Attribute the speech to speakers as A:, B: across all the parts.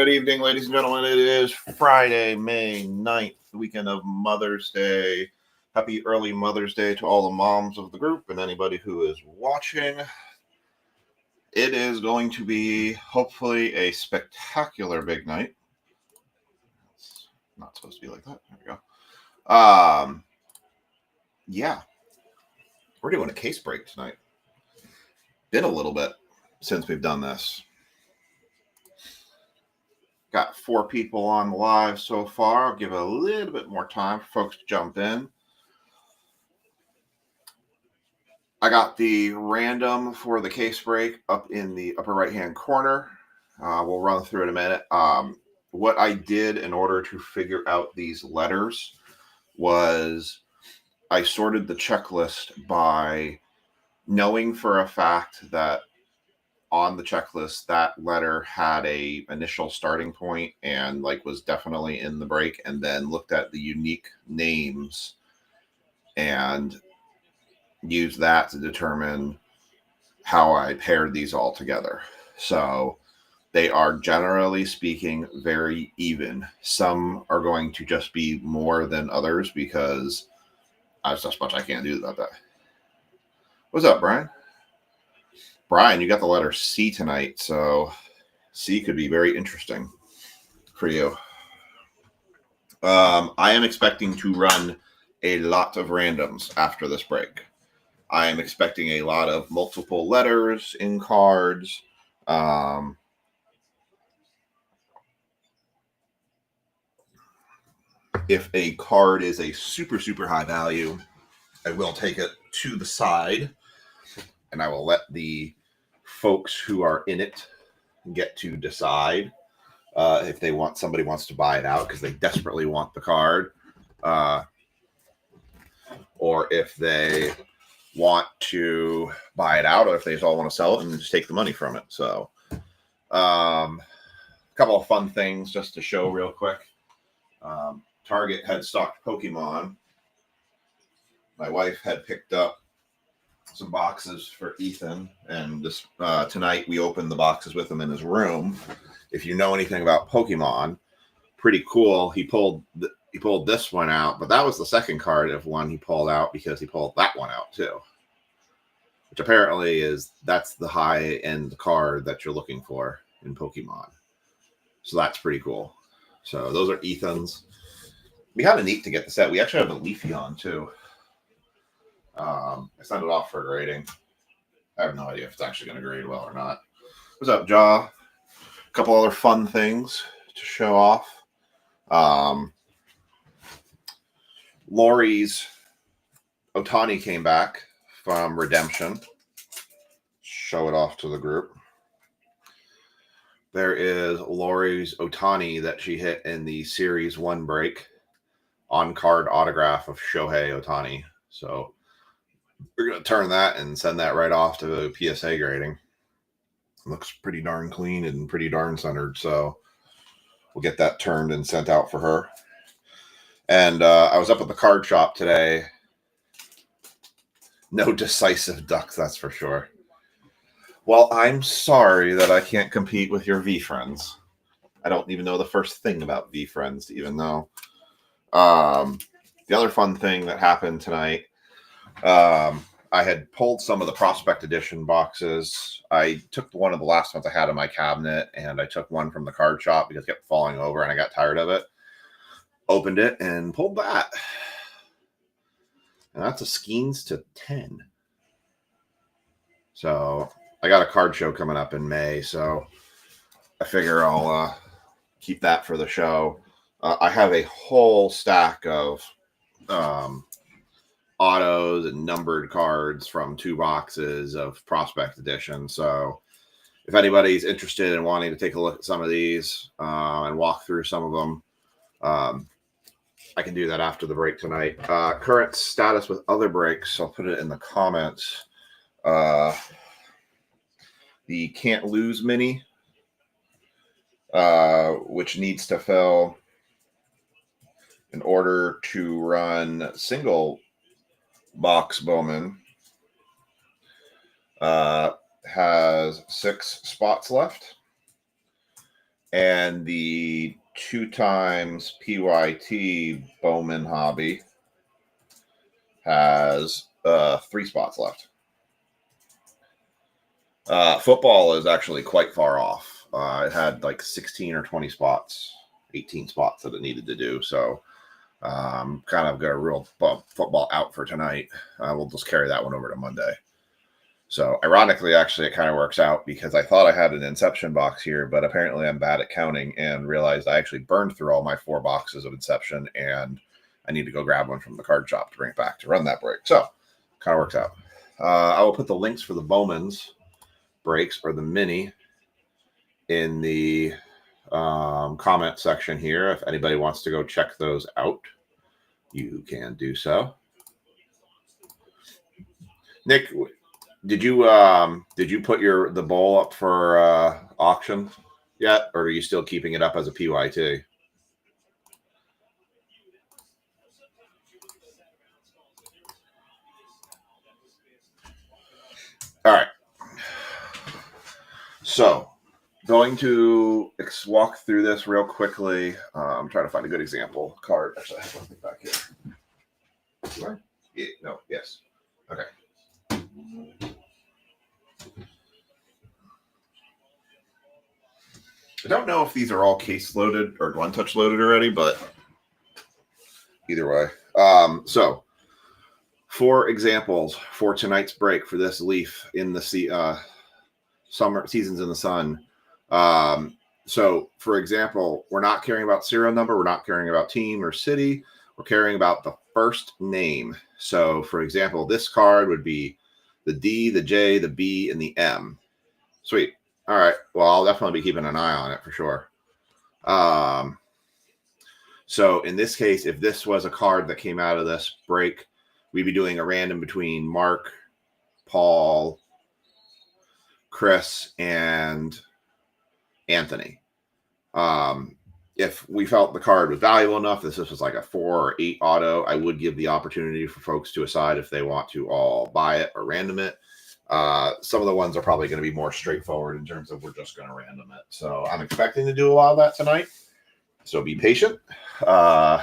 A: Good evening, ladies and gentlemen. It is Friday, May 9th, the weekend of Mother's Day. Happy early Mother's Day to all the moms of the group and anybody who is watching. It is going to be, hopefully, a spectacular big night. It's not supposed to be like that. There we go. Yeah. We're doing a case break tonight. Been a little bit since we've done this. Got 4 people on the live so far. I'll give it a little bit more time for folks to jump in. I got the random for the case break up in the upper right-hand corner. We'll run through it in a minute. What I did in order to figure out these letters was I sorted the checklist by knowing for a fact that on the checklist that letter had a initial starting point and was definitely in the break, and then looked at the unique names and used that to determine how I paired these all together. So they are, generally speaking, very even. Some are going to just be more than others because there's just much I can't do about that. What's up, Brian? Brian, you got the letter C tonight, so C could be very interesting for you. I am expecting to run a lot of randoms after this break. I am expecting a lot of multiple letters in cards. If a card is a super, super high value, I will take it to the side and I will let the folks who are in it get to decide if somebody wants to buy it out because they desperately want the card, or if they want to buy it out, or if they just all want to sell it and just take the money from it. So a couple of fun things just to show real quick. Target had stocked Pokemon. My wife had picked up some boxes for Ethan, and this tonight we opened the boxes with him in his room. If you know anything about Pokemon, pretty cool. He pulled this one out, but that was the second card of one he pulled out because he pulled that one out too, which apparently that's the high end card that you're looking for in Pokemon. So that's pretty cool. So those are Ethan's. We kind of neat to get the set. We actually have a Leafeon too. I sent it off for grading. I have no idea if it's actually going to grade well or not. What's up, Jaw? A couple other fun things to show off. Lori's Ohtani came back from Redemption. Show it off to the group. There is Lori's Ohtani that she hit in the Series 1 break. On-card autograph of Shohei Ohtani. So we're going to turn that and send that right off to PSA grading. Looks pretty darn clean and pretty darn centered. So we'll get that turned and sent out for her. And I was up at the card shop today. No decisive ducks, that's for sure. Well, I'm sorry that I can't compete with your V-Friends. I don't even know the first thing about V-Friends to even know. The other fun thing that happened tonight, I had pulled some of the Prospect Edition boxes. I took one of the last ones I had in my cabinet, and I took one from the card shop because it kept falling over, and I got tired of it. Opened it and pulled that. And that's a Skeens to 10. So I got a card show coming up in May, so I figure I'll keep that for the show. I have a whole stack of autos and numbered cards from 2 boxes of Prospect Edition. So if anybody's interested in wanting to take a look at some of these and walk through some of them, I can do that after the break tonight. Current status with other breaks, I'll put it in the comments. The Can't Lose Mini, which needs to fill in order to run single box Bowman, has 6 spots left. And the 2 times PYT Bowman Hobby has 3 spots left. Football is actually quite far off. It had like 16 or 20 spots, 18 spots that it needed to do. So kind of got a real football out for tonight. We'll just carry that one over to Monday. So ironically, actually, it kind of works out because I thought I had an Inception box here, but apparently I'm bad at counting and realized I actually burned through all my 4 boxes of Inception, and I need to go grab one from the card shop to bring it back to run that break. So kind of works out. I will put the links for the Bowman's breaks or the mini in the comment section here. If anybody wants to go check those out, you can do so. Nick, did you put the bowl up for auction yet, or are you still keeping it up as a PYT? All right. So, going to walk through this real quickly. I'm trying to find a good example card. Actually, I have something back here. Do I? Yeah, no. Yes. Okay. I don't know if these are all case loaded or one touch loaded already, but either way. So, for examples for tonight's break for this leaf in the summer seasons in the sun. So, for example, we're not caring about serial number. We're not caring about team or city. We're caring about the first name. So, for example, this card would be the D, the J, the B, and the M. Sweet. All right. Well, I'll definitely be keeping an eye on it for sure. So in this case, if this was a card that came out of this break, we'd be doing a random between Mark, Paul, Chris, and Anthony. If we felt the card was valuable enough, this was like a 4 or 8 auto, I would give the opportunity for folks to decide if they want to all buy it or random it. Some of the ones are probably going to be more straightforward in terms of we're just going to random it. So I'm expecting to do a lot of that tonight. So be patient. There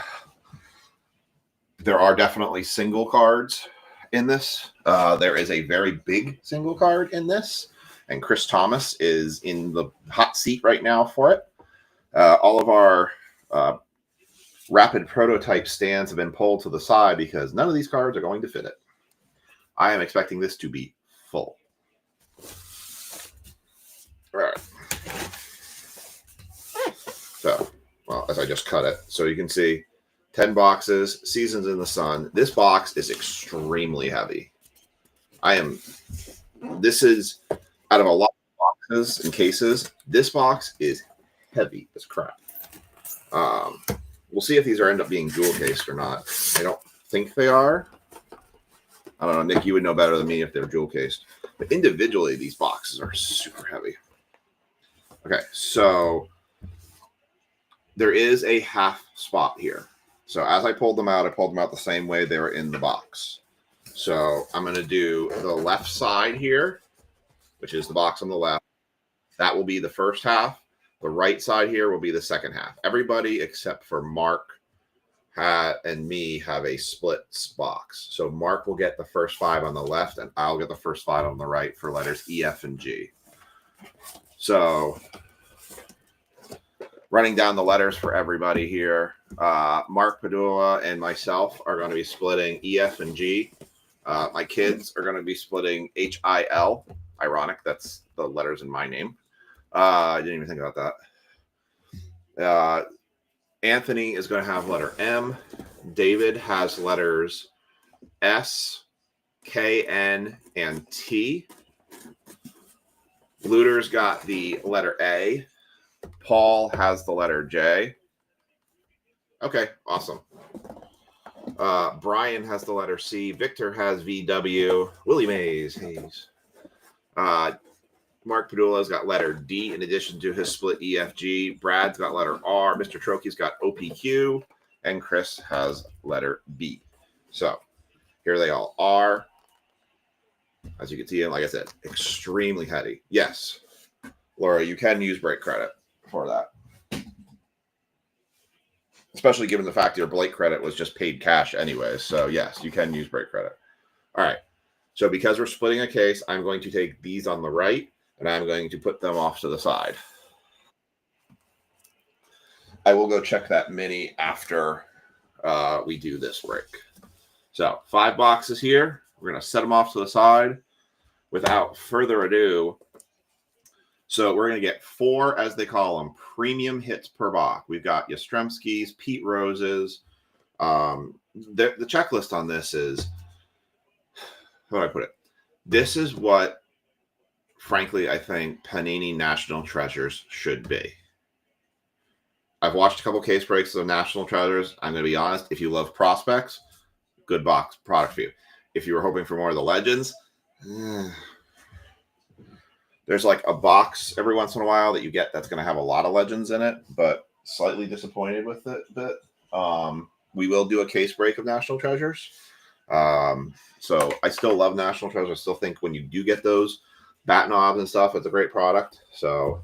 A: are definitely single cards in this. There is a very big single card in this, and Chris Thomas is in the hot seat right now for it. All of our rapid prototype stands have been pulled to the side because none of these cards are going to fit it. I am expecting this to be full. All right. So, well, as I just cut it, so you can see 10 boxes, Seasons in the Sun. This box is extremely heavy. This is out of a lot of boxes and cases. This box is heavy as crap. We'll see if these end up being jewel cased or not. I don't think they are. I don't know, Nick, you would know better than me if they're jewel cased. But individually, these boxes are super heavy. Okay, so there is a half spot here. So as I pulled them out the same way they were in the box. So I'm going to do the left side here, which is the box on the left. That will be the first half. The right side here will be the second half. Everybody except for Mark and me have a split box. So Mark will get the first 5 on the left, and I'll get the first 5 on the right for letters E, F, and G. So running down the letters for everybody here, Mark Padula and myself are going to be splitting E, F, and G. My kids are going to be splitting H, I, L. Ironic, that's the letters in my name. I didn't even think about that. Anthony is going to have letter M. David has letters S, K, N, and T. Luder's got the letter A. Paul has the letter J. Okay, awesome. Brian has the letter C. Victor has VW. Willie Mays, Hayes. Mark Padula's got letter D in addition to his split EFG. Brad's got letter R. Mr. Trokey's got OPQ. And Chris has letter B. So here they all are. As you can see, like I said, extremely heavy. Yes, Laura, you can use break credit for that. especially given the fact your Blake credit was just paid cash anyway. So yes, you can use break credit. All right. So because we're splitting a case, I'm going to take these on the right and I'm going to put them off to the side. I will go check that mini after we do this break. So 5 boxes here. We're going to set them off to the side. Without further ado, so we're going to get 4, as they call them, premium hits per box. We've got Yastrzemski's, Pete Rose's. The checklist on this is, how do I put it? This is what, frankly, I think Panini National Treasures should be. I've watched a couple case breaks of National Treasures. I'm going to be honest. If you love prospects, good box product for you. If you were hoping for more of the legends, there's like a box every once in a while that you get that's going to have a lot of legends in it, but slightly disappointed with it a bit. We will do a case break of National Treasures. So I still love National Treasures. I still think when you do get those bat knobs and stuff, it's a great product. So,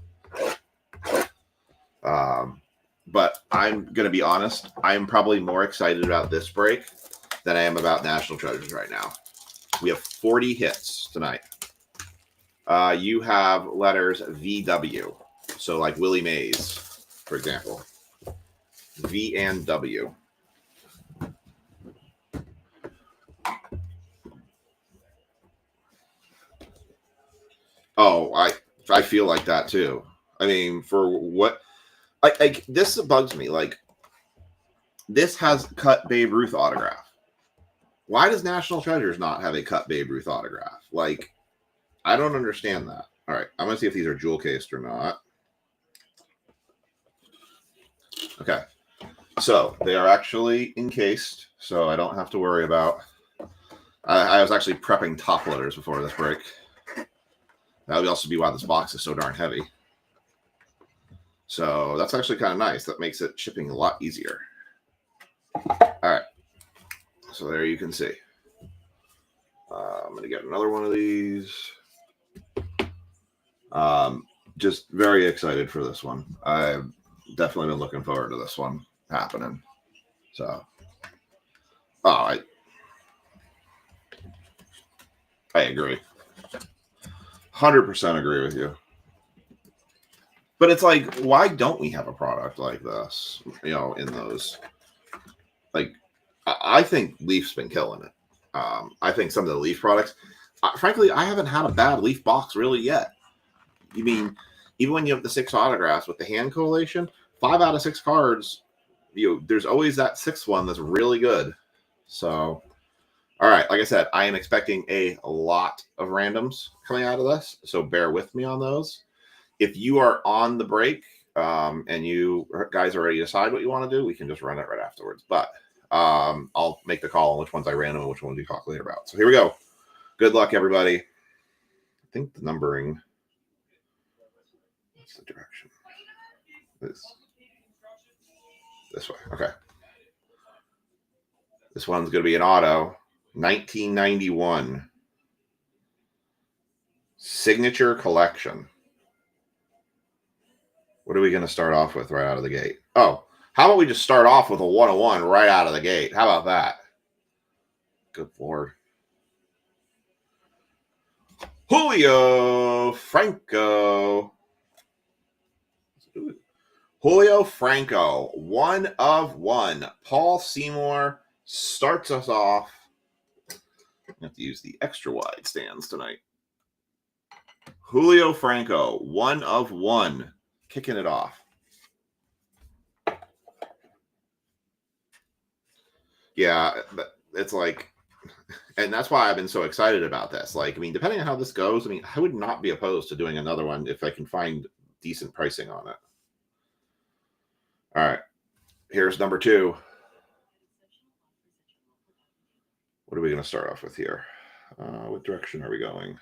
A: but I'm going to be honest. I am probably more excited about this break than I am about National Treasures right now. We have 40 hits tonight. You have letters VW. So like Willie Mays, for example. V and W. Oh, I feel like that too. I mean, for what, like this bugs me. Like, this has cut Babe Ruth autograph. Why does National Treasures not have a cut Babe Ruth autograph? Like, I don't understand that. All right, I'm gonna see if these are jewel cased or not. Okay, so they are actually encased, so I don't have to worry about. I was actually prepping top loaders before this break. That would also be why this box is so darn heavy. So that's actually kind of nice. That makes it shipping a lot easier. All right. So there you can see. I'm going to get another one of these. Just very excited for this one. I've definitely been looking forward to this one happening. So, I agree. 100% agree with you. But it's like, why don't we have a product like this? You know, in those. Like, I think Leaf's been killing it. I think some of the Leaf products, frankly, I haven't had a bad Leaf box really yet. You mean, even when you have the 6 autographs with the hand collation, 5 out of 6 cards, there's always that 6th one that's really good. So, all right, like I said, I am expecting a lot of randoms coming out of this, so bear with me on those. If you are on the break and you guys already decide what you want to do, we can just run it right afterwards. But I'll make the call on which ones I random and which ones we talk later about. So here we go. Good luck, everybody. I think the numbering. What's the direction? This way. Okay. This one's going to be an auto. 1991. Signature Collection. What are we going to start off with right out of the gate? Oh, how about we just start off with a 101 right out of the gate? How about that? Good Lord. Julio Franco. Julio Franco, 1 of 1. Paul Seymour starts us off. I have to use the extra wide stands tonight. Julio Franco, 1 of 1. Kicking it off. Yeah, it's like, and that's why I've been so excited about this. Like, I mean, depending on how this goes, I mean, I would not be opposed to doing another one if I can find decent pricing on it. All right, here's number 2. What are we going to start off with here? What direction are we going?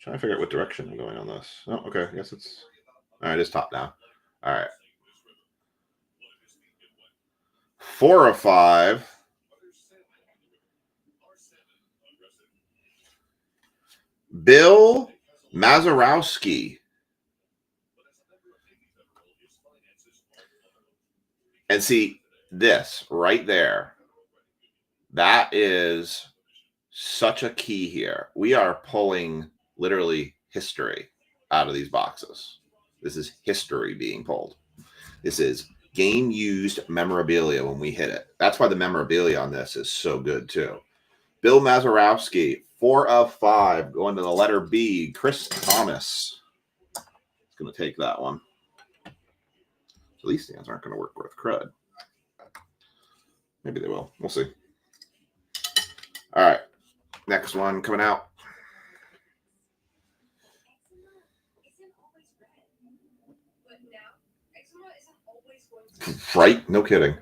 A: Trying to figure out what direction I'm going on this. Oh, okay. I guess it's all right. It's top now. All right. 4 of 5. Bill Mazeroski. And see this right there. That is such a key here. We are pulling literally history out of these boxes. This is history being pulled. This is game used memorabilia when we hit it. That's why the memorabilia on this is so good too. Bill Mazeroski, 4 of 5, going to the letter B. Chris Thomas is going to take that one. So these stands aren't going to work with crud. Maybe they will. We'll see. All right. Next one coming out. Right? No kidding.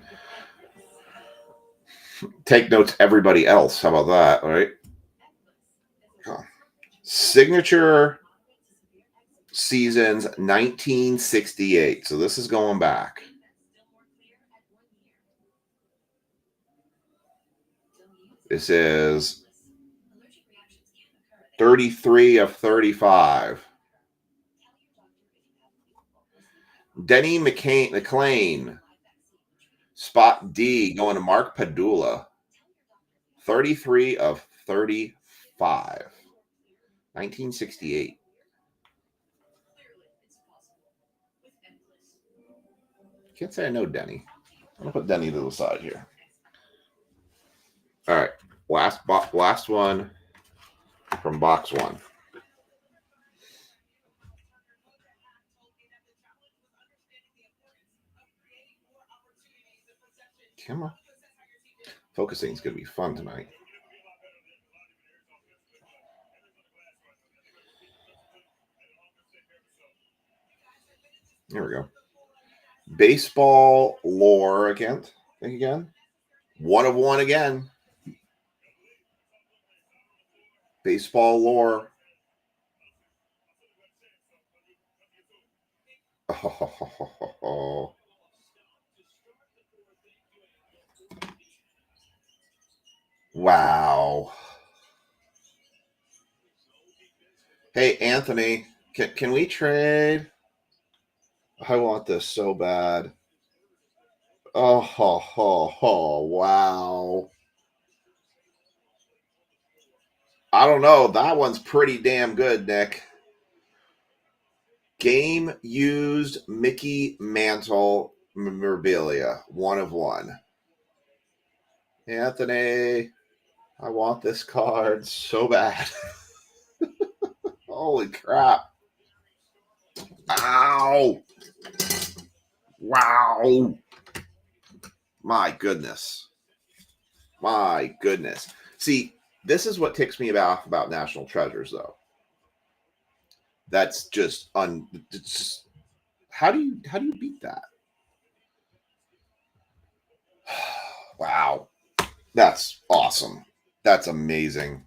A: Take notes, everybody else. How about that? All right. Signature Seasons 1968. So this is going back. This is 33 of 35. Denny McLean. Spot D going to Mark Padula. 33 of 35. 1968. Can't say I know Denny. I'm going to put Denny to the side here. All right. Last one from box one. Camera. Focusing is going to be fun tonight. There we go. Baseball lore again. Think again. 1 of 1 again. Baseball lore. Oh. Wow. Hey, Anthony, can we trade? I want this so bad. Oh, wow. I don't know. That one's pretty damn good, Nick. Game used Mickey Mantle memorabilia. 1 of 1. Anthony, I want this card so bad. Holy crap. Ow. Wow. My goodness. My goodness. See, this is what ticks me off about National Treasures, though. That's just how do you beat that? Wow. That's awesome. That's amazing.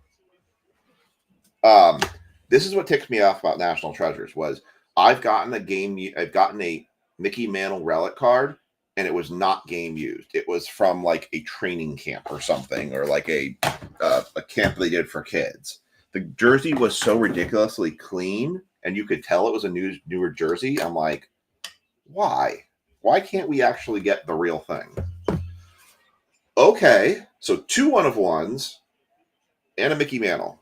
A: This is what ticks me off about National Treasures was I've gotten a Mickey Mantle relic card, and it was not game used. It was from like a training camp or something, or like a camp they did for kids. The jersey was so ridiculously clean, and you could tell it was a newer jersey. I'm like, why? Why can't we actually get the real thing? Okay, so 2 1 of 1s and a Mickey Mantle.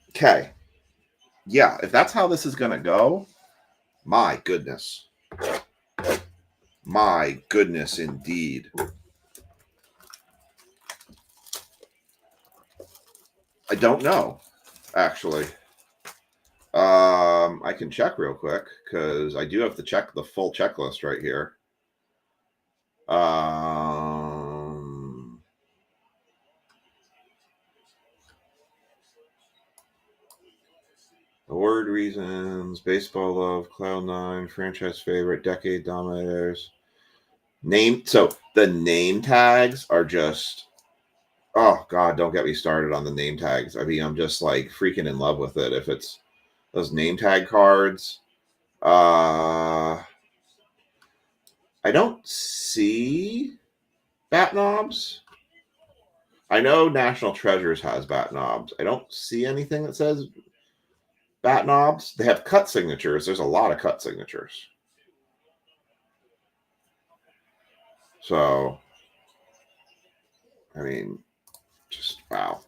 A: Okay. Yeah, if that's how this is going to go, my goodness. My goodness, indeed. I don't know, actually. I can check real quick because I do have to check the full checklist right here. Award reasons, baseball love, Cloud9, franchise favorite, decade dominators. So the name tags are just, oh God, don't get me started on the name tags. I mean, I'm just like freaking in love with it. If it's those name tag cards, I don't see bat knobs. I know National Treasures has bat knobs. I don't see anything that says bat knobs. They have cut signatures. There's a lot of cut signatures. So, I mean, just wow.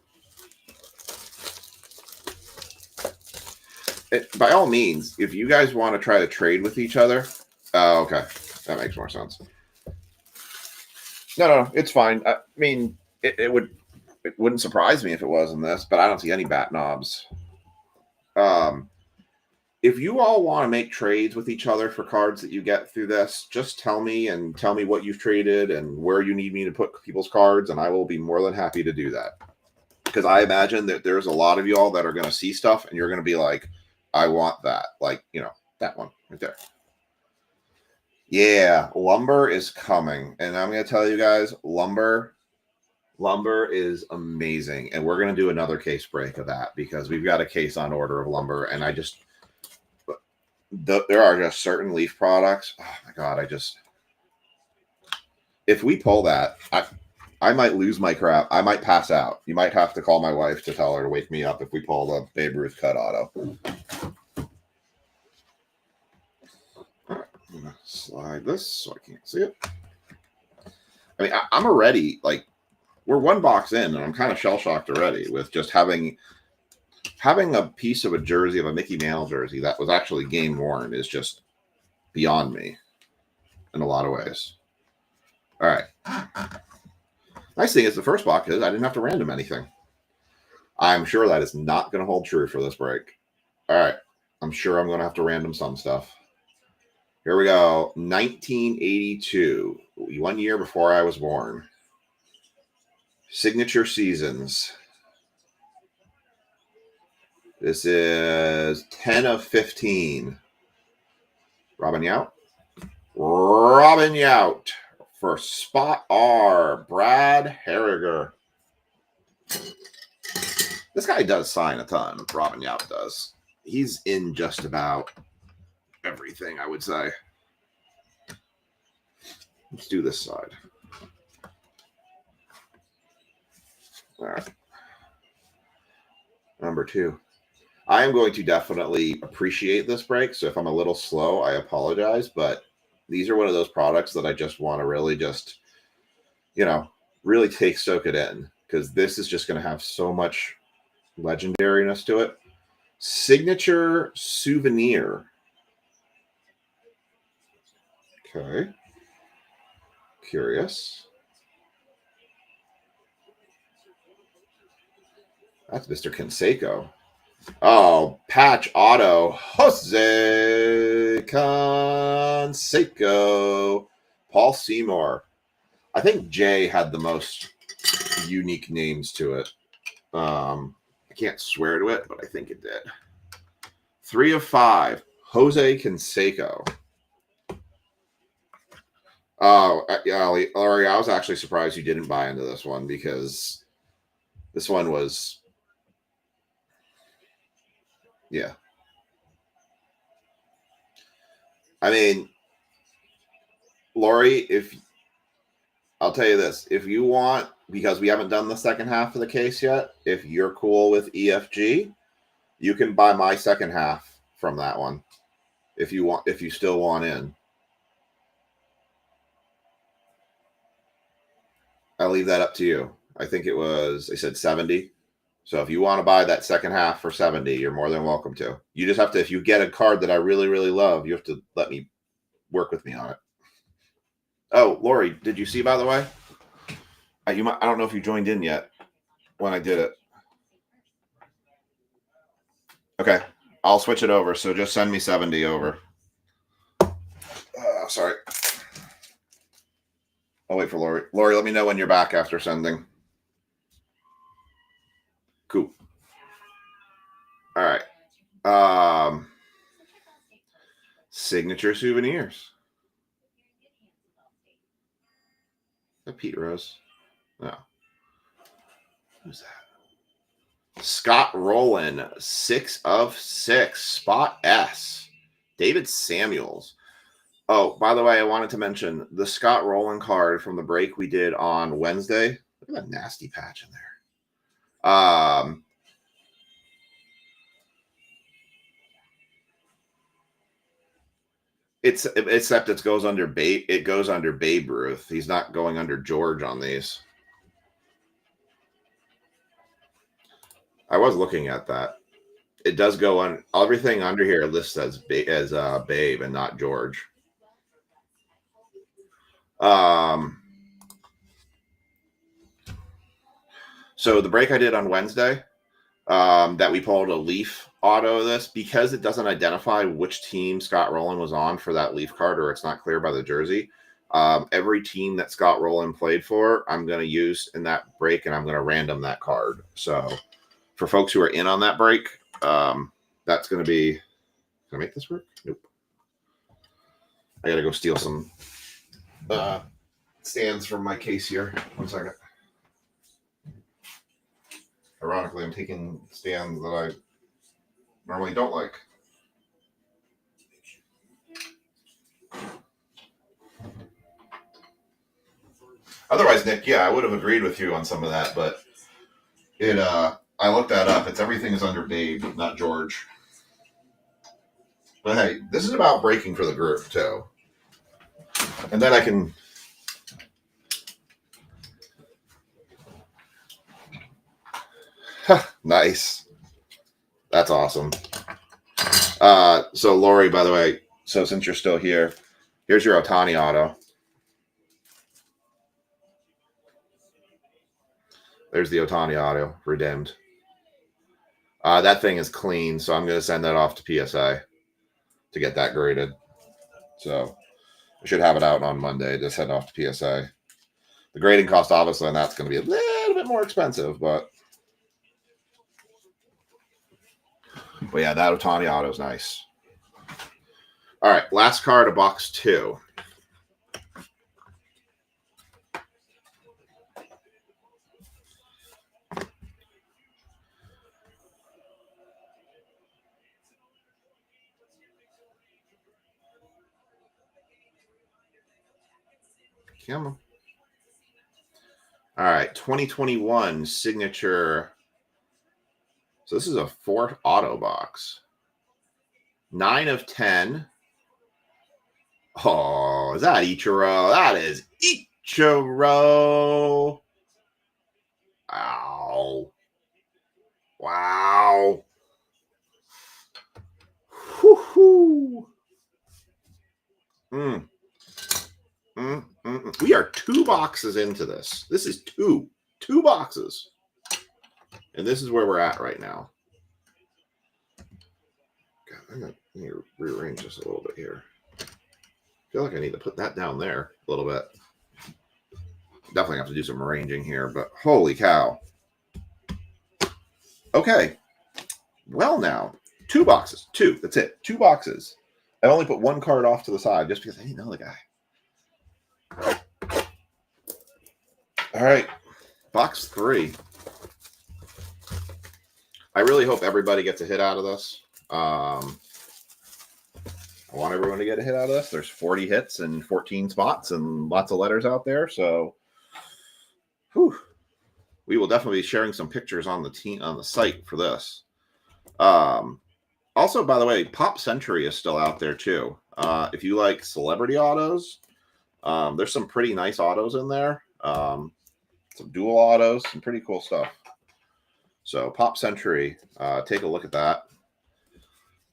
A: By all means, if you guys want to try to trade with each other, okay, that makes more sense. No, it's fine. I mean, it wouldn't surprise me if it was in this, but I don't see any bat knobs. If you all want to make trades with each other for cards that you get through this, just tell me and tell me what you've traded and where you need me to put people's cards, and I will be more than happy to do that. Because I imagine that there's a lot of y'all that are going to see stuff and you're going to be like, I want that. Like, that one right there. Yeah, lumber is coming. And I'm going to tell you guys, lumber is amazing. And we're going to do another case break of that because we've got a case on order of lumber. And there are just certain leaf products. Oh my God. If we pull that, I might lose my crap. I might pass out. You might have to call my wife to tell her to wake me up if we pull the Babe Ruth cut auto. All right, I'm gonna slide this so I can't see it. I mean, I'm already like, we're one box in, and I'm kind of shell shocked already with just having a piece of a jersey, of a Mickey Mantle jersey that was actually game worn is just beyond me in a lot of ways. All right. Nice thing is the first box is I didn't have to random anything. I'm sure that is not going to hold true for this break. All right. I'm sure I'm going to have to random some stuff. Here we go. 1982. 1 year before I was born. Signature Seasons. This is 10 of 15. Robin Yount. Robin Yount. For spot R, Brad Harriger. This guy does sign a ton. Robin Yount does. He's in just about everything, I would say. Let's do this side. All right. Number 2. I am going to definitely appreciate this break. So if I'm a little slow, I apologize. But these are one of those products that I just want to really just, really soak it in. Because this is just going to have so much legendariness to it. Signature Souvenir. Okay. Curious. That's Mr. Canseco. Oh, patch auto. Jose Canseco. Paul Seymour. I think Jay had the most unique names to it. I can't swear to it, but I think it did. 3 of 5. Jose Canseco. Oh, yeah, Laurie, I was actually surprised you didn't buy into this one because this one was, yeah. I mean, Laurie, I'll tell you this, if you want, because we haven't done the second half of the case yet, if you're cool with EFG, you can buy my second half from that one if you still want in. I'll leave that up to you. I think they said 70. So if you want to buy that second half for 70, you're more than welcome to. You just have to, if you get a card that I really, really love, you have to let me work with me on it. Oh, Lori, did you see, by the way? I don't know if you joined in yet when I did it. Okay. I'll switch it over. So just send me 70 over. Sorry. I'll wait for Lori. Lori, let me know when you're back after sending. Cool. All right. Signature Souvenirs. Is that Pete Rose? No. Who's that? Scott Rowland, 6 of 6. Spot S. David Samuels. Oh, by the way, I wanted to mention the Scott Rowland card from the break we did on Wednesday. Look at that nasty patch in there. Except it goes under Babe. It goes under Babe Ruth. He's not going under George on these. I was looking at that. It does go on everything under here lists as Babe and not George. So the break I did on Wednesday, that we pulled a Leaf auto of this, because it doesn't identify which team Scott Rowland was on for that Leaf card, or it's not clear by the jersey. Every team that Scott Rowland played for, I'm going to use in that break, and I'm going to random that card. So for folks who are in on that break, that's going to be. Can I make this work? Nope. I got to go steal some stands from my case here. 1 second. Ironically, I'm taking stands that I normally don't like. Otherwise, Nick, yeah, I would have agreed with you on some of that, but I looked that up. Everything is under Babe, not George. But hey, this is about breaking for the group too. And then I can. Nice. That's awesome. So Lori, by the way, so since you're still here, here's your Ohtani auto. There's the Ohtani auto redeemed. That thing is clean, so I'm going to send that off to PSA to get that graded. So I should have it out on Monday. Just head off to PSA. The grading cost, obviously, and that's going to be a little bit more expensive, but yeah, that Ohtani auto is nice. All right, last card of box 2. Come on. All right, 2021 signature. So this is a 4th auto box. 9 of 10. Oh, is that Ichiro? That is Ichiro. Wow. Wow. Whoo-hoo. We are 2 boxes into this. This is 2 boxes. And this is where we're at right now. God, I need to rearrange this a little bit here. I feel like I need to put that down there a little bit. Definitely have to do some arranging here, but holy cow. Okay. Well, now, 2 boxes. 2. That's it. 2 boxes. I only put 1 card off to the side just because I didn't know the guy. All right. Box 3. I really hope everybody gets a hit out of this. I want everyone to get a hit out of this. There's 40 hits and 14 spots and lots of letters out there. So, we will definitely be sharing some pictures on the site for this. Also, by the way, Pop Century is still out there too. If you like celebrity autos, there's some pretty nice autos in there. Some dual autos, some pretty cool stuff. So Pop Century, take a look at that.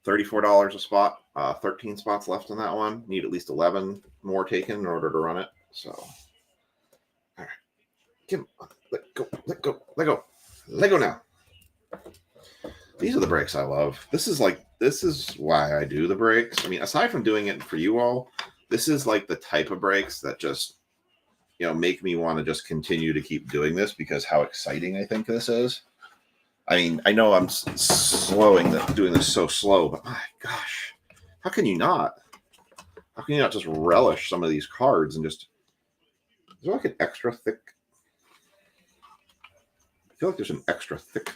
A: $34 a spot. 13 spots left on that one. Need at least 11 more taken in order to run it. So, all right. Give him, let go, let go, let go. Let go now. These are the breaks I love. This is why I do the breaks. I mean, aside from doing it for you all, this is like the type of breaks that just, make me want to just continue to keep doing this because how exciting I think this is. I mean, I know I'm doing this so slow, but my gosh, how can you not? How can you not just relish some of these cards and just, is there like an extra thick? I feel like there's an extra thick.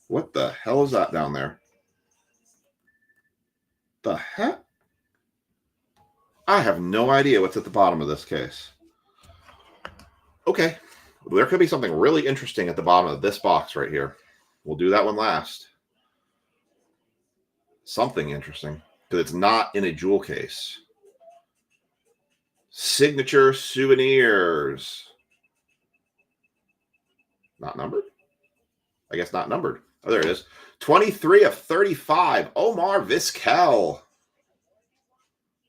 A: What the hell is that down there? The heck? I have no idea what's at the bottom of this case. Okay. There could be something really interesting at the bottom of this box right here. We'll do that one last. Something interesting. Because it's not in a jewel case. Signature Souvenirs. Not numbered? I guess not numbered. Oh, there it is. 23 of 35. Omar Vizquel.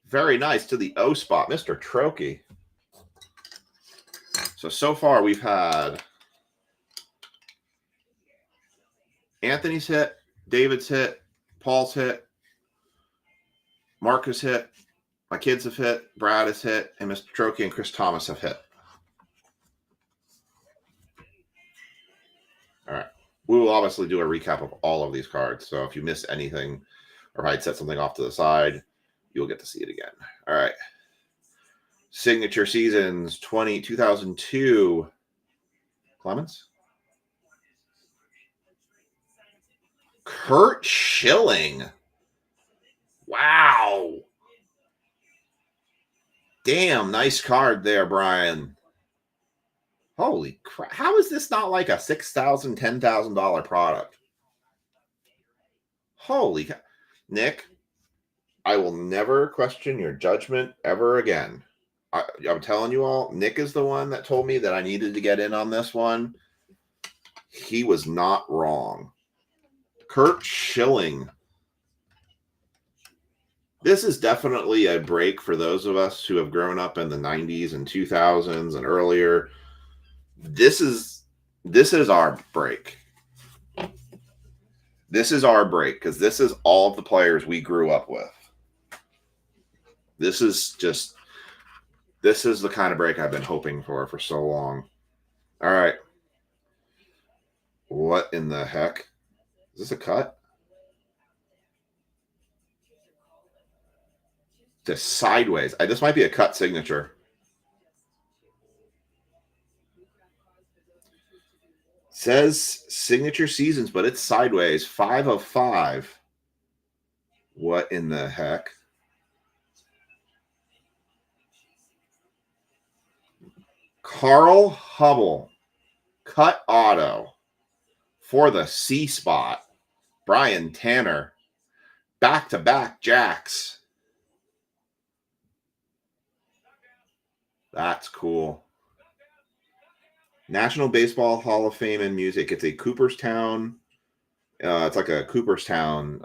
A: Very nice to the O spot. Mr. Trokey. So far we've had Anthony's hit, David's hit, Paul's hit, Marcus hit, my kids have hit, Brad has hit, and Mr. Trokey and Chris Thomas have hit. All right. We will obviously do a recap of all of these cards. So if you miss anything or I'd set something off to the side, you'll get to see it again. All right. Signature Seasons 2002. Clemens. Curt Schilling. Wow. Damn, nice card there, Brian. Holy crap. How is this not like a $6,000, $10,000 product? Holy cow. Nick, I will never question your judgment ever again. I'm telling you all, Nick is the one that told me that I needed to get in on this one. He was not wrong. Curt Schilling. This is definitely a break for those of us who have grown up in the 90s and 2000s and earlier. This is our break. This is our break because this is all of the players we grew up with. This is the kind of break I've been hoping for so long. All right. What in the heck? Is this a cut? This sideways. This might be a cut signature. Says Signature Seasons, but it's sideways. 5 of 5. What in the heck? Carl Hubble. Cut auto. For the C spot. Brian Tanner. Back-to-back jacks. That's cool. National Baseball Hall of Fame and Music. It's a Cooperstown. It's like a Cooperstown.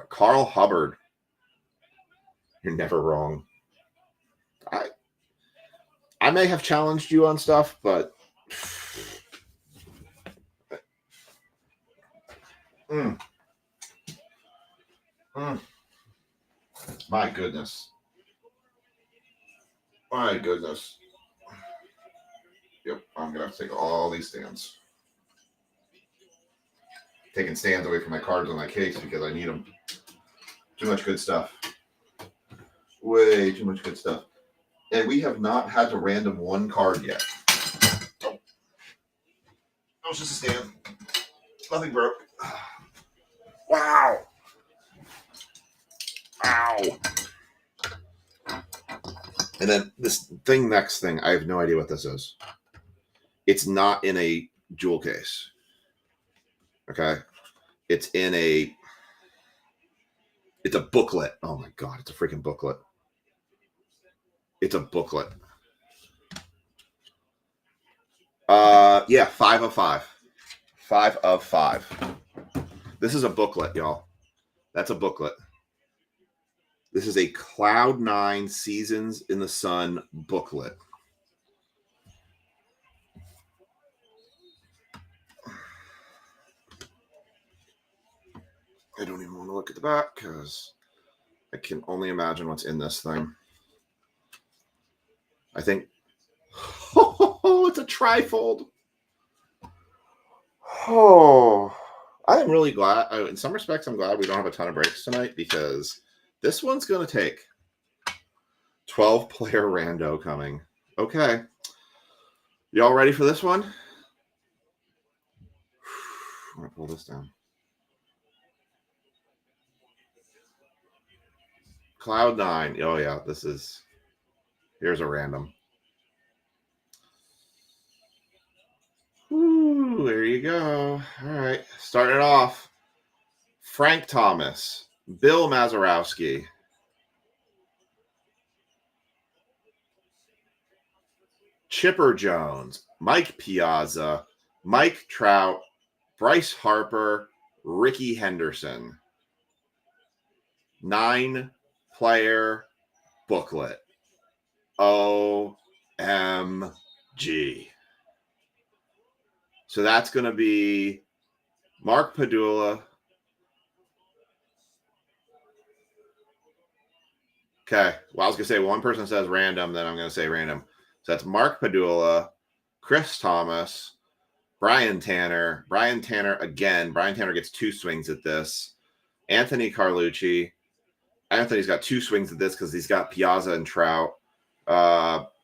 A: Carl Hubbard. You're never wrong. I may have challenged you on stuff, but my goodness. My goodness. Yep, I'm going to have to take all these stands. Taking stands away from my cards on my case because I need them. Too much good stuff. Way too much good stuff. And we have not had to random one card yet. Oh, it's just a stand. Nothing broke. Wow. Ow. And then this next thing, I have no idea what this is. It's not in a jewel case. Okay. It's a booklet. Oh my God. It's a freaking booklet. It's a booklet. Yeah, 5 of 5. 5 of 5. This is a booklet, y'all. That's a booklet. This is a Cloud9 Seasons in the Sun booklet. I don't even want to look at the back because I can only imagine what's in this thing. I think, oh, it's a trifold. Oh, I am really glad. In some respects, I'm glad we don't have a ton of breaks tonight because this one's going to take 12-player rando coming. Okay. Y'all ready for this one? I'm going to pull this down. Cloud9. Oh, yeah. Here's a random. Ooh, there you go. All right. Starting it off. Frank Thomas. Bill Mazeroski. Chipper Jones, Mike Piazza, Mike Trout, Bryce Harper, Ricky Henderson. 9-player booklet. OMG. So that's going to be Mark Padula. Okay. Well, I was going to say one person says random, then I'm going to say random. So that's Mark Padula, Chris Thomas, Brian Tanner. Brian Tanner again. Brian Tanner gets 2 swings at this. Anthony Carlucci. Anthony's got 2 swings at this because he's got Piazza and Trout.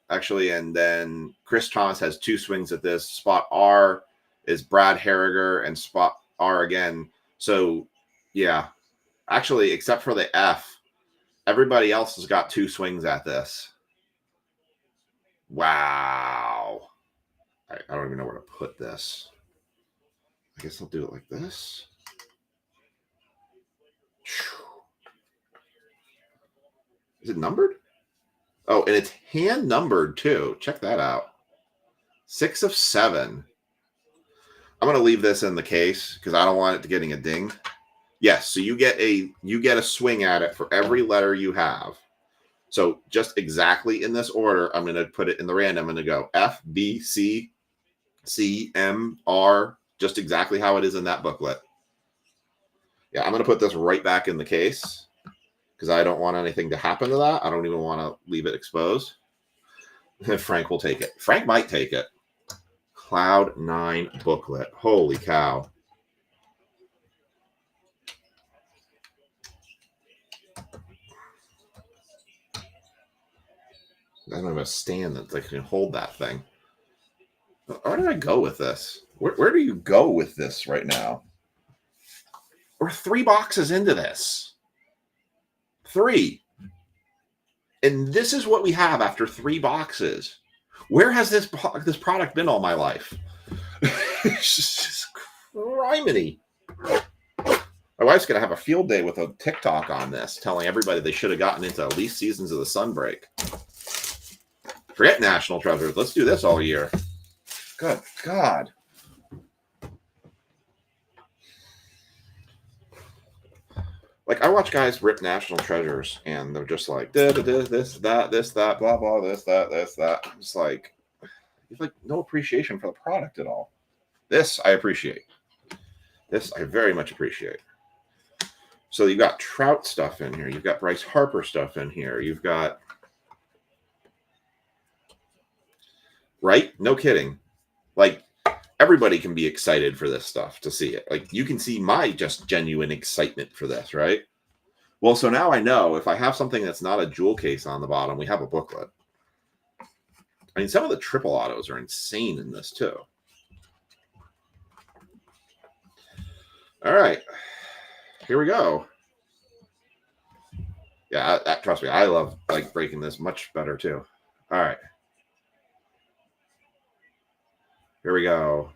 A: Actually, and then Chris Thomas has 2 swings at this. Spot R is Brad Harriger, and spot R again. So, yeah. Actually, except for the F, everybody else has got 2 swings at this. Wow. I don't even know where to put this. I guess I'll do it like this. Is it numbered? Oh, and it's hand numbered too. Check that out. 6 of 7. I'm going to leave this in the case because I don't want it to getting a ding. Yes, so you get a swing at it for every letter you have. So just exactly in this order, I'm going to put it in the random. I'm going to go F, B, C, C, M, R, just exactly how it is in that booklet. Yeah, I'm going to put this right back in the case because I don't want anything to happen to that. I don't even want to leave it exposed. Frank will take it. Frank might take it. Cloud 9 booklet. Holy cow. I don't have a stand that can hold that thing. Where did I go with this? Where do you go with this right now? We're 3 boxes into this. 3. And this is what we have after 3 boxes. Where has this product been all my life? It's just criminy. My wife's going to have a field day with a TikTok on this, telling everybody they should have gotten into at least Seasons of the Sunbreak. Forget National Treasures. Let's do this all year. Good God. Like, I watch guys rip National Treasures, and they're just like, this, that, blah, blah, this, that. It's like, you have like no appreciation for the product at all. This I appreciate. This I very much appreciate. So you've got Trout stuff in here. You've got Bryce Harper stuff in here. You've got, right? No kidding. Like, everybody can be excited for this stuff to see it. Like, you can see my just genuine excitement for this, right? Well, so now I know if I have something that's not a jewel case on the bottom, we have a booklet. I mean, some of the triple autos are insane in this too. All right. Here we go. Yeah, trust me, I love like breaking this much better too. All right. Here we go.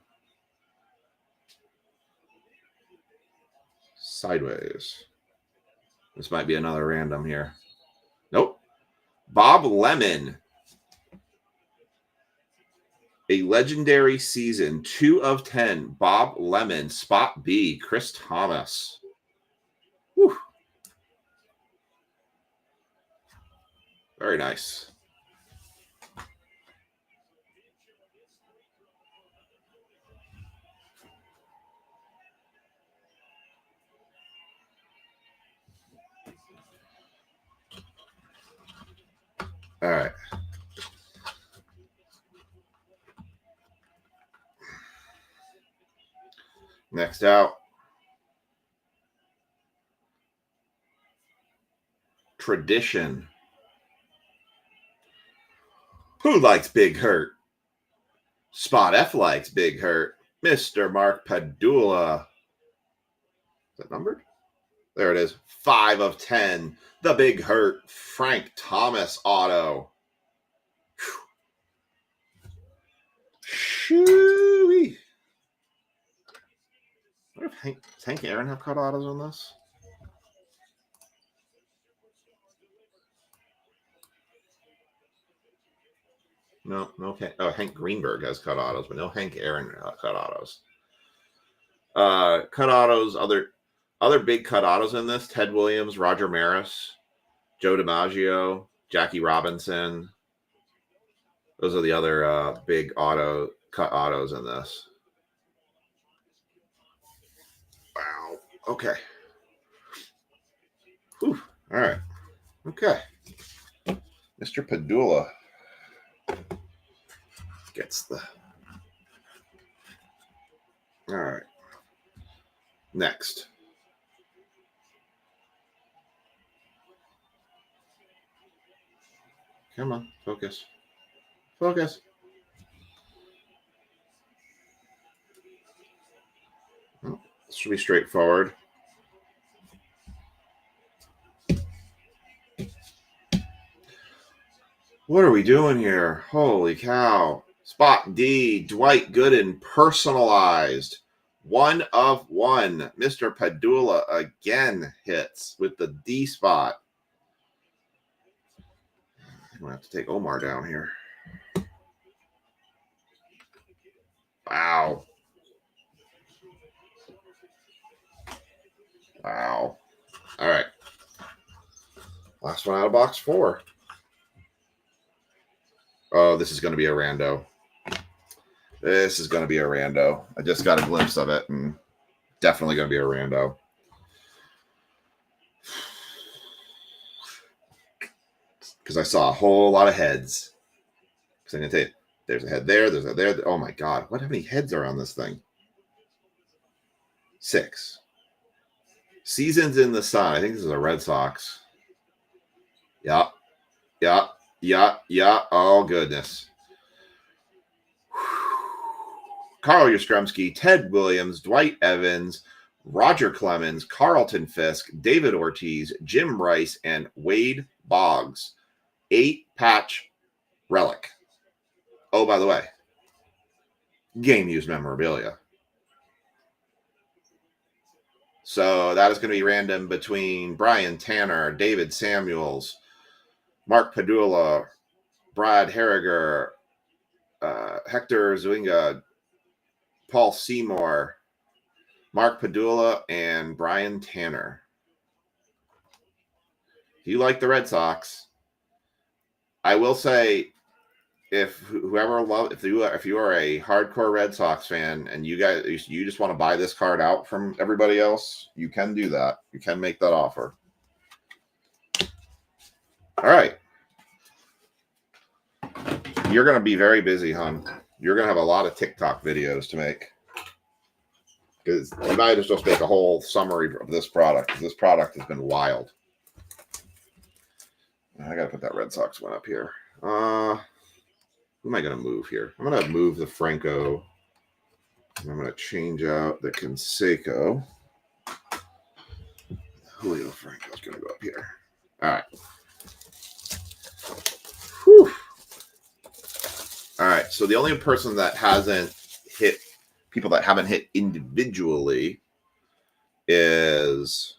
A: Sideways. This might be another random here. Nope. Bob Lemon. A legendary season, 2 of 10. Bob Lemon, spot B, Chris Thomas. Whew. Very nice. All right. Next out. Tradition. Who likes Big Hurt? Spot F likes Big Hurt. Mr. Mark Padula. Is that numbered? There it is. 5 of 10. The Big Hurt. Frank Thomas auto. Shoo-wee. What if Hank Aaron have cut autos on this? No. Oh, Hank Greenberg has cut autos, but no Hank Aaron cut autos. Cut autos, other big cut autos in this: Ted Williams, Roger Maris, Joe DiMaggio, Jackie Robinson. Those are the other big cut autos in this. Wow. Okay. Whew. All right. Okay. Mr. Padula gets the. All right. Next. Come on. Focus. Focus. Oh, this should be straightforward. What are we doing here? Holy cow. Spot D, Dwight Gooden, personalized. 1 of 1. Mr. Padula again hits with the D spot. I'm going to have to take Omar down here. Wow. Wow. All right. Last one out of box 4. Oh, this is going to be a rando. This is going to be a rando. I just got a glimpse of it, and definitely going to be a rando. Because I saw a whole lot of heads. Because I'm going to tell you, there's a head there, there's a there. Oh my God, how many heads are on this thing? 6. Seasons in the Sun. I think this is a Red Sox. Yeah. Oh, goodness. Carl Yastrzemski, Ted Williams, Dwight Evans, Roger Clemens, Carlton Fisk, David Ortiz, Jim Rice, and Wade Boggs. 8-patch relic. Oh, by the way, game used memorabilia. So that is going to be random between Brian Tanner, David Samuels, Mark Padula, Brad Harriger, Hector Zuinga, Paul Seymour, Mark Padula, and Brian Tanner. If you like the Red Sox, I will say, if you are a hardcore Red Sox fan and you just want to buy this card out from everybody else, you can do that. You can make that offer. All right. You're going to be very busy, hon. You're going to have a lot of TikTok videos to make. Because you might as well make a whole summary of this product. This product has been wild. I got to put that Red Sox one up here. Who am I going to move here? I'm going to move the Franco. And I'm going to change out the Canseco. Julio Franco's going to go up here. All right. Whew. All right. So the only person that hasn't hit, people that haven't hit individually is...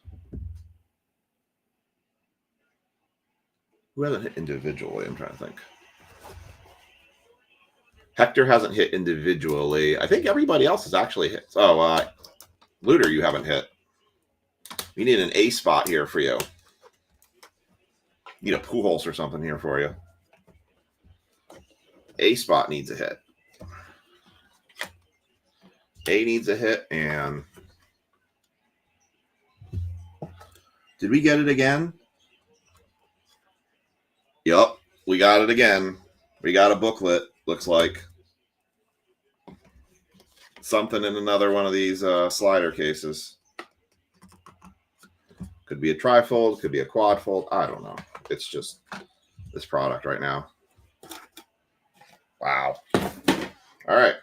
A: Who hasn't hit individually? I'm trying to think. Hector hasn't hit individually. I think everybody else has actually hit. Oh, Luder, you haven't hit. We need an A spot here for you. Need a Pujols or something here for you. A spot needs a hit. A needs a hit, and did we get it again? Yup, we got it again. We got a booklet, looks like. Something in another one of these slider cases. Could be a trifold, could be a quadfold. I don't know. It's just this product right now. Wow. All right.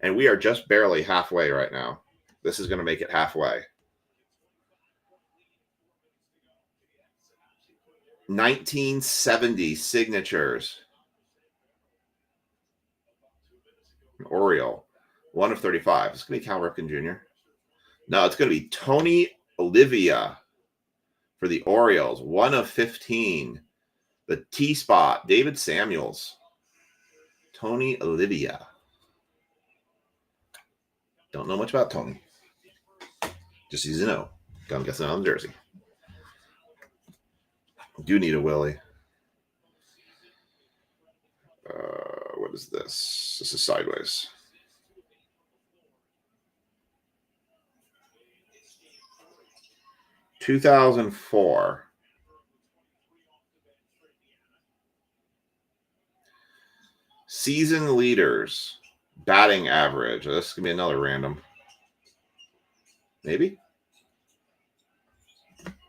A: And we are just barely halfway right now. This is going to make it halfway. 1970 signatures. Oriole. 1 of 35. It's going to be Cal Ripken Jr. No, it's going to be Tony Olivia for the Orioles. 1 of 15. The T spot. David Samuels. Tony Olivia. Don't know much about Tony. Just easy to know. I'm guessing on the jersey. Do need a Willie. What is this? This is sideways. (2004) season leaders, batting average. This is gonna be another random. Maybe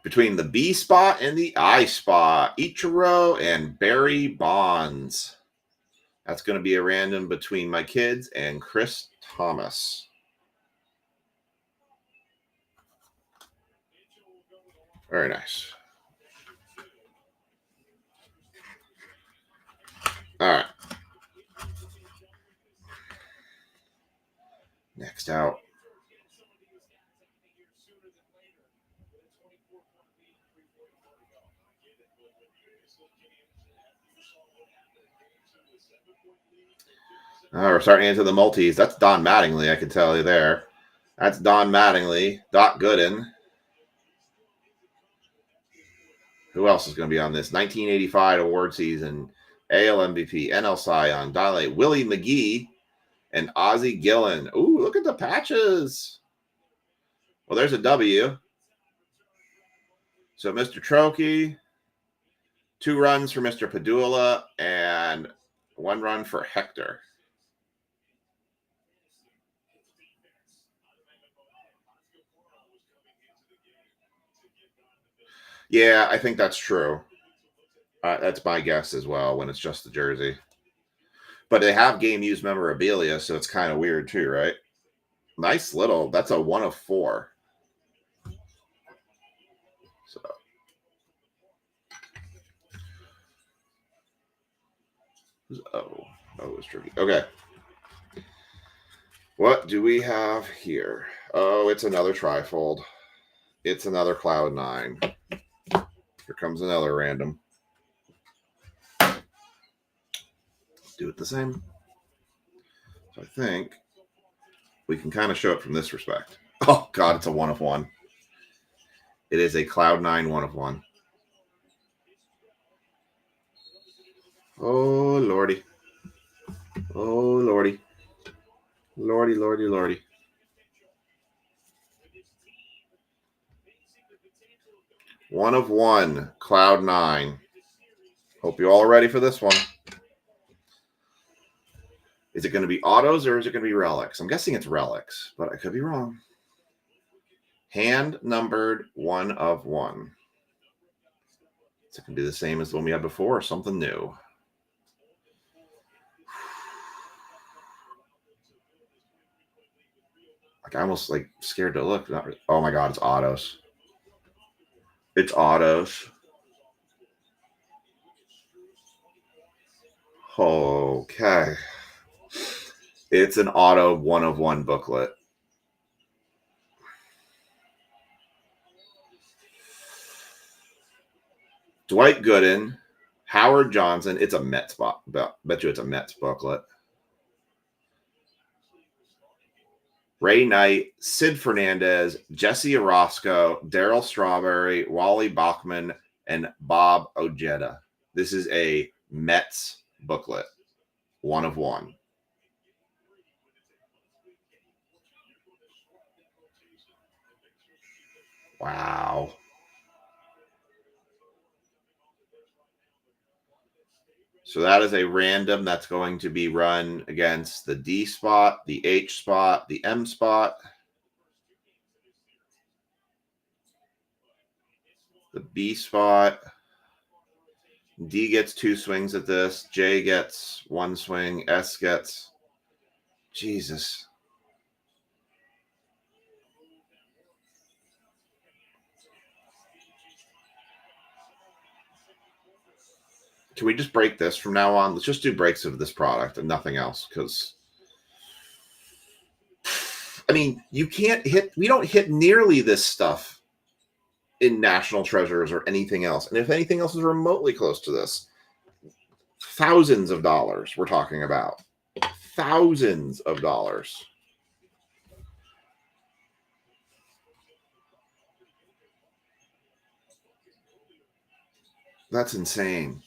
A: between the B spot and the I spot, Ichiro and Barry Bonds. That's going to be a random between my kids and Chris Thomas. Very nice. All right. Next out. We're starting into the multis. That's Don Mattingly, I can tell you there. That's Don Mattingly, Doc Gooden. Who else is going to be on this? 1985 award season, AL MVP, NL Cy Young, Dale, Willie McGee, and Ozzie Gillen. Ooh, look at the patches. Well, there's a W. So Mr. Trokey, 2 runs for Mr. Padula, and 1 run for Hector. Yeah, I think that's true. That's my guess as well when it's just the jersey. But they have game used memorabilia, so it's kind of weird too, right? Nice little. That's a 1 of 4. So. Oh, it's tricky. Okay. What do we have here? Oh, it's another trifold. It's another Cloud 9. Here comes another random. Do it the same. So I think we can kind of show it from this respect. Oh, God, it's a 1 of 1. It is a Cloud 9 1 of 1. Oh, Lordy. Oh, Lordy. Lordy, Lordy, Lordy. One of 1, Cloud 9. Hope you all are ready for this one. Is it going to be autos or is it going to be relics? I'm guessing it's relics, but I could be wrong. Hand numbered 1 of 1. Is it going to be the same as the one we had before or something new? Like, I almost scared to look. Not really. Oh my God, it's autos. It's autos. Okay. It's an auto 1 of 1 booklet. Dwight Gooden, Howard Johnson. It's a Mets spot. Bet you it's a Mets booklet. Ray Knight, Sid Fernandez, Jesse Orosco, Darryl Strawberry, Wally Bachman, and Bob Ojeda. This is a Mets booklet. 1 of 1. Wow. So that is a random that's going to be run against the D spot, the H spot, the M spot, the B spot. D gets 2 swings at this. J gets 1 swing. S gets... Jesus. Can we just break this from now on? Let's just do breaks of this product and nothing else, because I mean, you can't hit. We don't hit nearly this stuff in National Treasures or anything else. And if anything else is remotely close to this, Thousands of dollars we're talking about. Thousands of dollars. That's insane.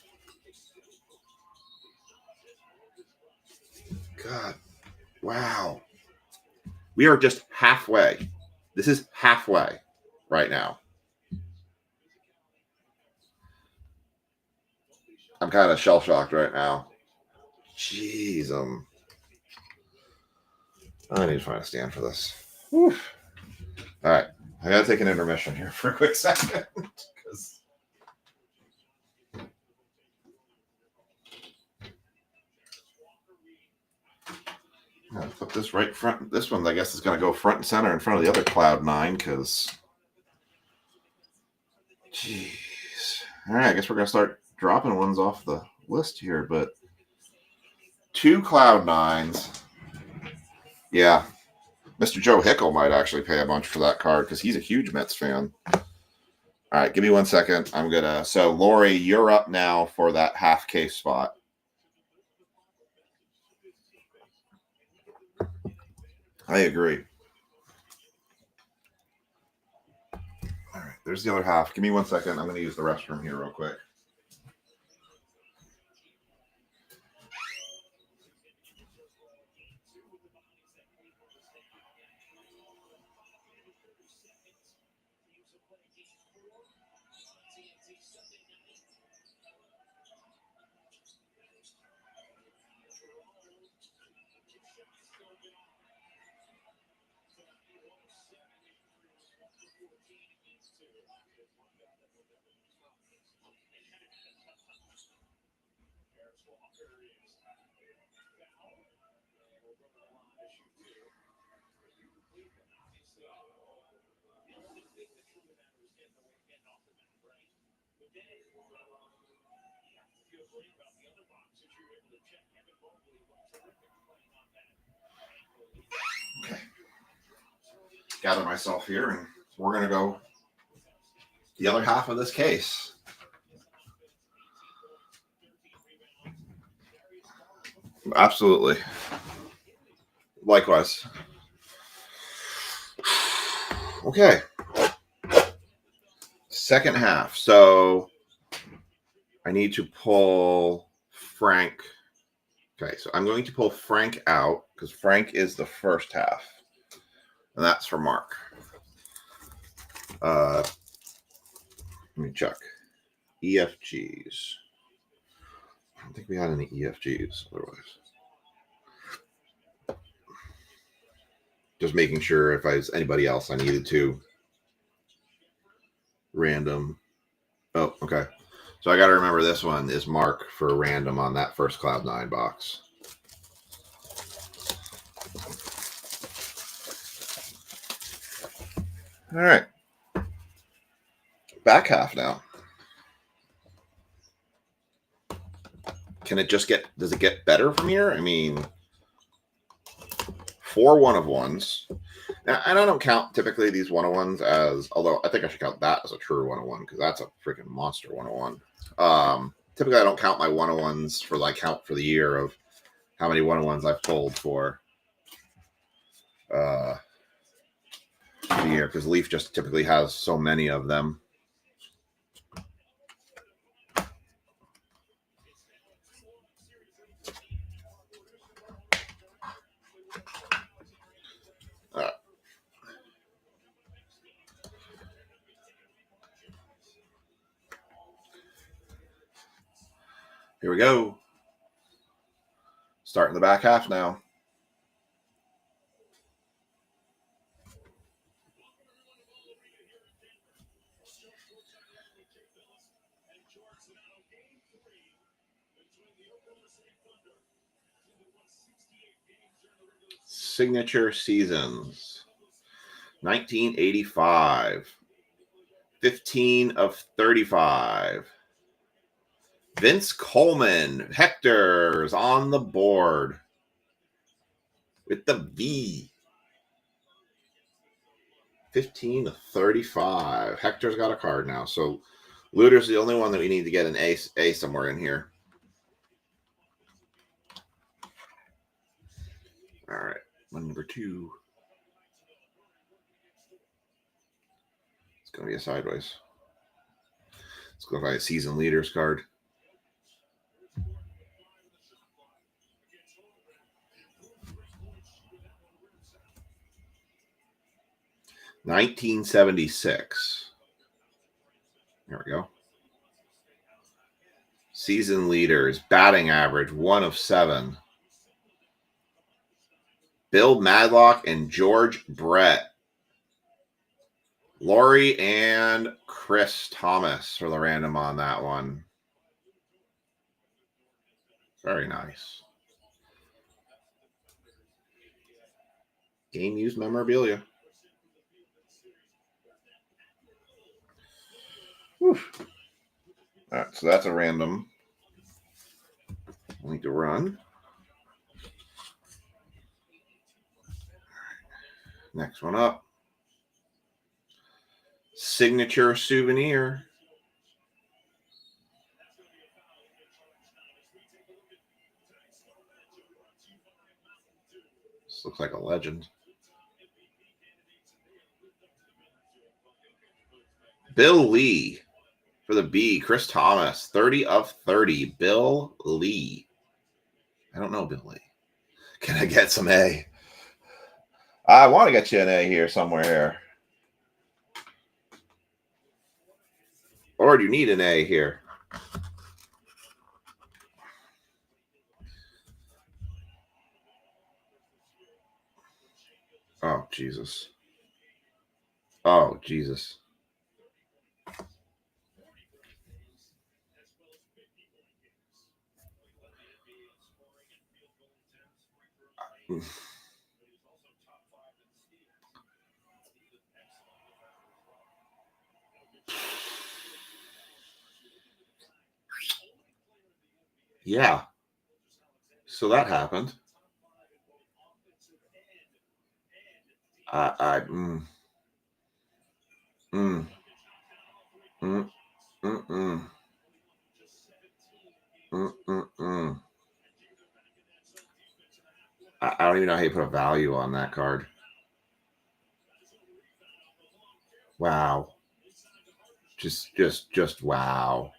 A: God. Wow. We are just halfway. This is halfway right now. I'm kind of shell-shocked right now. Jeez. I need to find a stand for this. Whew. All right. I got to take an intermission here for a quick second. I'm going to put this right front. This one, I guess, is going to go front and center in front of the other Cloud9 because, jeez. All right, I guess we're going to start dropping ones off the list here, but 2 Cloud9s. Yeah. Mr. Joe Hickle might actually pay a bunch for that card because he's a huge Mets fan. All right, give me 1 second. I'm going to, so Lori, you're up now for that half case spot. I agree. All right, there's the other half. Give me 1 second. I'm going to use the restroom here real quick. Okay. Gather myself here, and we're going to go the other half of this case. Absolutely. Likewise. Okay. Second half. So I need to pull Frank. Okay, so I'm going to pull Frank out because Frank is the first half. And that's for Mark. Let me check. EFGs. I don't think we had any EFGs otherwise. Just making sure if I was anybody else I needed to. Random. Oh, okay. So I got to remember this one is Mark for random on that first Cloud9 box. All right. Back half now. Can it just get, does it get better from here? I mean, 4 1-of-1s. Now, and I don't count typically these 1-of-1s as, although I think I should count that as a true 1-of-1 because that's a freaking monster 1-of-1. Typically, I don't count my 1-of-1s for like count for the year of how many 1-of-1s I've pulled for the year because Leaf just typically has so many of them. Here we go. Starting the back half now. Signature seasons. 1985. 15 of 35. Vince Coleman. Hector's on the board with the V. 15 of 35. Hector's got a card now. So Luter's the only one that we need to get an A somewhere in here. All right, one number 2. It's going to be a sideways. Let's go by a season leaders card. $1976. There we go. Season leaders, batting average, 1 of 7. Bill Madlock and George Brett. Lori and Chris Thomas for the random on that one. Very nice. Game used memorabilia. Whew. All right, so that's a random. I need to run. Next one up. Signature souvenir. This looks like a legend. Bill Lee for the B. Chris Thomas, 30 of 30. Bill Lee. I don't know Bill Lee. Can I get some A? I want to get you an A here somewhere here. Or do you need an A here? Oh, Jesus. Oh, Jesus. Yeah. So that happened. I don't even know how you put a value on that card. Wow. Just wow.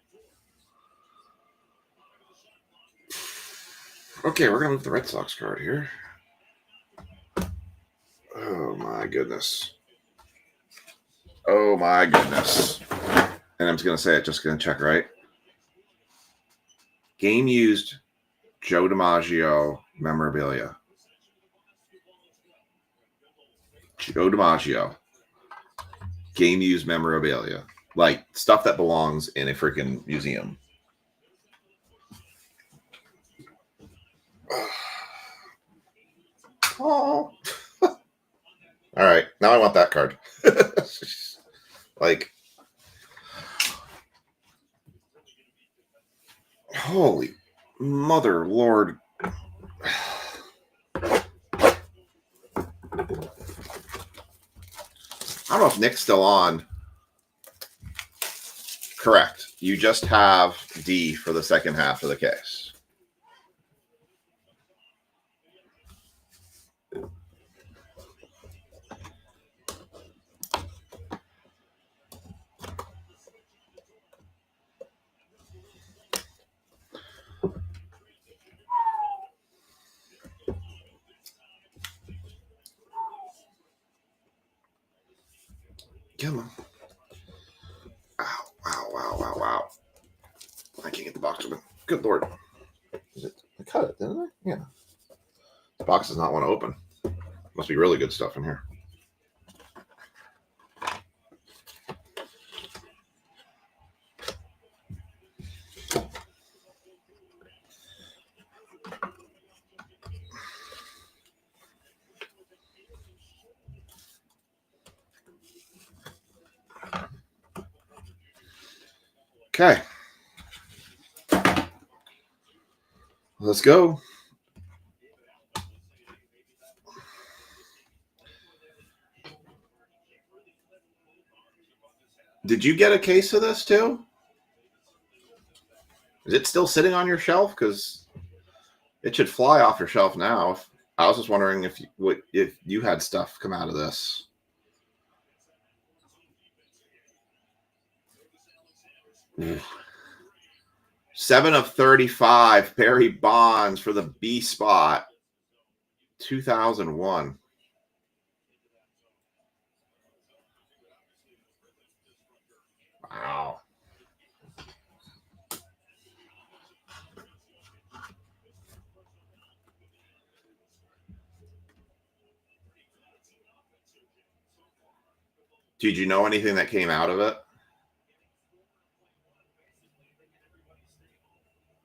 A: Okay, we're gonna move the Red Sox card here. Oh my goodness. Oh my goodness. And I'm just gonna say it, just gonna check, right? Game used Joe DiMaggio memorabilia. Joe DiMaggio. Game used memorabilia. Like stuff that belongs in a freaking museum. Oh. All right. Now I want that card. Like, holy mother Lord. I don't know if Nick's still on. Correct. You just have D for the second half of the case. Come on. Ow, wow, wow, wow, wow. I can't get the box open. Good Lord. I cut it, didn't I? Yeah. The box does not want to open. Must be really good stuff in here. Okay. Let's go. Did you get a case of this too? Is it still sitting on your shelf? Because it should fly off your shelf now. I was just wondering if you had stuff come out of this. Ooh. 7 of 35, Barry Bonds for the B spot, 2001. Wow. Did you know anything that came out of it?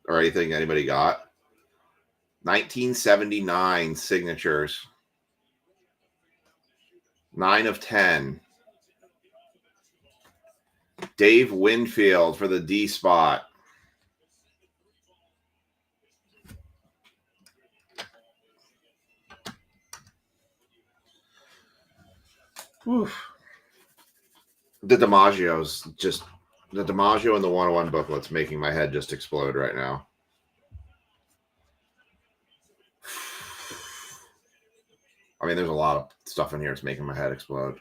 A: Or anything anybody got? 1979 signatures. 9 of 10. Dave Winfield for the D spot. Oof. The DiMaggio's just the DiMaggio and the 101 booklet's making my head just explode right now. I mean, there's a lot of stuff in here that's making my head explode.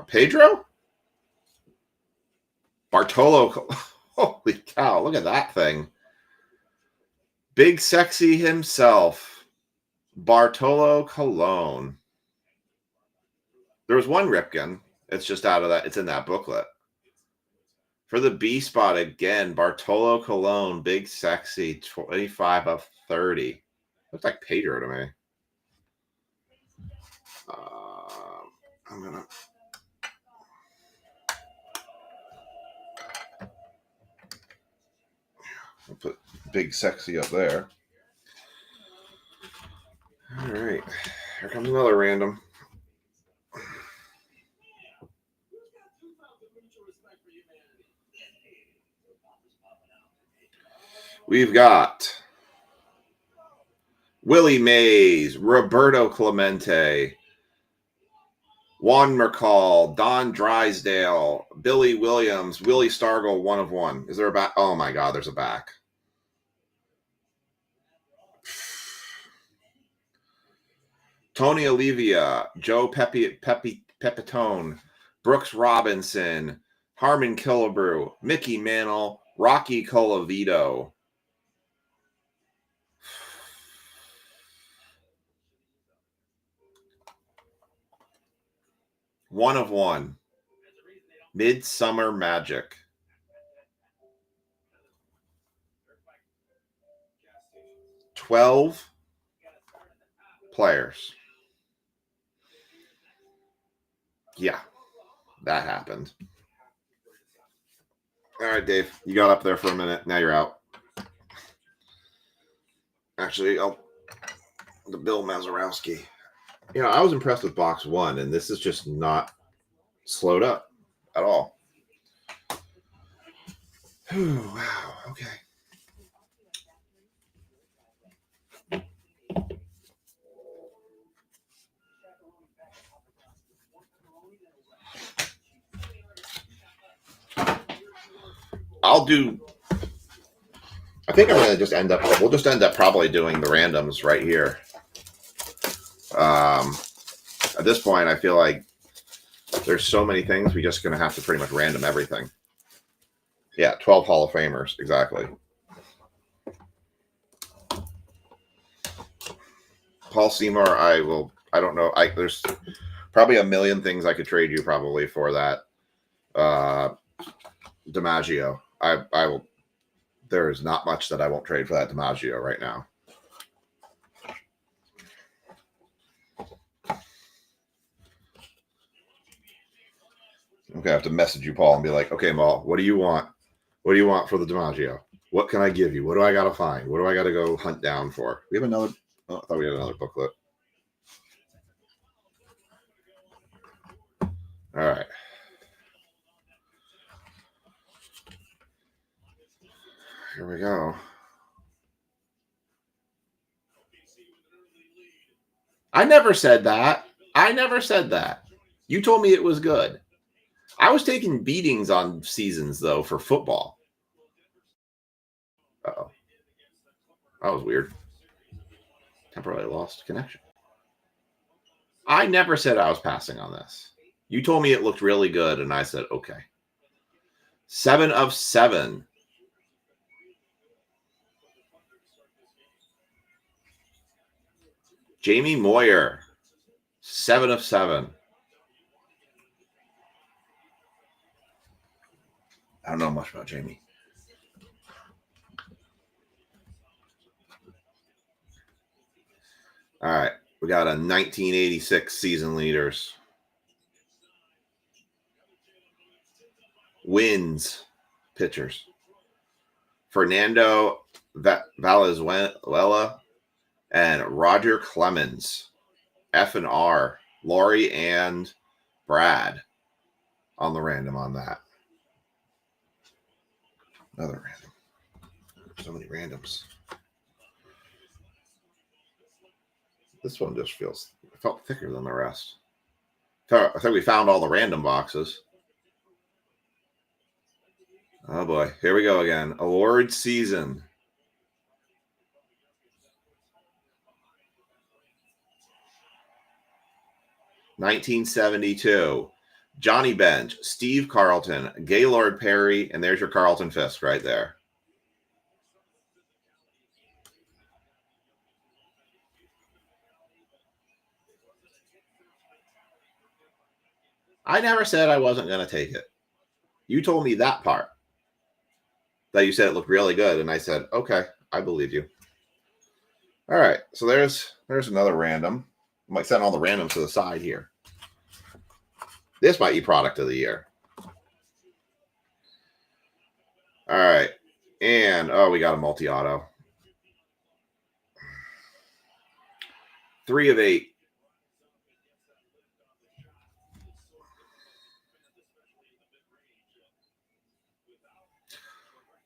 A: Pedro? Bartolo. Holy cow, look at that thing. Big Sexy himself. Bartolo Colon. There was one Ripken. It's just out of that. It's in that booklet. For the B spot again, Bartolo Colon, Big Sexy, 25 of 30. Looks like Pedro to me. I'm going to... I'll put Big Sexy up there. All right. Here comes another random. We've got Willie Mays, Roberto Clemente, Juan Mercal, Don Drysdale, Billy Williams, Willie Stargell, 1 of 1. Is there a back? Oh my God, there's a back. Tony Olivia, Joe Pepitone, Brooks Robinson, Harmon Killebrew, Mickey Mantle, Rocky Colavito. One of 1. Midsummer Magic. $12 players. Yeah, that happened. All right, Dave, you got up there for a minute. Now you're out. Actually, the Bill Mazeroski. You know, I was impressed with box 1, and this is just not slowed up at all. Wow. Okay. I think I'm going to we'll just end up probably doing the randoms right here. At this point, I feel like there's so many things, we're just going to have to pretty much random everything. Yeah, 12 Hall of Famers, exactly. Paul Seymour, I don't know. There's probably a million things I could trade you probably for that. DiMaggio. I will. There is not much that I won't trade for that DiMaggio right now. Okay, I have to message you, Paul, and be like, okay, Maul, what do you want? What do you want for the DiMaggio? What can I give you? What do I got to find? What do I got to go hunt down for? We have another. Oh, I thought we had another booklet. All right. Here we go. I never said that. I never said that. You told me it was good. I was taking beatings on seasons, though, for football. Uh-oh. That was weird. Temporarily lost connection. I never said I was passing on this. You told me it looked really good, and I said, okay. 7 of 7. Jamie Moyer. 7 of 7. I don't know much about Jamie. All right. We got a 1986 season leaders. Wins pitchers. Fernando Valenzuela and Roger Clemens. F and R. Lori and Brad on the random on that. Another random. So many randoms. This one just felt thicker than the rest. I think we found all the random boxes. Oh boy, here we go again. Award season. $1972. Johnny Bench, Steve Carlton, Gaylord Perry, and there's your Carlton Fisk right there. I never said I wasn't going to take it. You told me that part. That you said it looked really good, and I said, okay, I believe you. All right, so there's another random. I might send all the randoms to the side here. This might be product of the year. All right, and we got a multi-auto. 3 of 8.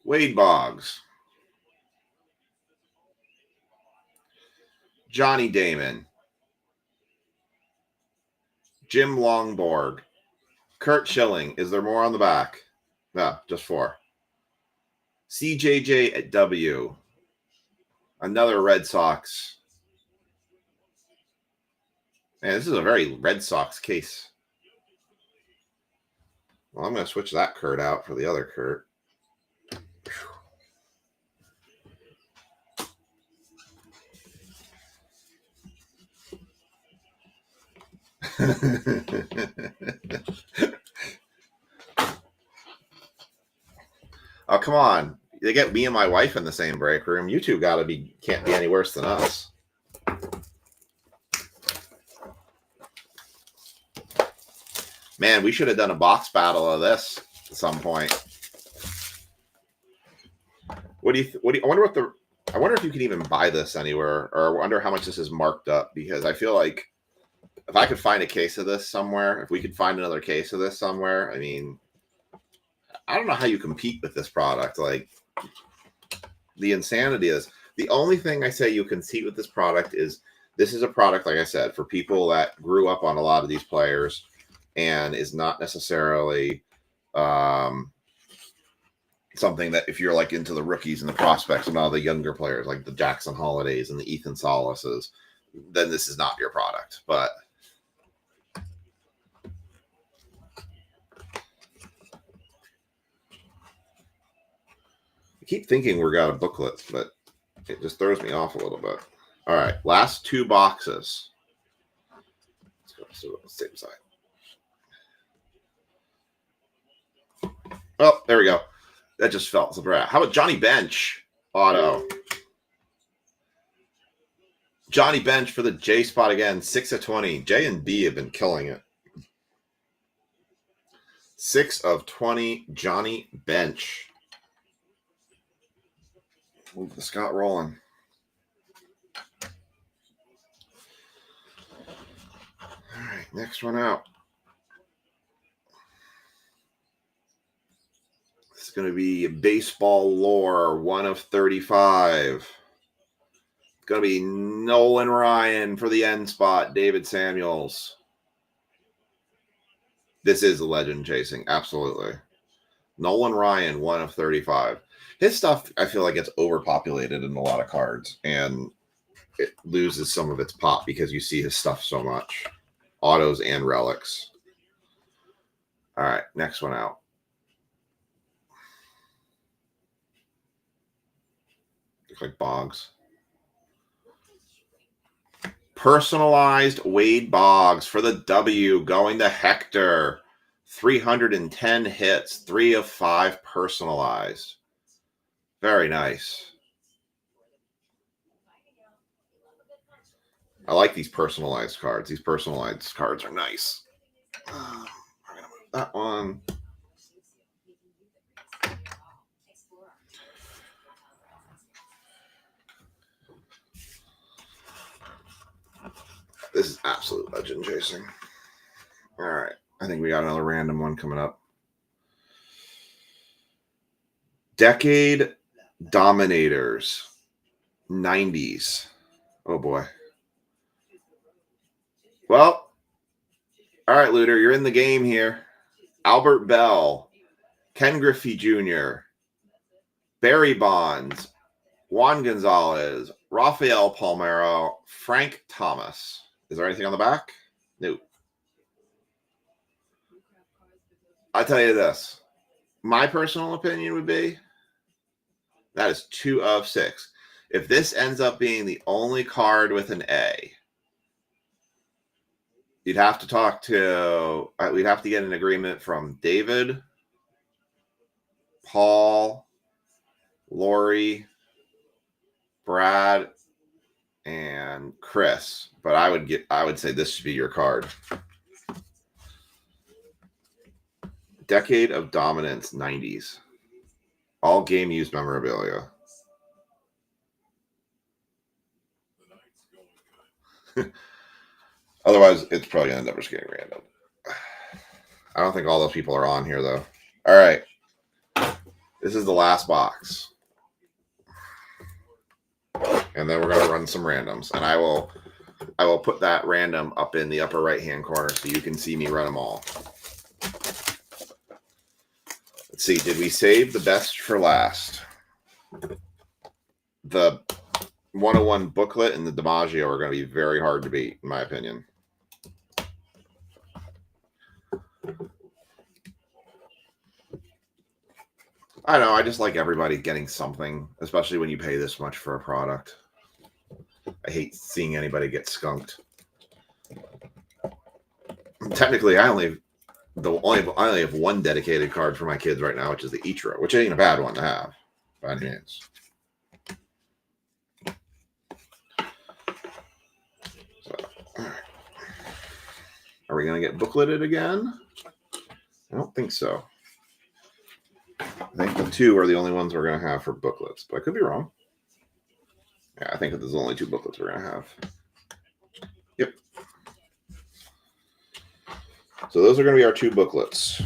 A: Wade Boggs. Johnny Damon. Jim Longborg. Kurt Schilling. Is there more on the back? No, just 4. CJJ at W. Another Red Sox. Man, this is a very Red Sox case. Well, I'm going to switch that Kurt out for the other Kurt. Oh, come on. They get me and my wife in the same break room. You two can't be any worse than us. Man, we should have done a box battle of this at some point. I wonder if you can even buy this anywhere, or I wonder how much this is marked up, because I feel like if I could find a case of this somewhere, if we could find another case of this somewhere, I mean, I don't know how you compete with this product. Like, the insanity is, the only thing I say you compete with this product is, this is a product, like I said, for people that grew up on a lot of these players and is not necessarily something that if you're like into the rookies and the prospects and all the younger players, like the Jackson Holidays and the Ethan Solaces, then this is not your product. But I keep thinking we got a booklet, but it just throws me off a little bit. All right, last 2 boxes. Let's go to the same side. Oh, there we go. That just felt so bad. How about Johnny Bench auto? Johnny Bench for the J spot again. 6 of 20. J and B have been killing it. 6 of 20. Johnny Bench. Move the Scott rolling. All right, next one out. It's going to be baseball lore, 1 of 35. It's going to be Nolan Ryan for the end spot, David Samuels. This is a legend chasing. Absolutely. Nolan Ryan, 1 of 35. His stuff, I feel like it's overpopulated in a lot of cards, and it loses some of its pop because you see his stuff so much. Autos and relics. All right, next one out. Looks like Boggs. Personalized Wade Boggs for the W, going to Hector. 310 hits, 3 of 5 personalized. Very nice. I like these personalized cards. These personalized cards are nice. We're going to move that one. This is absolute legend chasing. All right. I think we got another random one coming up. Decade Dominators. 90s. Oh, boy. Well, all right, Looter, you're in the game here. Albert Bell, Ken Griffey Jr., Barry Bonds, Juan Gonzalez, Rafael Palmeiro, Frank Thomas. Is there anything on the back? Nope. I'll tell you this. My personal opinion would be that is 2 of 6. If this ends up being the only card with an A, you'd have to talk to, we'd have to get an agreement from David, Paul, Lori, Brad, and Chris. But I would say this should be your card. Decade of Dominance 90s. All game used memorabilia. Otherwise, it's probably going to end up just getting random. I don't think all those people are on here, though. All right. This is the last box. And then we're going to run some randoms. And I will put that random up in the upper right-hand corner so you can see me run them all. Let's see. Did we save the best for last? The 101 booklet and the DiMaggio are going to be very hard to beat, in my opinion. I know. I just like everybody getting something, especially when you pay this much for a product. I hate seeing anybody get skunked. Technically, I only have one dedicated card for my kids right now, which is the Ichiro, which ain't a bad one to have by any means. So, all right. Are we going to get bookleted again? I don't think so. I think the 2 are the only ones we're going to have for booklets, but I could be wrong. Yeah, I think that there's only 2 booklets we're going to have. Yep. So those are going to be our 2 booklets.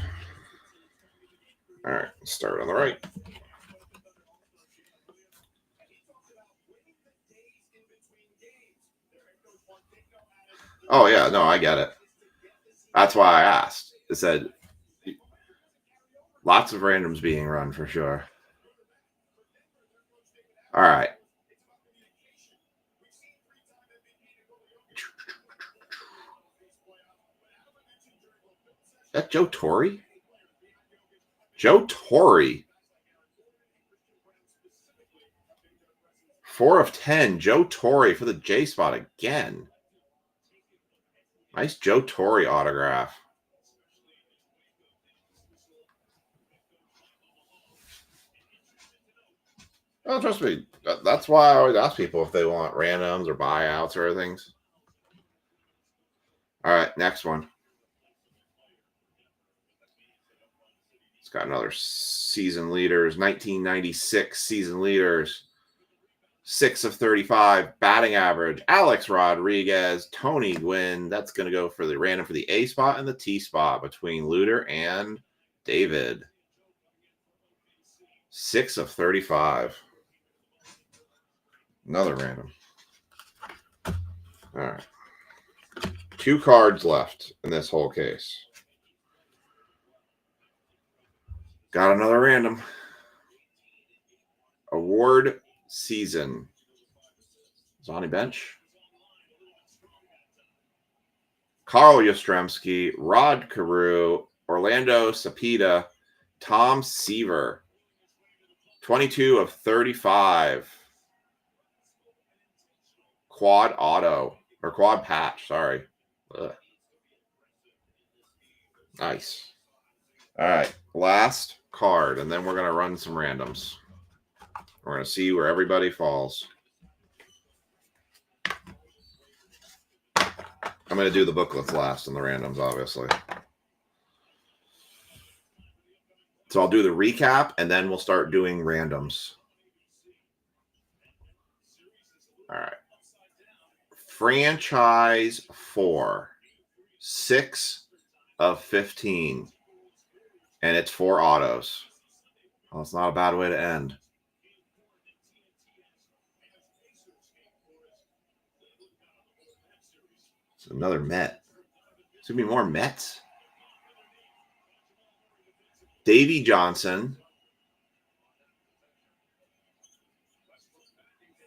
A: All right, let's start on the right. Oh, yeah, no, I get it. That's why I asked. It said lots of randoms being run for sure. All right. Is that Joe Torre? Joe Torre. 4 of 10. Joe Torre for the J spot again. Nice Joe Torre autograph. Oh, trust me. That's why I always ask people if they want randoms or buyouts or things. All right, next one. It's got another season leaders. 1996 season leaders. 6 of 35 batting average. Alex Rodriguez, Tony Gwynn. That's going to go for the random for the A spot and the T spot between Looter and David. 6 of 35. Another random. All right. 2 cards left in this whole case. Got another random. Award season. Zani bench. Carl Yastrzemski, Rod Carew, Orlando Cepeda, Tom Seaver. 22 of 35. Quad auto. Or quad patch, sorry. Ugh. Nice. All right, last card, and then we're going to run some randoms. We're going to see where everybody falls. I'm going to do the booklets last and the randoms, obviously. So I'll do the recap, and then we'll start doing randoms. All right. Franchise 4. 6 of 15. And it's 4 autos. Well, it's not a bad way to end. It's another Met. It's going to be more Mets. Davey Johnson.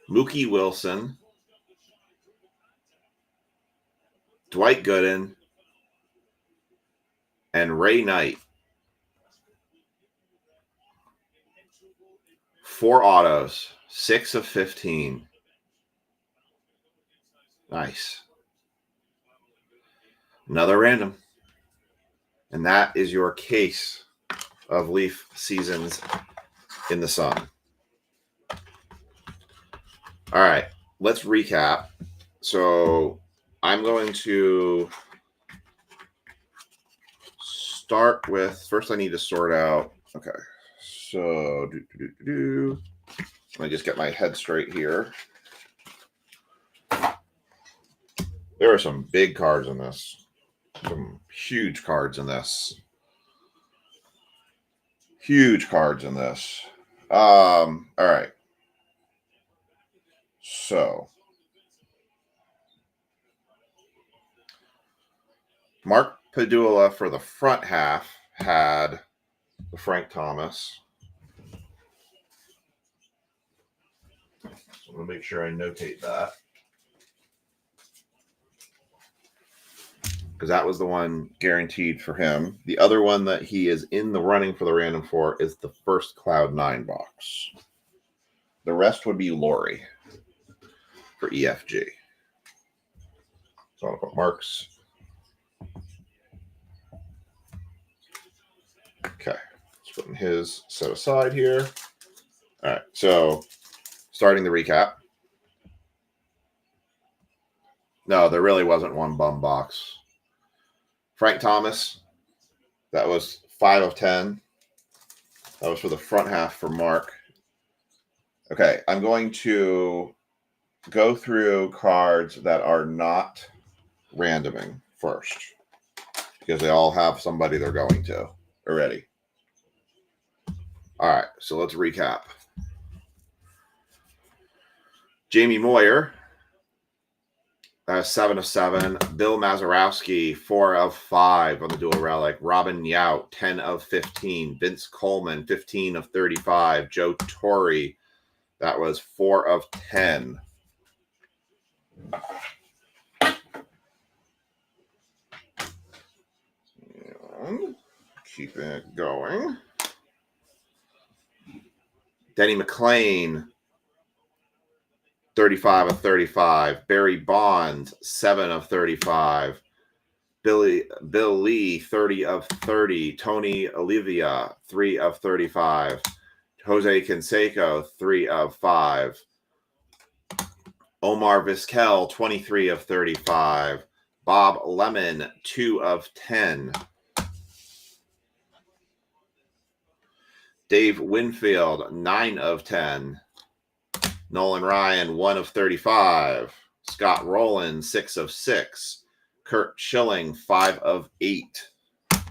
A: Mookie Wilson. Dwight Gooden. And Ray Knight. 4 autos. 6 of 15. Nice. Another random. And that is your case of Leaf seasons in the sun. All right, let's recap. So I'm going to start with, first I need to sort out. Okay, so let me just get my head straight here. There are some big cards in this. Some huge cards in this. Huge cards in this. All right. So Mark Padula for the front half had the Frank Thomas. So I'm going to make sure I notate that. Because that was the one guaranteed for him. The other one that he is in the running for the random for is the first Cloud9 box. The rest would be Lori for EFG. So I'll put Mark's. Okay, let's put his set aside here. All right, so starting the recap. No, there really wasn't one bum box. Frank Thomas, that was 5 of 10. That was for the front half for Mark. Okay, I'm going to go through cards that are not randoming first, because they all have somebody they're going to already. All right, so let's recap. Jamie Moyer, 7 of 7. Bill Mazeroski, 4 of 5 on the dual relic. Robin Yount, 10 of 15. Vince Coleman, 15 of 35. Joe Torre, that was 4 of 10. And keep it going. Denny McLain, 35 of 35. Barry Bonds, 7 of 35. Bill Lee, 30 of 30. Tony Olivia, 3 of 35. Jose Canseco, 3 of 5. Omar Vizquel, 23 of 35. Bob Lemon, 2 of 10. Dave Winfield, 9 of 10. Nolan Ryan, 1 of 35. Scott Rowland, 6 of 6. Kurt Schilling, 5 of 8. All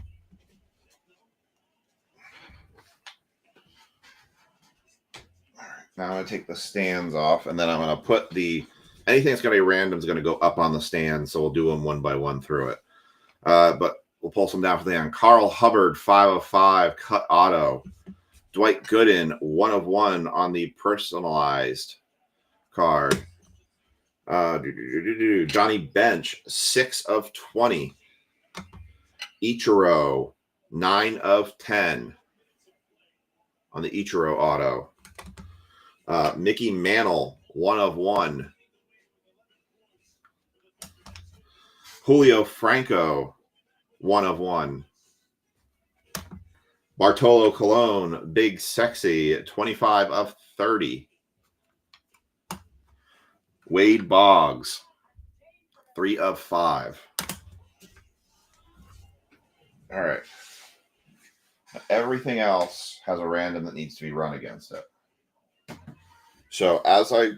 A: right, now I'm going to take the stands off, and then I'm going to put anything that's going to be random is going to go up on the stand, so we'll do them one by one through it. But we'll pull some down for the end. Carl Hubbard, 5/5, cut auto. Dwight Gooden, 1/1 on the personalized card. Johnny Bench, 6/20. Ichiro, 9/10 on the Ichiro auto. Mickey Mantle, 1/1. Julio Franco, 1/1. Bartolo Colon, Big Sexy, 25/30. Wade Boggs, 3/5. All right. Everything else has a random that needs to be run against it. So as I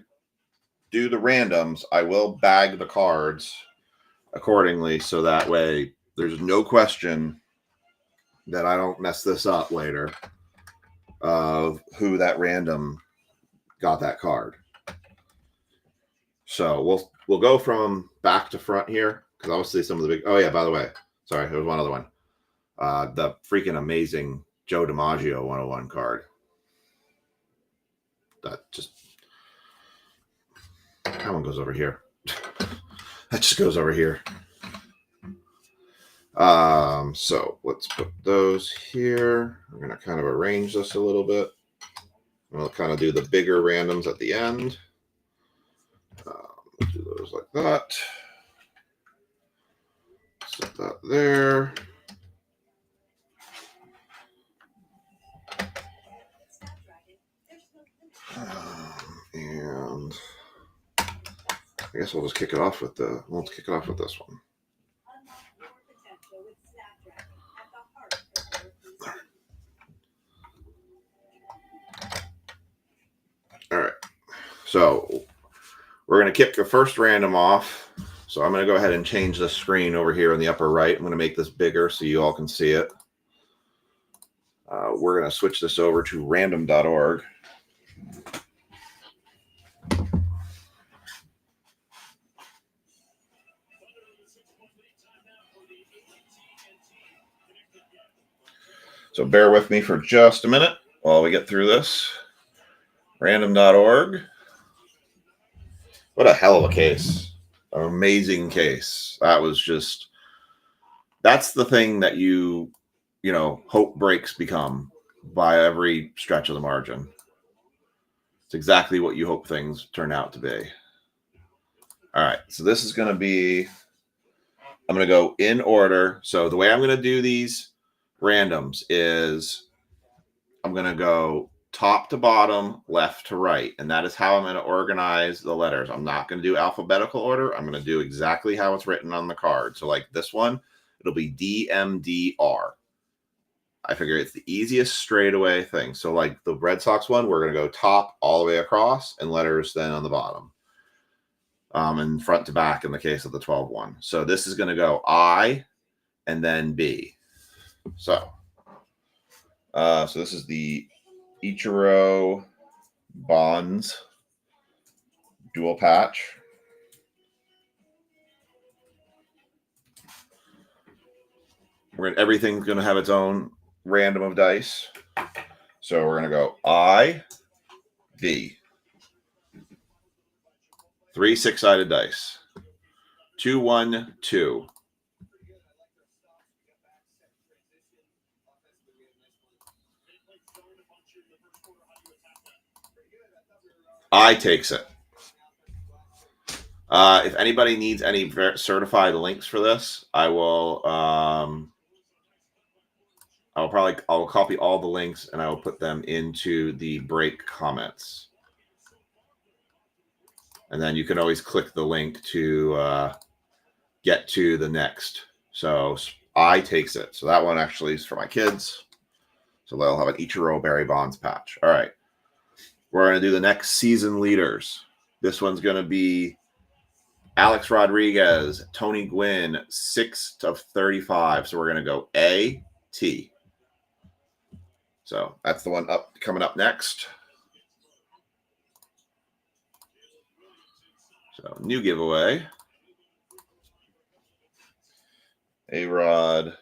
A: do the randoms, I will bag the cards accordingly, so that way there's no question that I don't mess this up later of who that random got that card. So we'll go from back to front here, because obviously some of the big. Oh yeah, by the way, sorry, there was one other one. The freaking amazing Joe DiMaggio 101 card. That one goes over here. That just goes over here. So let's put those here. I'm going to kind of arrange this a little bit. We'll kind of do the bigger randoms at the end. Do those like that. Set that there. And I guess we'll just kick it off with let's kick it off with this one. All right. So we're going to kick the first random off. So I'm going to go ahead and change the screen over here in the upper right. I'm going to make this bigger so you all can see it. We're going to switch this over to random.org. So bear with me for just a minute while we get through this. Random.org. What a hell of a case. An amazing case. That's the thing that you hope breaks become by every stretch of the margin. It's exactly what you hope things turn out to be. All right. So this is going to be, I'm going to go in order. So the way I'm going to do these randoms is I'm going to go top to bottom, left to right. And that is how I'm going to organize the letters. I'm not going to do alphabetical order. I'm going to do exactly how it's written on the card. So like this one, it'll be DMDR. I figure it's the easiest straightaway thing. So like the Red Sox one, we're going to go top all the way across and letters then on the bottom. And front to back in the case of the 12-1. So this is going to go I and then B. So this is the Ichiro Bonds dual patch. Everything's going to have its own random of dice. So we're going to go I, B. 3 6-sided dice. 2 1 2. I takes it. If anybody needs any certified links for this, I will. I'll copy all the links and I will put them into the break comments. And then you can always click the link to get to the next. So I takes it. So that one actually is for my kids. So they'll have an Ichiro Barry Bonds patch. All right. We're going to do the next season leaders. This one's going to be Alex Rodriguez, Tony Gwynn, 6/35. So we're going to go A, T. So that's the one coming up next. So new giveaway. A-Rod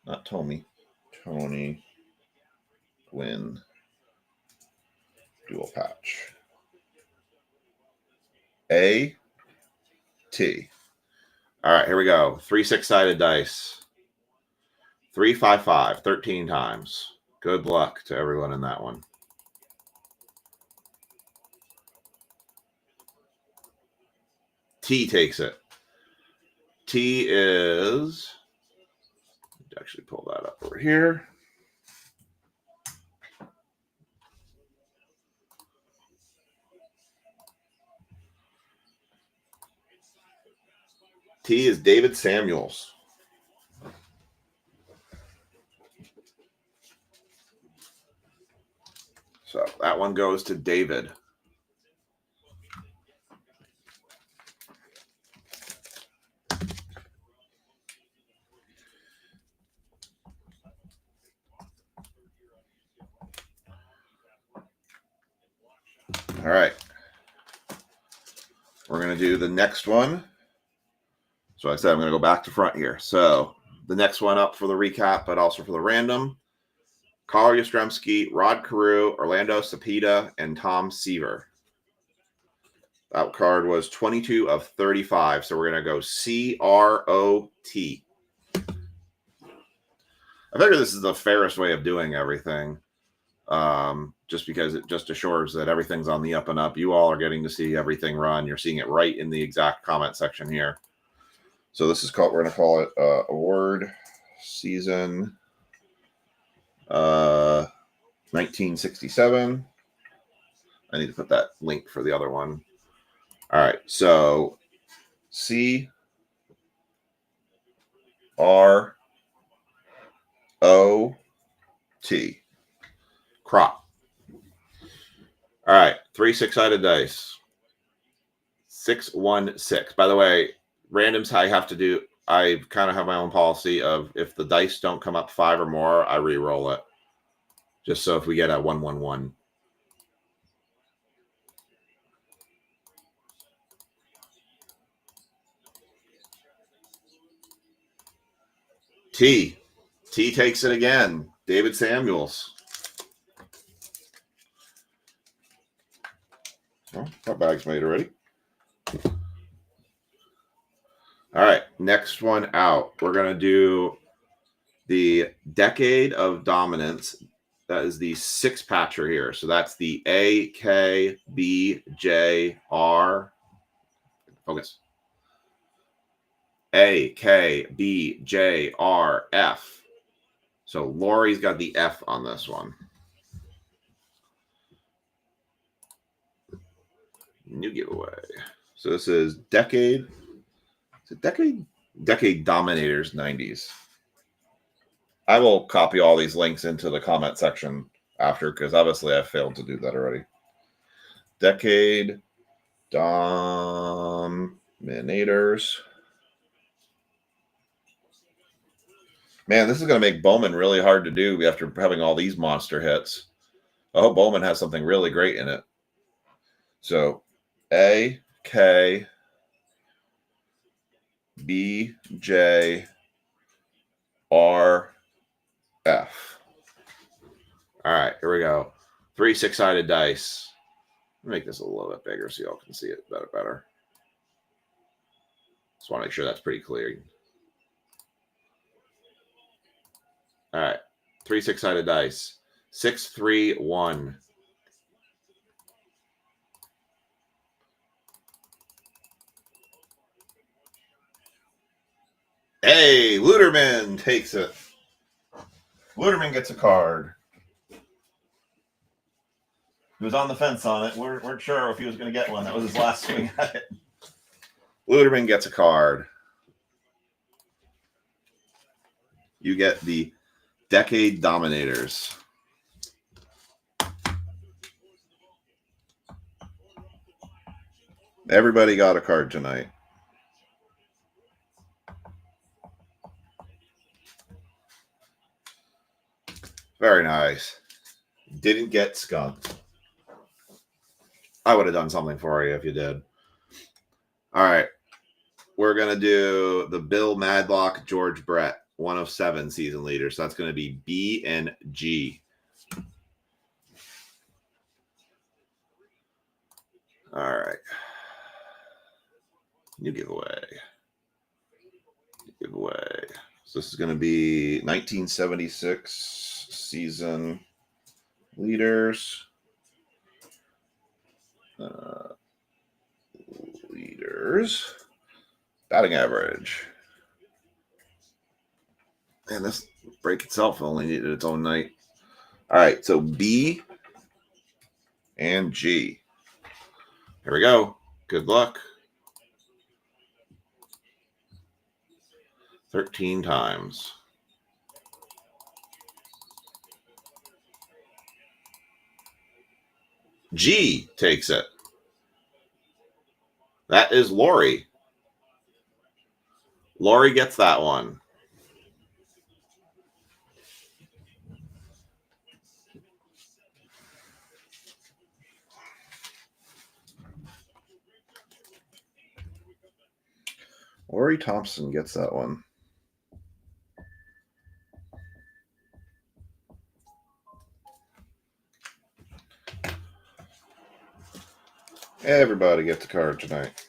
A: Not Tony. Tony Gwynn. Dual patch. A. T. All right, here we go. 3 6-sided dice. 3 5 5, 13 times. Good luck to everyone in that one. T takes it. T is, actually pull that up over here. T is David Samuels. So that one goes to David. All right. We're going to do the next one. So like I said, I'm going to go back to front here. So the next one up for the recap, but also for the random. Carl Yastrzemski, Rod Carew, Orlando Cepeda, and Tom Seaver. That card was 22 of 35. So we're going to go C-R-O-T. I figure this is the fairest way of doing everything. Just because it just assures that everything's on the up and up. You all are getting to see everything run. You're seeing it right in the exact comment section here. So this is called, we're going to call it award season 1967. I need to put that link for the other one. All right, so C-R-O-T. Crop. All right, 3 6-sided dice. 6 1 6. By the way, randoms I have to do. I kind of have my own policy of if the dice don't come up 5 or more, I re-roll it. Just so if we get a 1 1 1. T takes it again. David Samuels. Oh, that bag's made already. All right, next one out. We're going to do the Decade of Dominance. That is the 6-patcher here. So that's the A, K, B, J, R. Focus. A, K, B, J, R, F. So Lori's got the F on this one. New giveaway. So this is Decade. Is it Decade? Decade Dominators 90s. I will copy all these links into the comment section after, because obviously I failed to do that already. Decade Dominators. Man, this is going to make Bowman really hard to do after having all these monster hits. I hope Bowman has something really great in it. So A, K, B, J, R, F. All right, here we go. 3 6-sided dice. Make this a little bit bigger so y'all can see it better. Just want to make sure that's pretty clear. All right, 3 6-sided dice. 6 3 1. Hey, Luderman takes it. Luderman gets a card. He was on the fence on it. We weren't sure if he was going to get one. That was his last swing at it. Luderman gets a card. You get the Decade Dominators. Everybody got a card tonight. Very nice. Didn't get skunked. I would have done something for you if you did. All right. We're going to do the Bill Madlock, George Brett. 1 of 7 season leaders. So that's going to be B and G. All right. New giveaway. So this is going to be 1976 season leaders. Leaders. Batting average. And this break itself only needed its own night. All right, so B and G. Here we go. Good luck. 13 times. G takes it. That is Lori. Lori gets that one. Lori Thompson gets that one. Everybody gets a card tonight.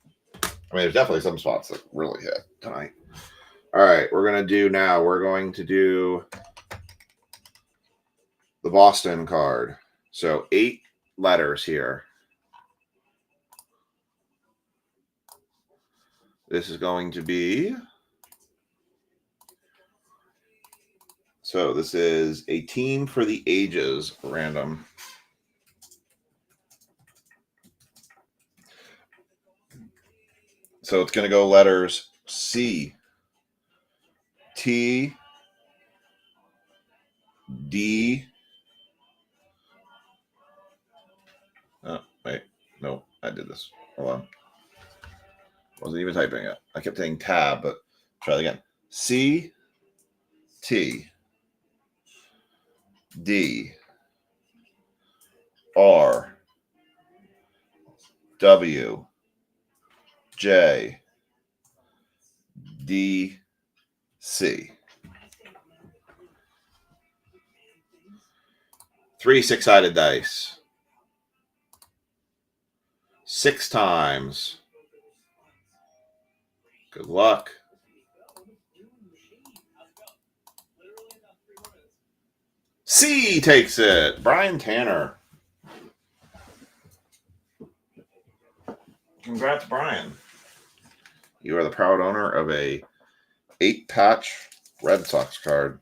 A: I mean, there's definitely some spots that really hit tonight. All right, we're going to do the Boston card. So 8 letters here. This is going to be... So this is a team for the ages random. So it's going to go letters C, T, D. Oh, wait. No, I did this. Hold on. Wasn't even typing it. I kept saying tab, but try it again. C, T, D, R, W, J, D, C. 3 6-sided dice. 6 times. Good luck. C takes it. Brian Tanner. Congrats, Brian. You are the proud owner of a 8-patch Red Sox card.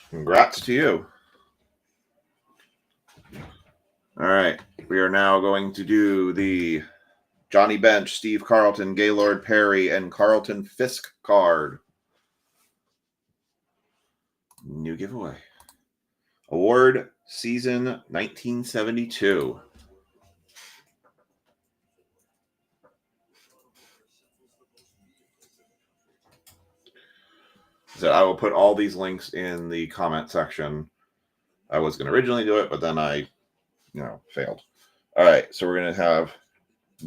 A: Congrats to you. All right. We are now going to do the Johnny Bench, Steve Carlton, Gaylord Perry, and Carlton Fisk card. New giveaway. Award season 1972. So I will put all these links in the comment section. I was going to originally do it, but then I, failed. All right, so we're going to have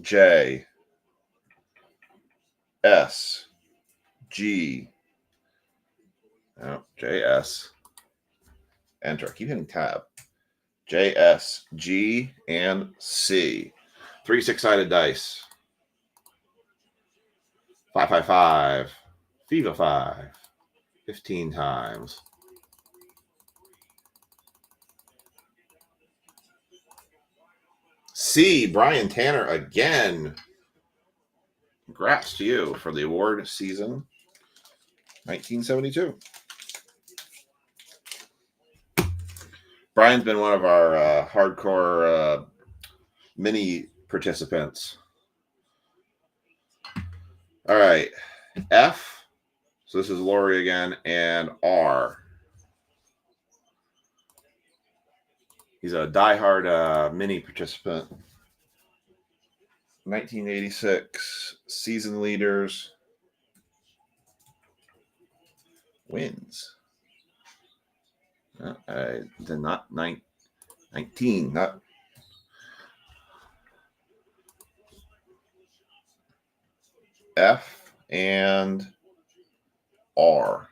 A: J, S, G, J, S, enter. I keep hitting tab. J, S, G, and C. 3 6-sided dice. 5 5 5. FIFA 5. 15 times. C, Brian Tanner again. Congrats to you for the award season 1972. Brian's been one of our hardcore mini participants. All right. F. So this is Lori again. And R. He's a diehard mini participant. 1986 season leaders. Wins. Not 19. Not F and R.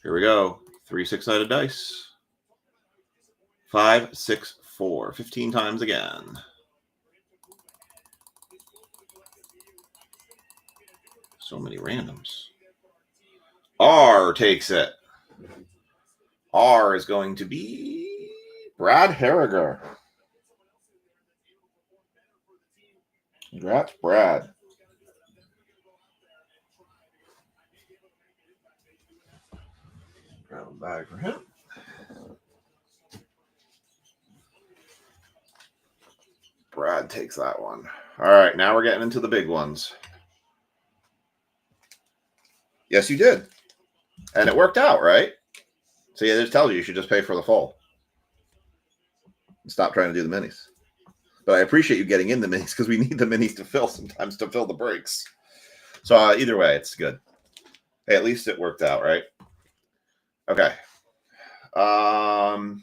A: Here we go. 3 6-sided dice. 5, 6, 4. 15 times again. So many randoms. R takes it. R is going to be Brad Harriger. Congrats, Brad. Grab a bag for him. Brad takes that one. All right, now we're getting into the big ones. Yes, you did. And it worked out, right? So yeah, this tells you should just pay for the full. And stop trying to do the minis. But I appreciate you getting in the minis because we need the minis to fill sometimes to fill the breaks. So either way, it's good. Hey, at least it worked out, right? Okay. Trying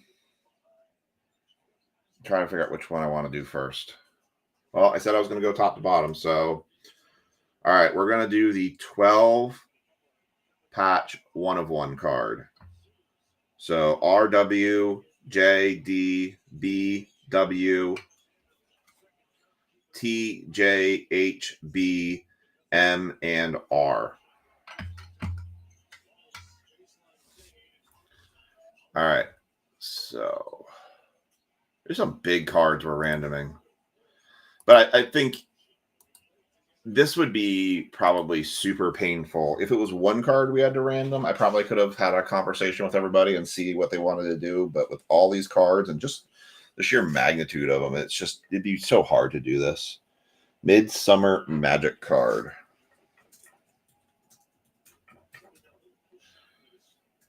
A: to figure out which one I want to do first. Well, I said I was going to go top to bottom. So, all right, we're going to do the 12 patch 1 of 1 card. So RW, J, D, B, W, T, J, H, B, M, and R. All right. So there's some big cards we're randoming. But I think this would be probably super painful. If it was one card we had to random, I probably could have had a conversation with everybody and see what they wanted to do. But with all these cards and just the sheer magnitude of them, it'd be so hard to do this. Midsummer Magic card.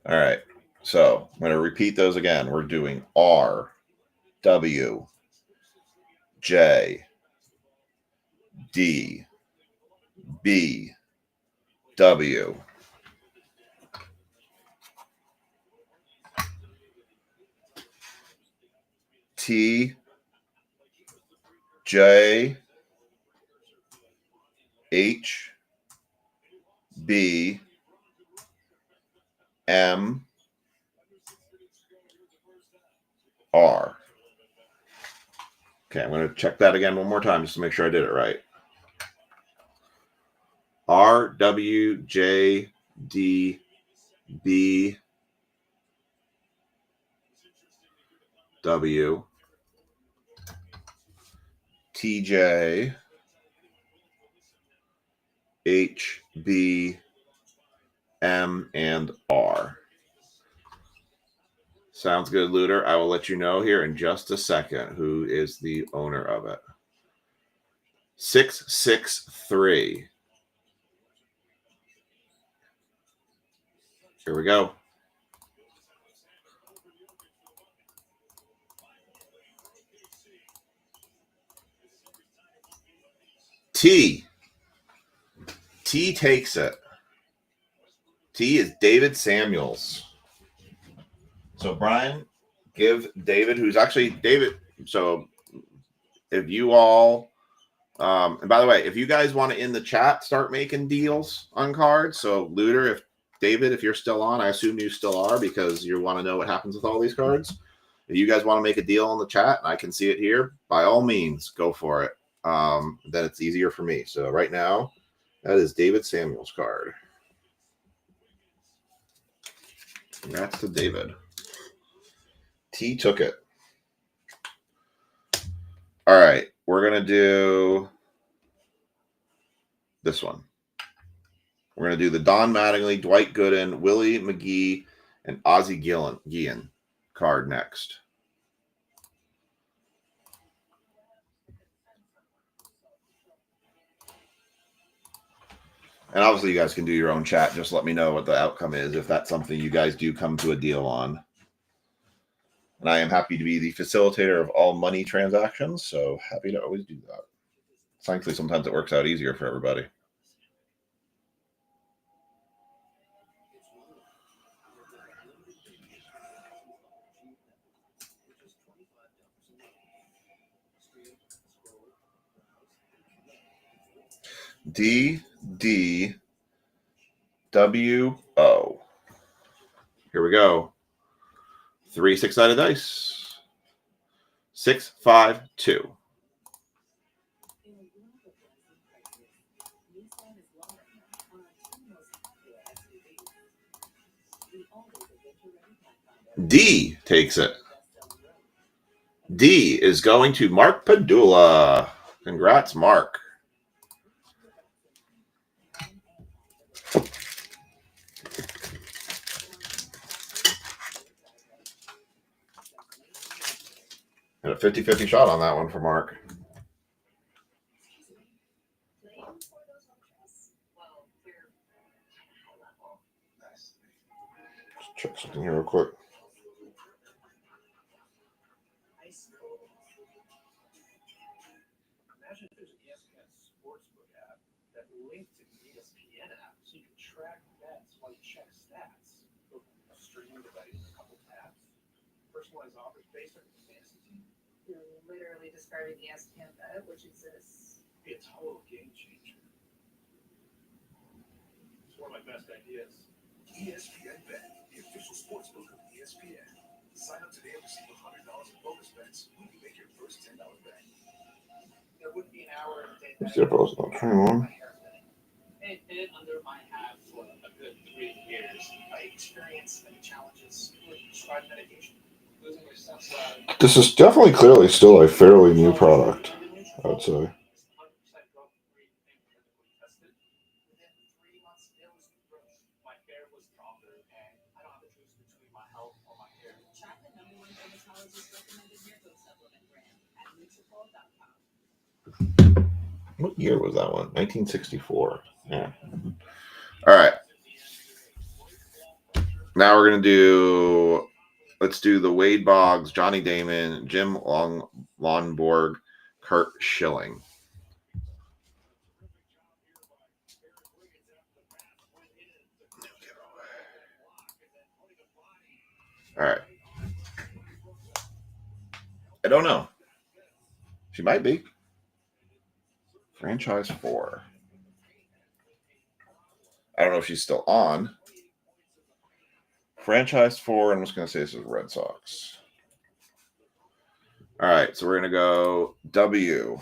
A: All right. So I'm going to repeat those again. We're doing R, W, J, D, B, W, T, J, H, B, M, R. Okay, I'm going to check that again one more time just to make sure I did it right. R, W, J, D, B, W, T, J, H, B, M, and R. Sounds good, Looter. I will let you know here in just a second who is the owner of it. 663. Here we go. T. T takes it. T is David Samuels. So, Brian, give David, who's actually David. So, if you all, and by the way, if you guys want to in the chat start making deals on cards, so Looter, if you're still on, I assume you still are because you want to know what happens with all these cards. If you guys want to make a deal in the chat and I can see it here, by all means, go for it. Then it's easier for me. So, right now, that is David Samuels' card. Congrats to David. T took it. All right, we're going to do this one. We're going to do the Don Mattingly, Dwight Gooden, Willie McGee, and Ozzie Guillen card next. And obviously, you guys can do your own chat. Just let me know what the outcome is if that's something you guys do come to a deal on. And I am happy to be the facilitator of all money transactions, so happy to always do that. Thankfully, sometimes it works out easier for everybody. DDWO. Here we go. 3 6-sided dice. 6, 5, 2. D takes it. D is going to Mark Padula. Congrats, Mark. And a 50-50 shot on that one for Mark. Just check something here real quick.
B: Imagine if there's an ESPN Sportsbook app that linked to the ESPN app so you can track bets while you check stats. A streaming device, a couple tabs, personalized offers based on your fantasy team.
C: You're literally describing ESPN Bet, which exists.
B: Be a total game changer. It's one of my best ideas.
D: ESPN Bet, the official sportsbook of ESPN. Sign up today and receive $100 in bonus bets when you make your first $10 bet.
B: There wouldn't be an hour in the day
A: Let's see if it was not 21.
B: It under my hat for a good 3 years. I experienced many challenges with prescribed medication. Losing your sense of
E: This is definitely clearly still a fairly new product, I would say.
B: 100% drug-free and clinically tested. Within 3 months, it was gross. My hair was stronger, and I don't have to choose between my health or my hair.
C: Try the #1 dermatologist recommended hair growth supplement brand at Nutrafol.com.
A: What year was that one? 1964. Yeah. All right. Now we're going to do, let's do the Wade Boggs, Johnny Damon, Jim Lonborg, Kurt Schilling. All right. I don't know. She might be. Franchise 4. I don't know if she's still on. Franchise 4, I'm just going to say this is Red Sox. All right, so we're going to go W.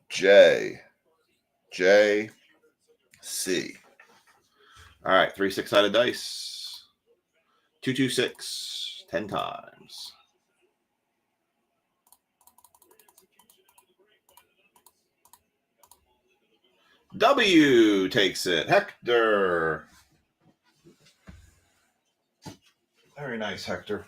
A: J. J. C. All right, 3 6-sided dice. 2 2 6, 10 times. W takes it. Hector. Very nice, Hector.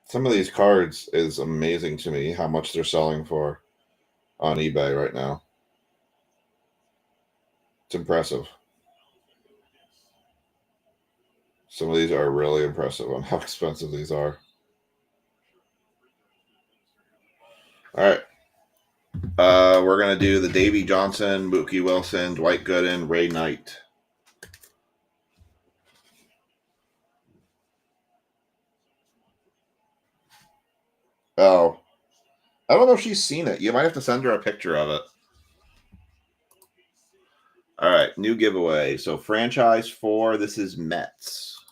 A: Some of these cards is amazing to me how much they're selling for on eBay right now. It's impressive. Some of these are really impressive on how expensive these are. All right. We're going to do the Davey Johnson, Mookie Wilson, Dwight Gooden, Ray Knight. Oh, I don't know if she's seen it. You might have to send her a picture of it. All right, new giveaway. So franchise 4, this is Mets.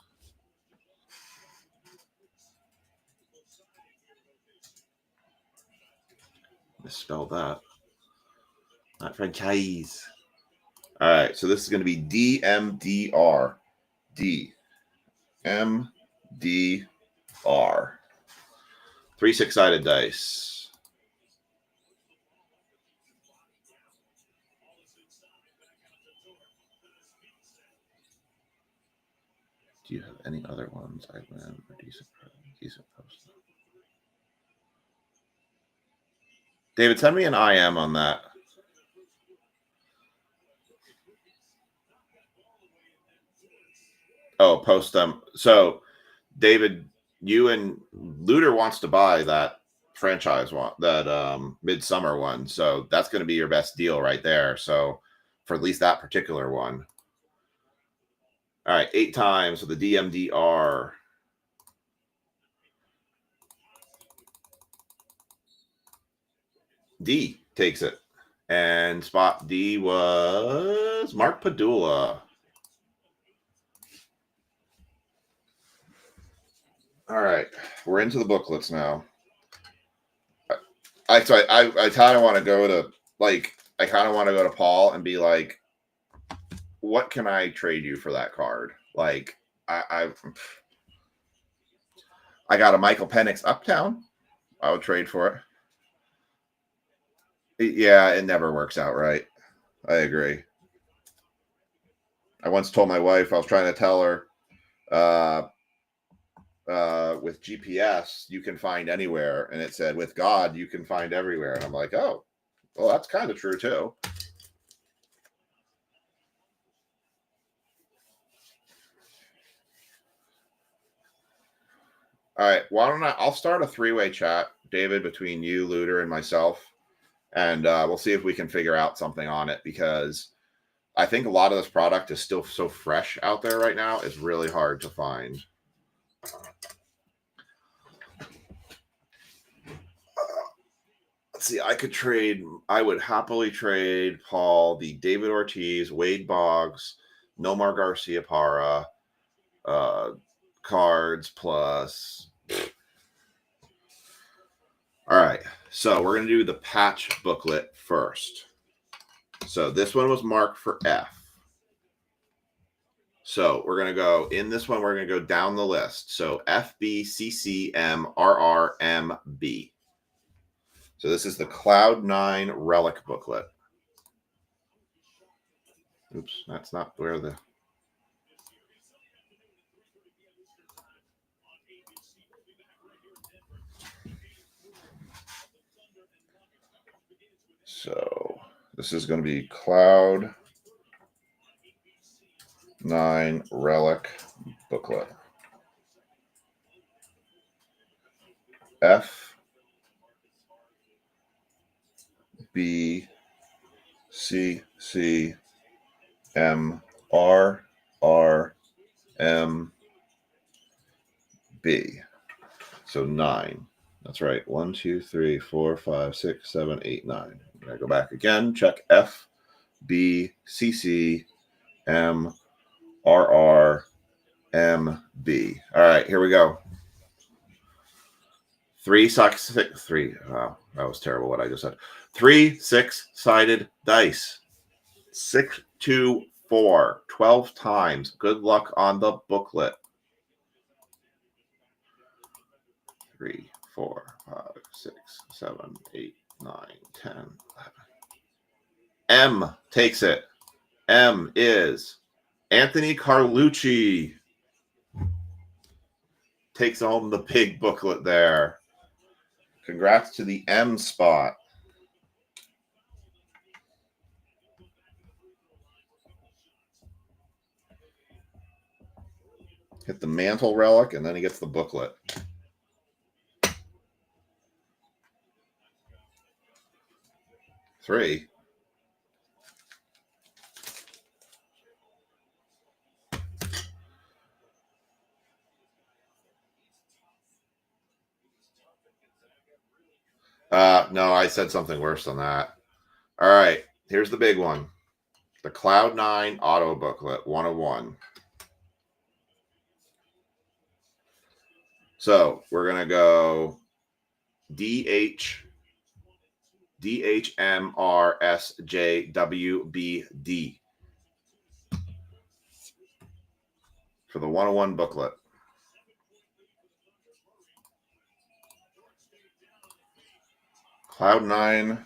A: Misspelled that. Not franchise. All right, so this is going to be DMDR. DMDR. 3 6-sided dice. Do you have any other ones? I win a decent post. David, send me an IM on that. Oh, post them. So, David, you and Looter wants to buy that franchise one, that Midsummer one. So that's going to be your best deal right there. So for at least that particular one. All right, 8 times with the DMDR. D takes it. And spot D was Mark Padula. All right, we're into the booklets now. I kind of want to go to Paul and be like, what can I trade you for that card? Like, I got a Michael Penix Uptown. I would trade for it. Yeah, it never works out right. I agree. I once told my wife, I was trying to tell her, with GPS, you can find anywhere. And it said, with God, you can find everywhere. And I'm like, oh, well, that's kind of true too. All right, why don't I'll start a 3-way chat, David, between you, Looter, and myself. And we'll see if we can figure out something on it, because I think a lot of this product is still so fresh out there right now. It's really hard to find. Let's see. I would happily trade Paul the David Ortiz, Wade Boggs, Nomar Garciaparra cards plus. All right. So we're going to do the patch booklet first. So this one was marked for F. So we're going to go in this one. We're going to go down the list. So F, B, C, C, M, R, R, M, B. So this is the Cloud9 Relic booklet. Oops, that's not where the... So this is going to be Cloud9 Relic booklet. F, B, C, C, M, R, R, M, B. So 9. That's right. 1, 2, 3, 4, 5, 6, 7, 8, 9. I'm going to go back again. Check F, B, C, C, M, R, R, M, B. All right, here we go. 3 6-3. Wow, that was terrible what I just said. 3 6-sided dice. 6, 2, 4. 12 times. Good luck on the booklet. 3, 4, 5, 6, 7, 8, 9, 10, 11. M takes it. M is Anthony Carlucci. Takes home the big booklet there. Congrats to the M spot. Hit the mantle relic, and then he gets the booklet. Three. No, I said something worse than that. All right, here's the big one. The Cloud9 Auto Booklet 101. So we're going to go DH, DHMRSJWBD for the 101 booklet. Cloud9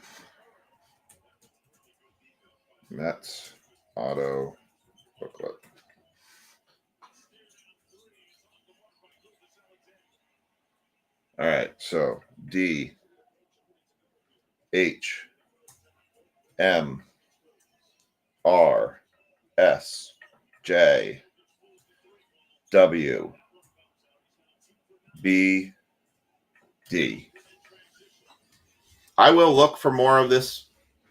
A: Mets Auto booklet. All right, so D H M R S J W B D. I will look for more of this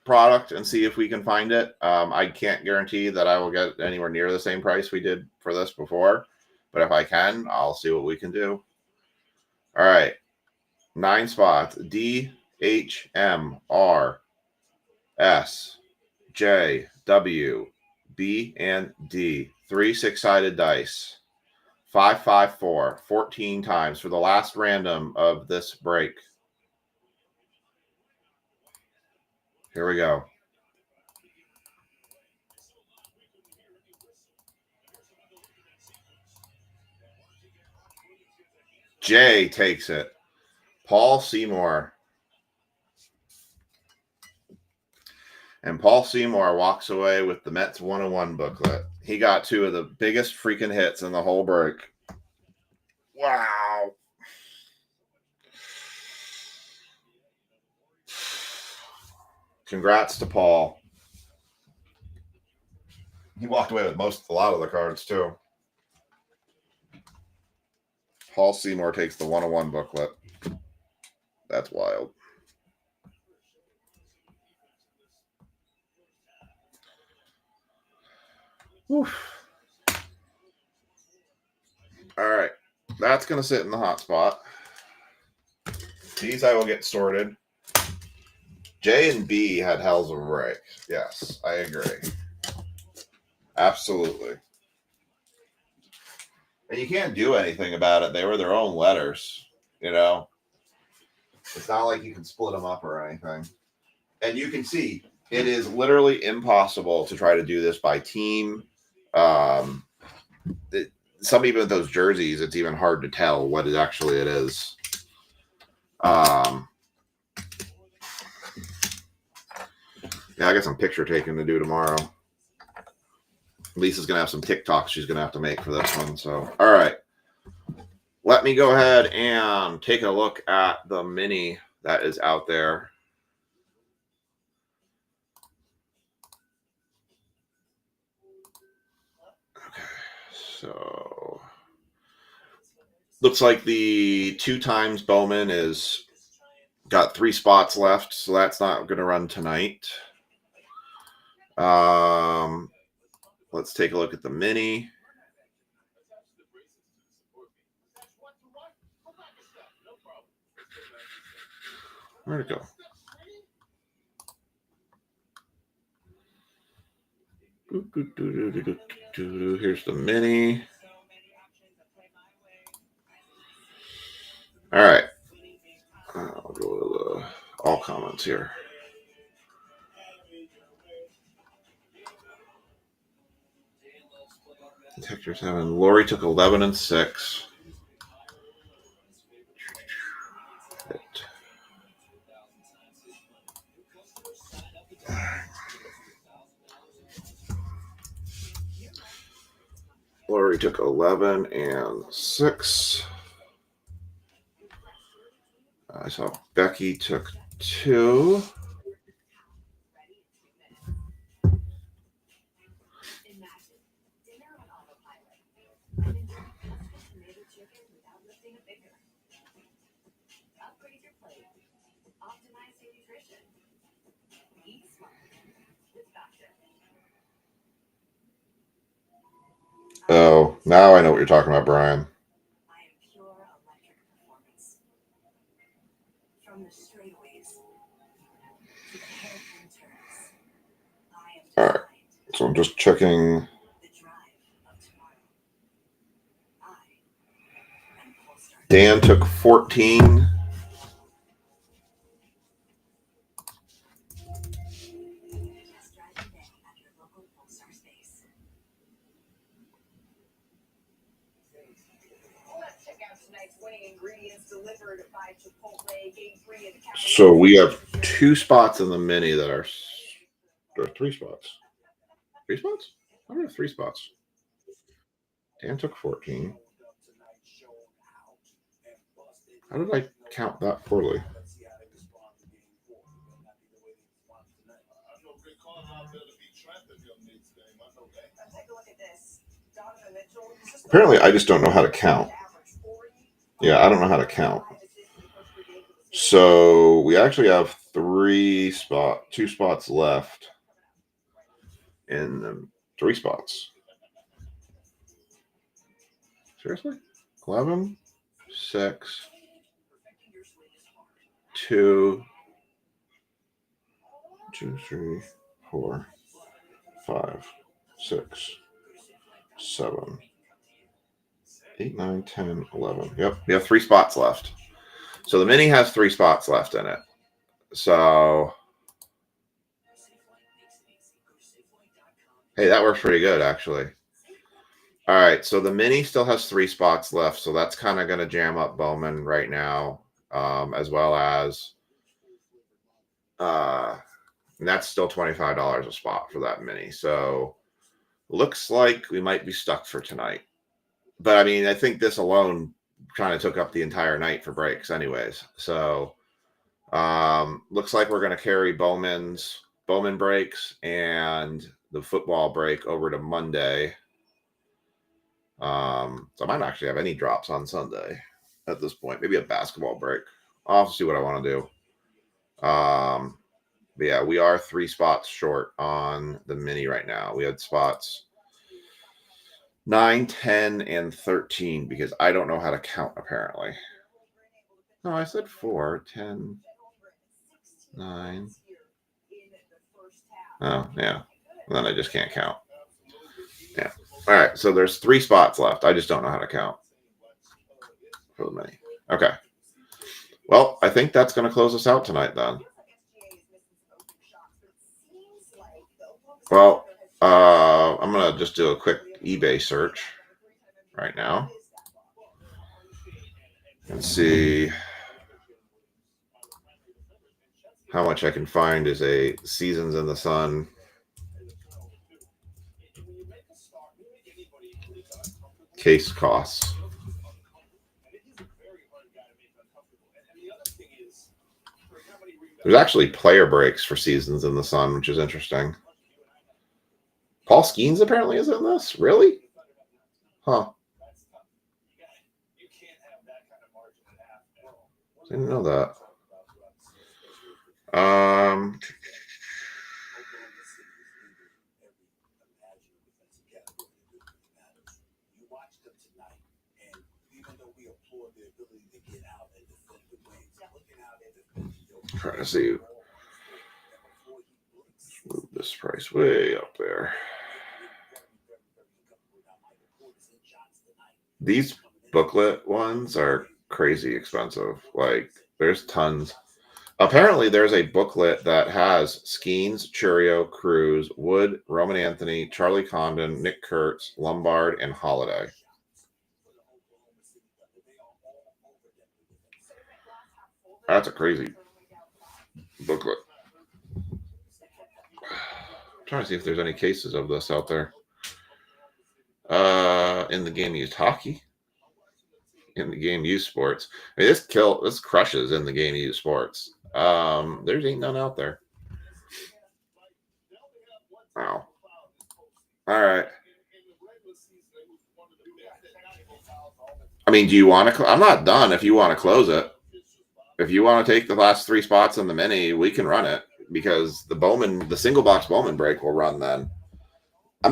A: product and see if we can find it. I can't guarantee that I will get anywhere near the same price we did for this before, but if I can, I'll see what we can do. All right, 9 spots. D H M R S J W B and D. 3 6-sided dice. 5 5 4. 14 times for the last random of this break. Here we go. Jay takes it. Paul Seymour. And Paul Seymour walks away with the Mets 101 booklet. He got 2 of the biggest freaking hits in the whole break. Wow. Congrats to Paul. He walked away with a lot of the cards too. Paul Seymour takes the 101 booklet. That's wild. Oof. All right. That's going to sit in the hot spot. These I will get sorted. J and B had hells of a break. Yes, I agree. Absolutely. And you can't do anything about it. They were their own letters, you know. It's not like you can split them up or anything. And you can see it is literally impossible to try to do this by team. Some even with those jerseys, it's even hard to tell what actually it is. Yeah, I got some picture taking to do tomorrow. Lisa's going to have some TikToks she's going to have to make for this one. So, all right. Let me go ahead and take a look at the mini that is out there. Okay, so looks like the 2 times Bowman is got 3 spots left, so that's not going to run tonight. Let's take a look at the mini. Where'd it go? Here's the mini. All right. I'll go to the all comments here. Detector 7. Lori took 11 and 6. Lori took 11 and 6. I saw Becky took 2. Oh, now I know what you're talking about, Brian. All right, so I'm just checking. Dan took 14. So we have 2 spots in the mini that are, or 3 spots. 3 spots? I don't have 3 spots. Dan took 14. How did I count that poorly? Apparently, I just don't know how to count. Yeah, I don't know how to count. So we actually have 2 spots left in the 3 spots. Seriously? 11, 6, 2, 2, 3, 4, 5, 6, 7, 8, 9, 10, 11. Yep, we have 3 spots left. So the mini has 3 spots left in it. So, hey, that works pretty good, actually. All right, so the mini still has 3 spots left, so that's kind of going to jam up Bowman right now, as well as, and that's still $25 a spot for that mini. So, looks like we might be stuck for tonight. But I mean, I think this alone kind of took up the entire night for breaks, anyways. So, looks like we're going to carry Bowman breaks and the football break over to Monday. So I might actually have any drops on Sunday at this point. Maybe a basketball break. I'll have to see what I want to do. But yeah, we are 3 spots short on the mini right now. We had spots 9, 10, and 13 because I don't know how to count apparently. No, I said 4, 10, 9. Oh, yeah. And then I just can't count. Yeah. All right. So there's 3 spots left. I just don't know how to count for the mini. Okay. Well, I think that's going to close us out tonight then. Well, I'm going to just do a quick eBay search right now and see how much I can find as a Seasons in the Sun case costs. There's actually player breaks for Seasons in the Sun, which is interesting. Paul Skeens apparently is in this? Really? Huh. Didn't know that. I'm trying to see. Let's move this price way up there. These booklet ones are crazy expensive. Like, there's tons. Apparently, there's a booklet that has Skeens, Churio, Cruz, Wood, Roman Anthony, Charlie Condon, Nick Kurtz, Lombard, and Holiday. That's a crazy booklet. I'm trying to see if there's any cases of this out there. In the game used hockey. In the game used sports. I mean, this crushes in the game used sports. There's ain't none out there. Wow. All right. I mean, do you want to? I'm not done. If you want to close it, if you want to take the last 3 spots in the mini, we can run it because the single box Bowman break will run then. I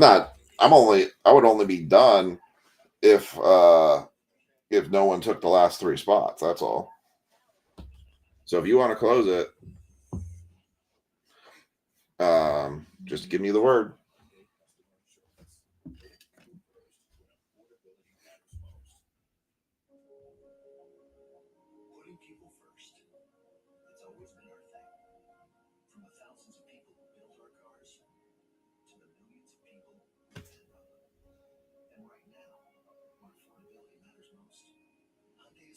A: would only be done if no one took the last 3 spots. That's all. So if you want to close it, just give me the word.
D: Putting people first. That's always been our thing. From the thousands of people who build our cars to the millions of people who depend on them. And right now, when affordability matters most, Hyundai is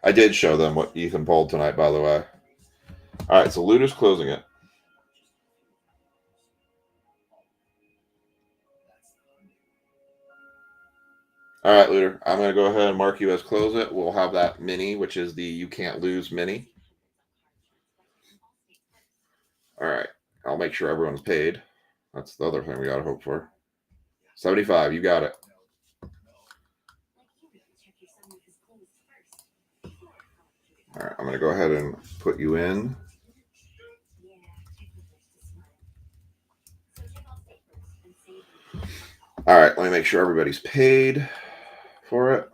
A: I did show them what Ethan pulled tonight, by the way. All right, so Luder's closing it. All right, Luder, I'm going to go ahead and mark you as close it. We'll have that mini, which is the You Can't Lose mini. All right, I'll make sure everyone's paid. That's the other thing we got to hope for. 75, you got it. All right, I'm going to go ahead and put you in. All right, let me make sure everybody's paid for it.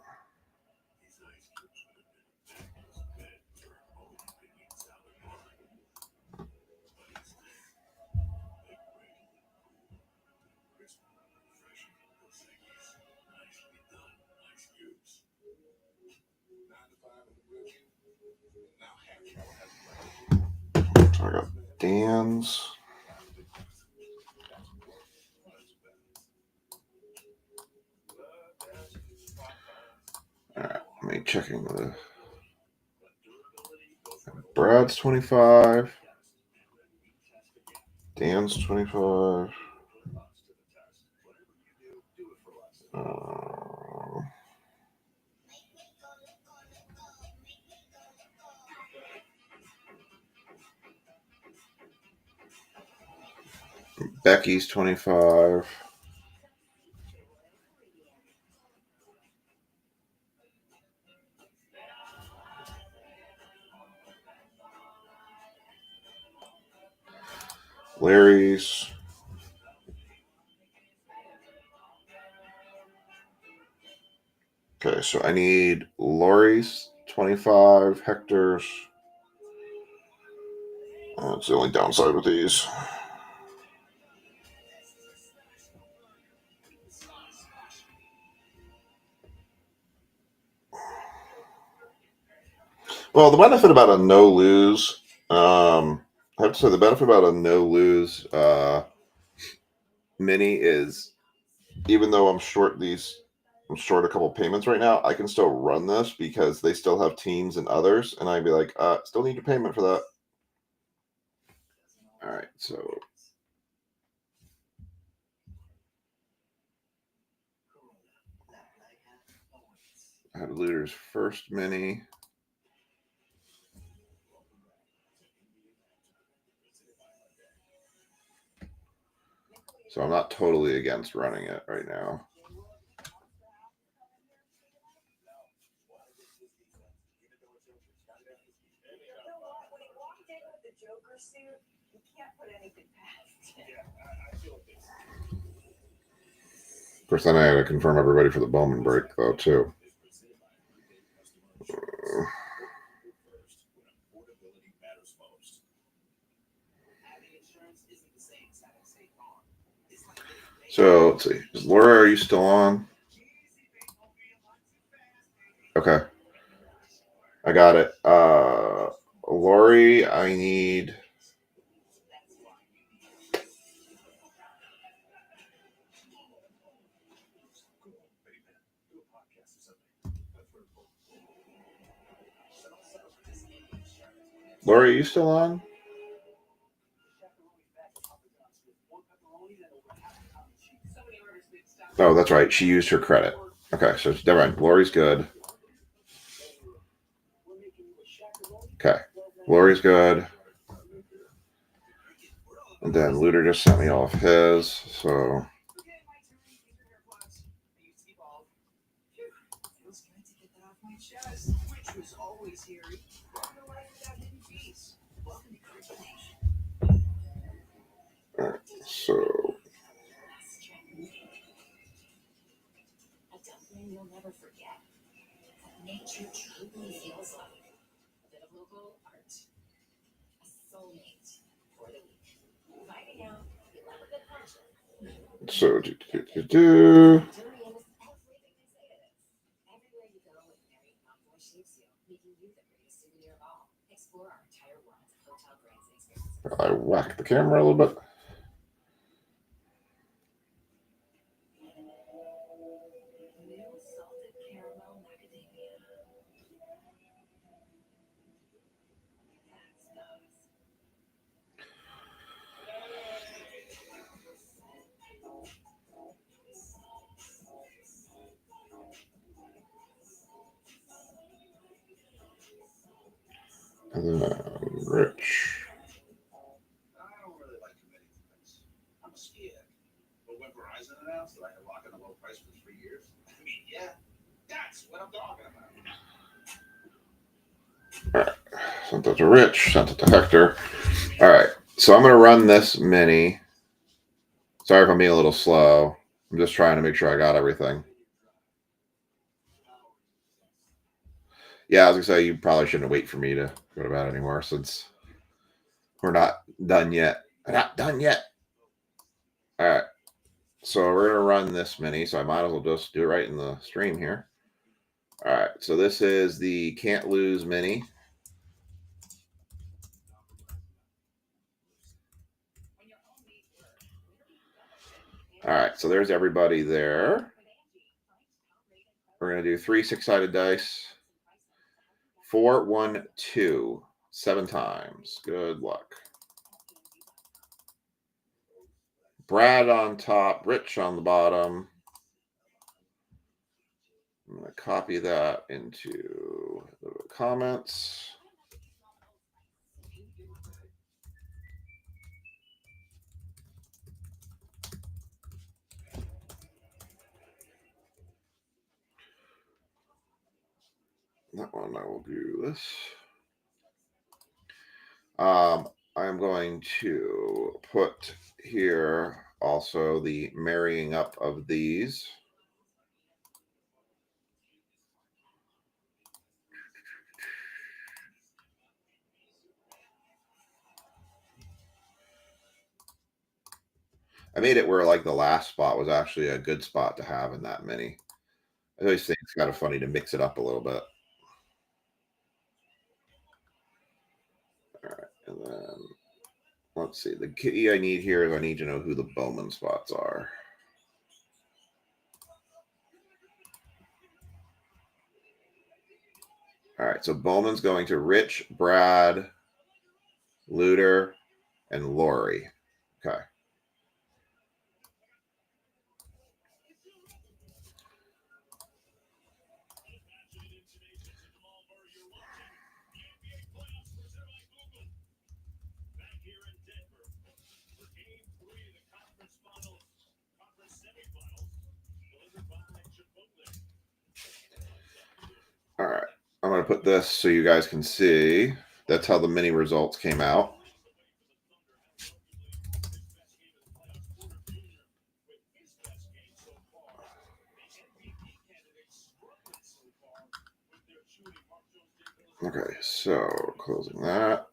A: So I got Dan's. All right, let me checking the Brad's 25. Dan's 25. Becky's 25. Larry's. Okay, so I need Lori's 25, Hector's. That's the only downside with these. Well, the benefit about a no lose, I have to say the benefit about a no lose mini is even though I'm short a couple payments right now, I can still run this because they still have teams and others, and I'd be like, still need your payment for that. All right, so I had Luder's first mini. So I'm not totally against running it right now. Of course, then I had to confirm everybody for the Bowman break, though, too. So let's see. Laura, are you still on? Okay. I got it. Lori, I need. Lori, are you still on? Oh, that's right. She used her credit. Okay, so never mind. Lori's good. Okay. Lori's good. And then Luder just sent me off his, so. All right, so.
C: You'll never forget what nature truly feels like. A bit of local art. A soulmate for the week. Finding out if you love a good punch.
A: So,
C: Durian is everything they say it is. Everywhere you go with Mary Malfoy shapes you, making you the greatest souvenir of all. Explore our entire world of Hotel Grants experiences.
A: I whacked the camera a little bit.
C: New salted caramel macadamia.
E: And then Rich.
D: I don't really like committing to things. I'm scared. But when Verizon announced that I could lock in a low price for 3 years, I mean, yeah, that's what I'm talking about.
E: All right. Sent it to Rich. Sent it to Hector. All right. So I'm going to run this mini. Sorry if I'm being a little slow. I'm just trying to make sure I got everything. Yeah, I was going to say, you probably shouldn't wait for me to go to bed anymore since we're not done yet. We're not done yet. All right. So we're going to run this mini, so I might as well just do it right in the stream here. All right. So this is the Can't Lose mini. All right, so there's everybody there. We're going to do 3 6-sided dice. 4, 1, 2, 7 times. Good luck. Brad on top, Rich on the bottom. I'm going to copy that into the comments. That one I will do this. I'm going to put here also the marrying up of these. I made it where like the last spot was actually a good spot to have in that mini. I always think it's kind of funny to mix it up a little bit. All right, and then let's see. The key I need here is I need to know who the Bowman spots are. All right, so Bowman's going to Rich, Brad, Luter, and Lori. Okay. All right, I'm going to put this so you guys can see. That's how the mini results came out. Okay, so closing that.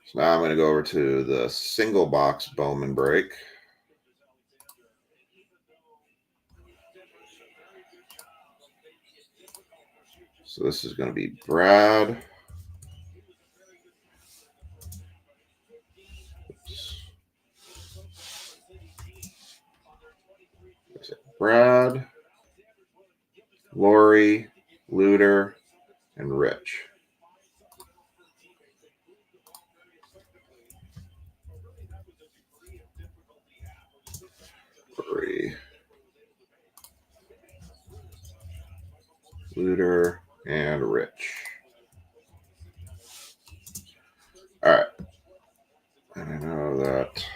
E: So now I'm going to go over to the single box Bowman break. So this is going to be Brad. Brad, Lori, Luter, and Rich. Lori, Luter, and Rich. All right. And I know that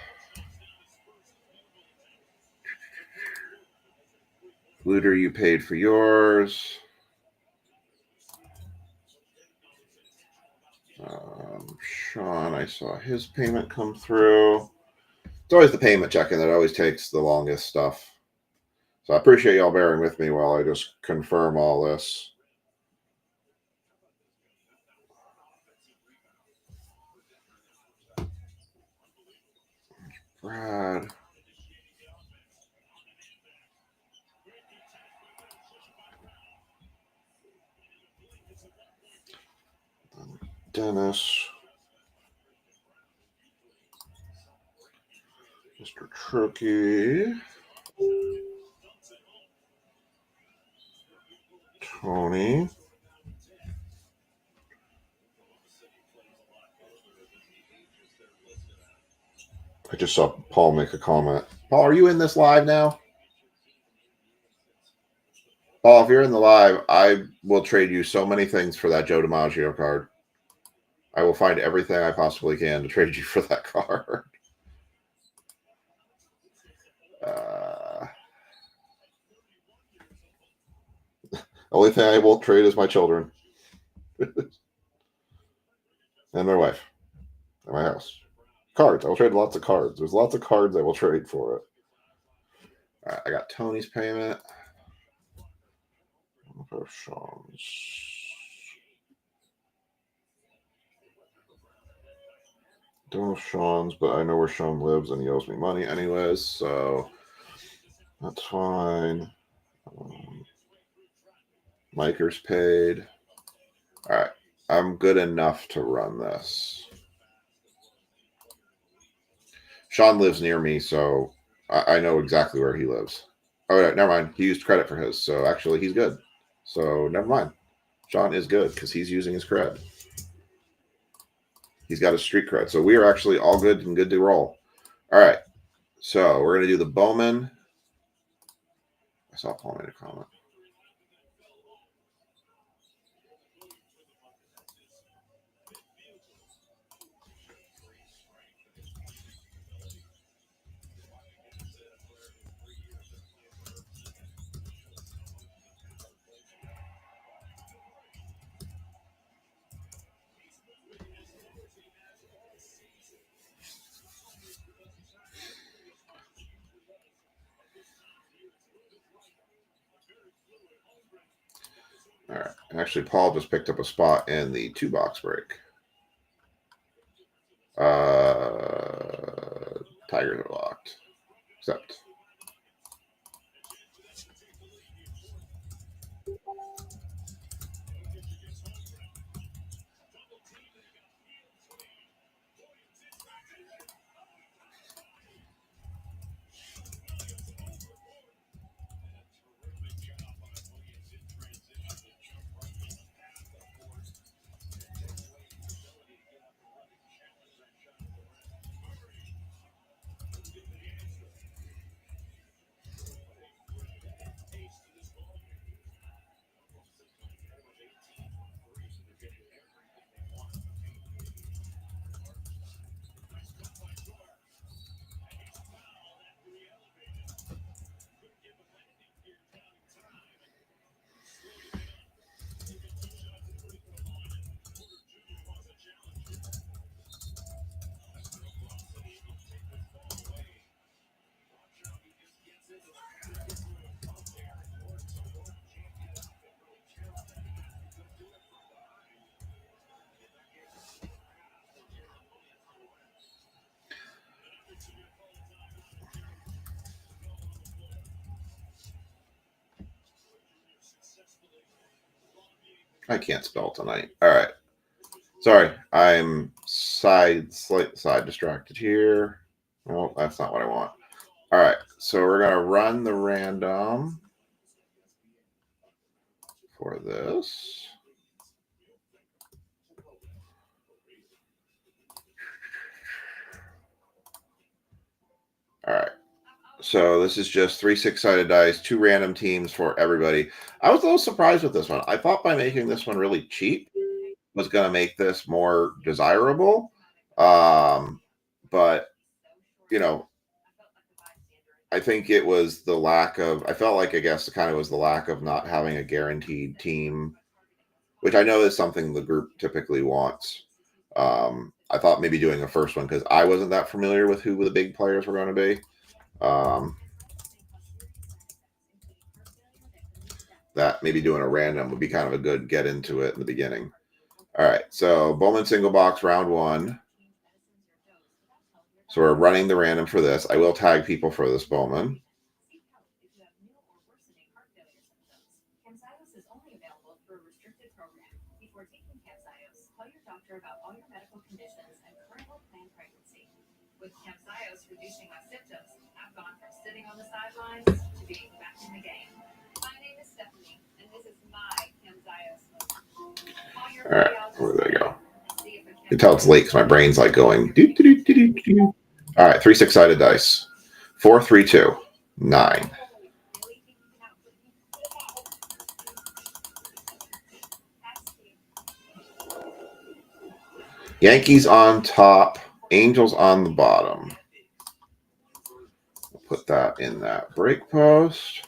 E: Luter, you paid for yours. Sean, I saw his payment come through. It's always the payment checking that always takes the longest stuff. So I appreciate y'all bearing with me while I just confirm all this. Brad. Dennis. Mr. Truckee. Tony. I just saw Paul make a comment. Paul, are you in this live now? Paul, if you're in the live, I will trade you so many things for that Joe DiMaggio card. I will find everything I possibly can to trade you for that card. Only thing I won't trade is my children. And my wife. And my house. Cards. I will trade lots of cards. There's lots of cards I will trade for it. All right, I got Tony's payment. Sean's. Don't know Sean's, but I know where Sean lives and he owes me money anyways, so that's fine. Miker's paid. All right, I'm good enough to run this. Sean lives near me, so I know exactly where he lives. Oh, never mind. He used credit for his, so actually he's good. So never mind. Sean is good because he's using his cred. He's got his street cred. So we are actually all good and good to roll. All right. So we're going to do the Bowman. I saw Paul made a comment. All right. Actually, Paul just picked up a spot in the 2-box break. Tigers are locked. Except. I can't spell tonight. All right. Sorry, I'm slight side distracted here. Well, that's not what I want. All right, so we're gonna run the random for this. All right. So this is just 3 6-sided dice, 2 random teams for everybody. I was a little surprised with this one. I thought by making this one really cheap was going to make this more desirable. But, you know, I think it was the lack of, I felt like, I guess, it kind of was the lack of not having a guaranteed team, which I know is something the group typically wants. I thought maybe doing a first one because I wasn't that familiar with who the big players were going to be. That maybe doing a random would be kind of a good get into it in the beginning. All right, so Bowman single box round 1. So we're running the random for this. I will tag people for this Bowman.
C: Camzyos is only available through a restricted program. Before taking Camzyos, tell your doctor about all your medical conditions and current or planned pregnancy. With Camzyos reducing my symptoms, I've gone from sitting on the sidelines to being back in the game. My name is Stephanie, and this is my Camzyos.
E: All right, where did I go? You can tell it's late because my brain's like going. Doo, doo, doo, doo, doo, doo. All right, 3 6-sided dice. 4, 3, 2, 9. Yankees on top, Angels on the bottom. We'll put that in that break post.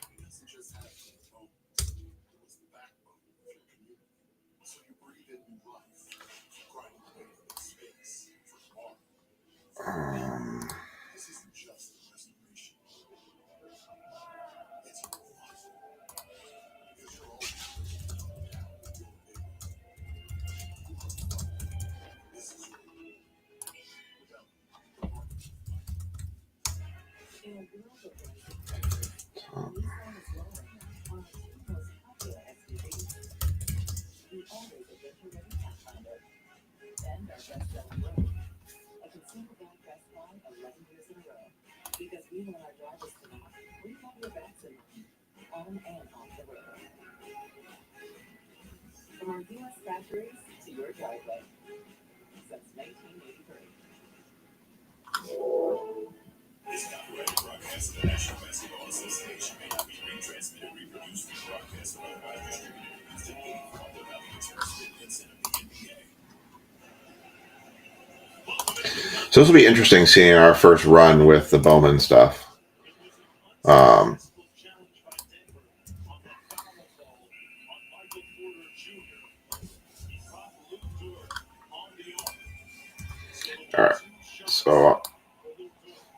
C: From our U.S. factories to your driveway since 1983.
F: This copyrighted broadcast of the National Basketball Association may not be retransmitted, reproduced, rebroadcast, or otherwise distributed or used in any form without the express written consent of the NBA.
E: So this will be interesting seeing our first run with the Bowman stuff. All right, so I'm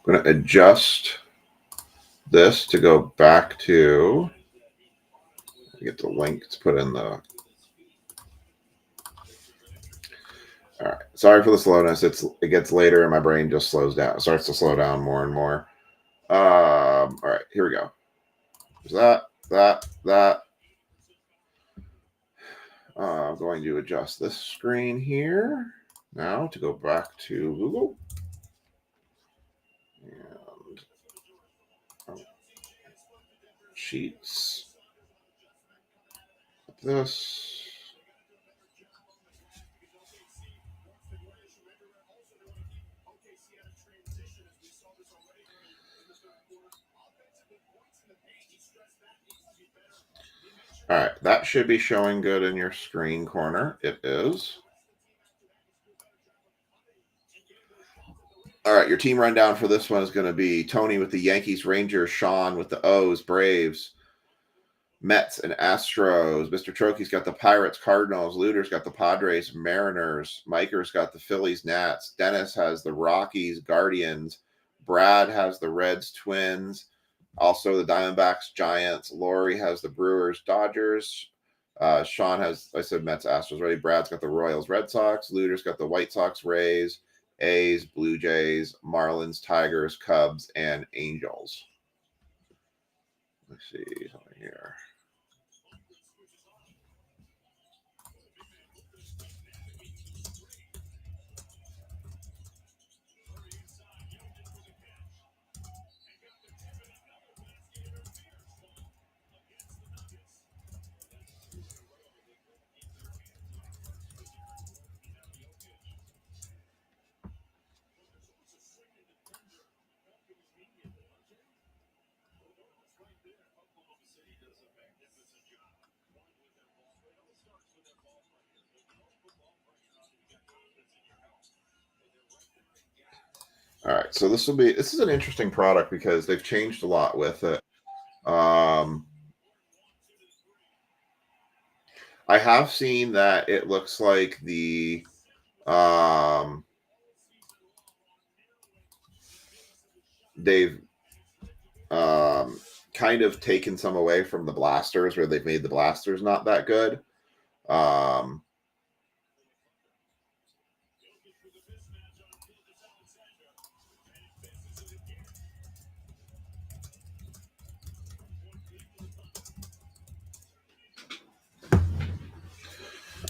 E: going to adjust this to go back to get the link to put in the. All right, sorry for the slowness. It gets later and my brain just slows down. It starts to slow down more and more. All right, here we go. There's that. I'm going to adjust this screen here now to go back to Google. And Sheets. This. All right, that should be showing good in your screen corner. It is. All right, your team rundown for this one is going to be Tony with the Yankees, Rangers, Sean with the O's, Braves, Mets, and Astros. Mr. Trokey's got the Pirates, Cardinals. Luder's got the Padres, Mariners. Miker's got the Phillies, Nats. Dennis has the Rockies, Guardians. Brad has the Reds, Twins. Also, the Diamondbacks, Giants. Lori has the Brewers, Dodgers. Sean has, I said, Mets, Astros ready. Brad's got the Royals, Red Sox. Luder's got the White Sox, Rays, A's, Blue Jays, Marlins, Tigers, Cubs, and Angels. Let's see something here. All right, so this is an interesting product because they've changed a lot with it. I have seen that it looks like the they've kind of taken some away from the blasters, where they've made the blasters not that good.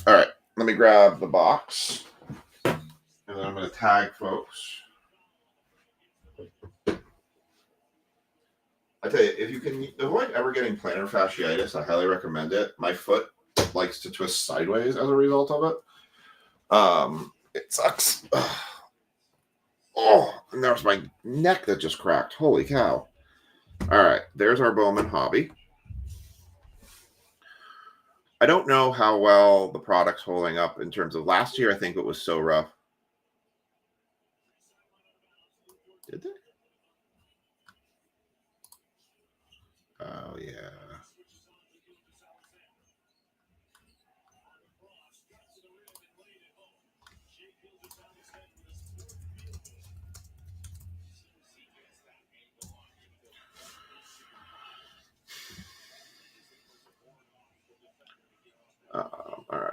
E: All right, let me grab the box, and then I'm going to tag folks. I tell you, if you can avoid ever getting plantar fasciitis, I highly recommend it. My foot likes to twist sideways as a result of it. It sucks. Oh, and there's my neck that just cracked. Holy cow. All right, there's our Bowman hobby. I don't know how well the product's holding up in terms of last year. I think it was so rough. Did they? Oh, yeah. All right.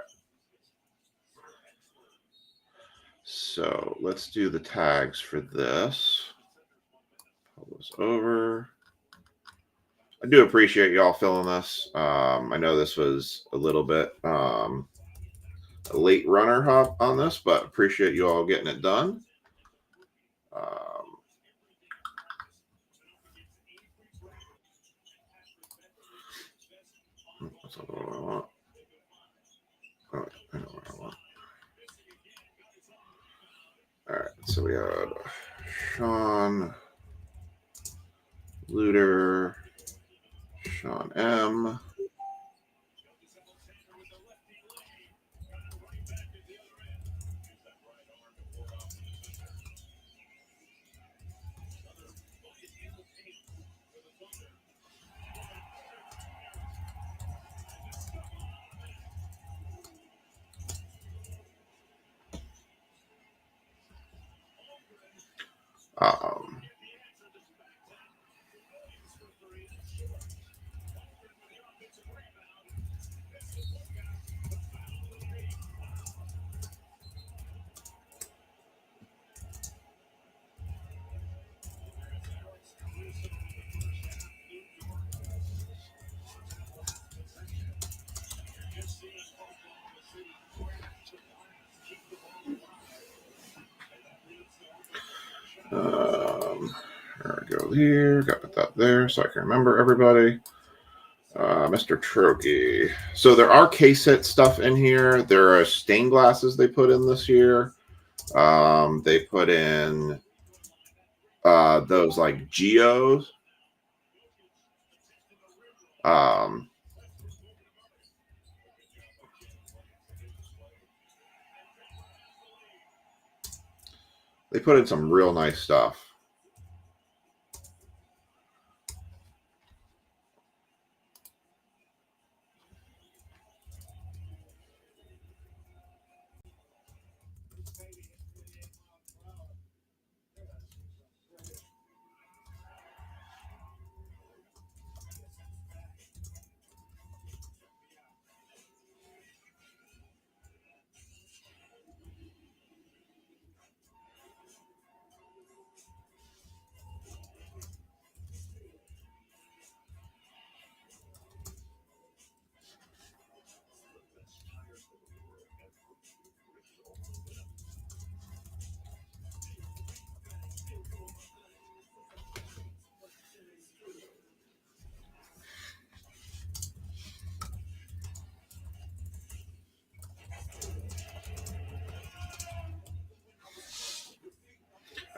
E: So let's do the tags for this. Pull this over. I do appreciate y'all filling this. I know this was a little bit a late runner hop on this, but appreciate you all getting it done. That's not what I want. Oh, I know what I want. All right, so we had Sean Luter, Sean M. There we go here. Got that there so I can remember everybody. Mr. Trogi. So there are case hit stuff in here. There are stained glasses they put in this year. They put in those like geos. They put in some real nice stuff.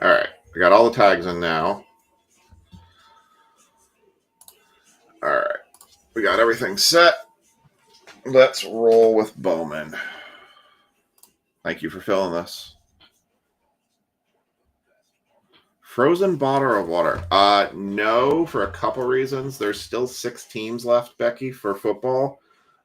E: All right, I got all the tags in now. All right, we got everything set. Let's roll with Bowman. Thank you for filling this. Frozen bottle of water. No, for a couple reasons. There's still 6 teams left, Becky, for football.